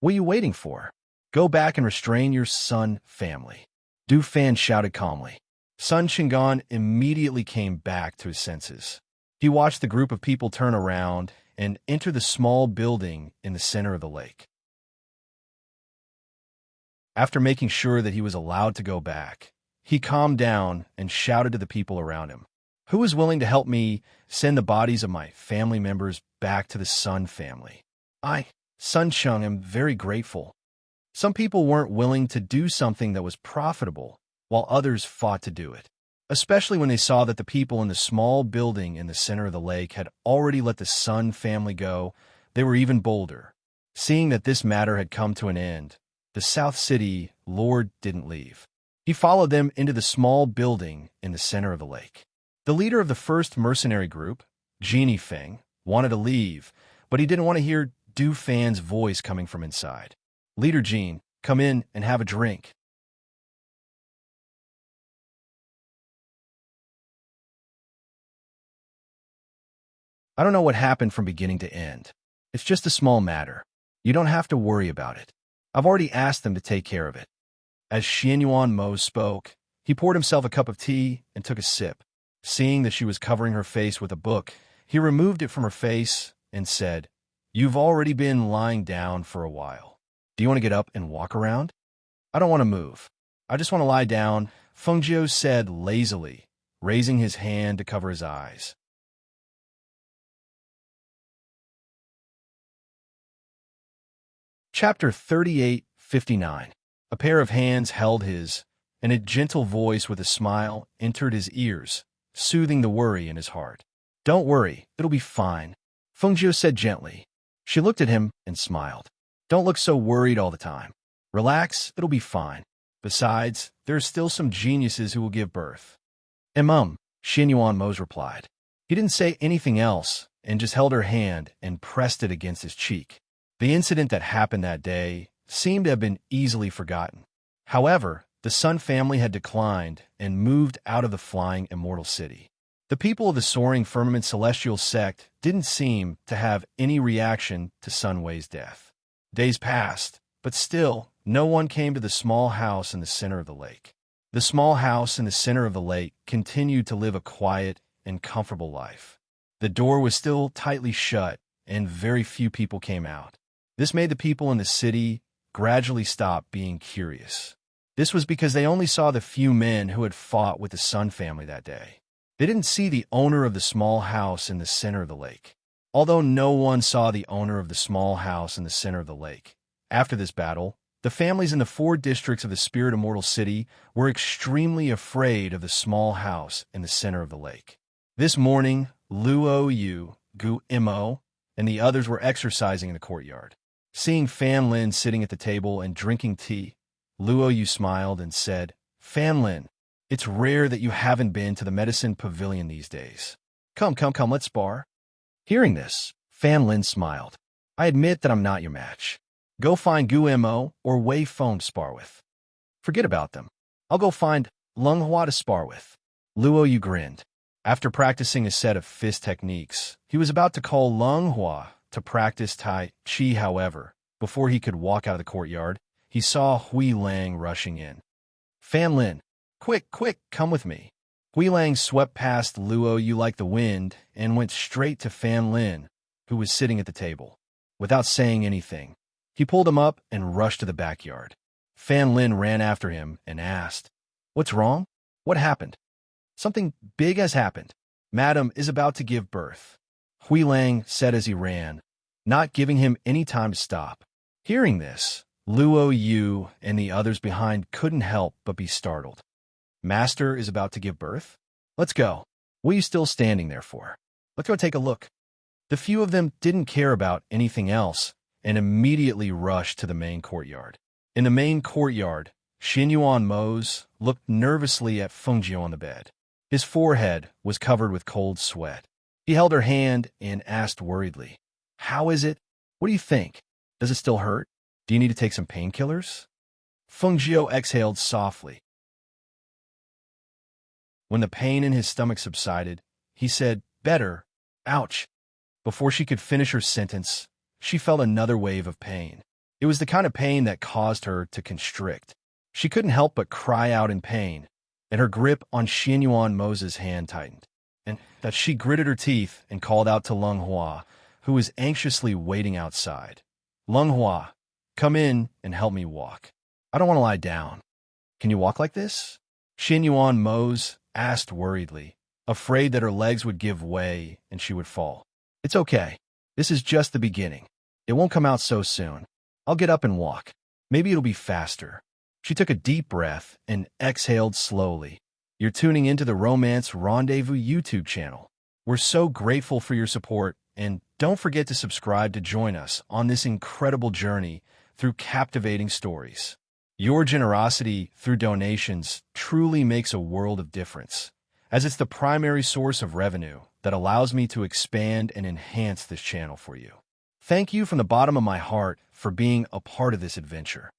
What are you waiting for? Go back and restrain your Sun family. Du Fan shouted calmly. Sun Chang'an immediately came back to his senses. He watched the group of people turn around and enter the small building in the center of the lake. After making sure that he was allowed to go back, he calmed down and shouted to the people around him. Who is willing to help me send the bodies of my family members back to the Sun family? I, Sun Chang, am very grateful. Some people weren't willing to do something that was profitable, while others fought to do it. Especially when they saw that the people in the small building in the center of the lake had already let the Sun family go, they were even bolder. Seeing that this matter had come to an end, the South City Lord didn't leave. He followed them into the small building in the center of the lake. The leader of the first mercenary group, Genie Feng, wanted to leave, but he didn't want to hear Du Fan's voice coming from inside. Leader Jean, come in and have a drink. I don't know what happened from beginning to end. It's just a small matter. You don't have to worry about it. I've already asked them to take care of it. As Xianyuan Mo spoke, he poured himself a cup of tea and took a sip. Seeing that she was covering her face with a book, he removed it from her face and said, You've already been lying down for a while. Do you want to get up and walk around? I don't want to move. I just want to lie down, Fengjiu said lazily, raising his hand to cover his eyes. Chapter 38:59. A pair of hands held his, and a gentle voice with a smile entered his ears, soothing the worry in his heart. Don't worry, it'll be fine, Fengjiu said gently. She looked at him and smiled. Don't look so worried all the time. Relax, it'll be fine. Besides, there are still some geniuses who will give birth. Xianyuan Mose replied. He didn't say anything else and just held her hand and pressed it against his cheek. The incident that happened that day seemed to have been easily forgotten. However, the Sun family had declined and moved out of the flying immortal city. The people of the soaring firmament celestial sect didn't seem to have any reaction to Sun Wei's death. Days passed, but still, no one came to the small house in the center of the lake. The small house in the center of the lake continued to live a quiet and comfortable life. The door was still tightly shut, and very few people came out. This made the people in the city gradually stop being curious. This was because they only saw the few men who had fought with the Sun family that day. They didn't see the owner of the small house in the center of the lake. Although no one saw the owner of the small house in the center of the lake. After this battle, the families in the 4 districts of the Spirit Immortal City were extremely afraid of the small house in the center of the lake. This morning, Luo Yu, Gu Imo, and the others were exercising in the courtyard. Seeing Fan Lin sitting at the table and drinking tea, Luo Yu smiled and said, Fan Lin, it's rare that you haven't been to the medicine pavilion these days. Come, let's spar. Hearing this, Fan Lin smiled. I admit that I'm not your match. Go find Gu Mo or Wei Feng to spar with. Forget about them. I'll go find Lung Hua to spar with. Luo Yu grinned. After practicing a set of fist techniques, he was about to call Lung Hua to practice Tai Chi. However, before he could walk out of the courtyard, he saw Hui Lang rushing in. Fan Lin, quick, come with me. Hui Lang swept past Luo Yu like the wind and went straight to Fan Lin, who was sitting at the table. Without saying anything, he pulled him up and rushed to the backyard. Fan Lin ran after him and asked, What's wrong? What happened? Something big has happened. Madam is about to give birth. Hui Lang said as he ran. not giving him any time to stop. Hearing this, Luo Yu and the others behind couldn't help but be startled. Master is about to give birth? Let's go. What are you still standing there for? Let's go take a look. The few of them didn't care about anything else and immediately rushed to the main courtyard. In the main courtyard, Xinyuan Mose looked nervously at Fengjiu on the bed. His forehead was covered with cold sweat. He held her hand and asked worriedly, "How is it? What do you think? Does it still hurt? Do you need to take some painkillers?" Fengjiu exhaled softly. When the pain in his stomach subsided, he said, "Better. Ouch." Before she could finish her sentence, she felt another wave of pain. It was the kind of pain that caused her to constrict. She couldn't help but cry out in pain, and her grip on Xinyuan Mose's hand tightened. And that she gritted her teeth and called out to Leng Hua, who was anxiously waiting outside. "Leng Hua, come in and help me walk. I don't want to lie down. Can you walk like this?" Xinyuan Mose asked worriedly, afraid that her legs would give way and she would fall. "It's okay. This is just the beginning. It won't come out so soon. I'll get up and walk. Maybe it'll be faster." She took a deep breath and exhaled slowly. You're tuning into the Romance Rendezvous YouTube channel. We're so grateful for your support, and don't forget to subscribe to join us on this incredible journey through captivating stories. Your generosity through donations truly makes a world of difference, as it's the primary source of revenue that allows me to expand and enhance this channel for you. Thank you from the bottom of my heart for being a part of this adventure.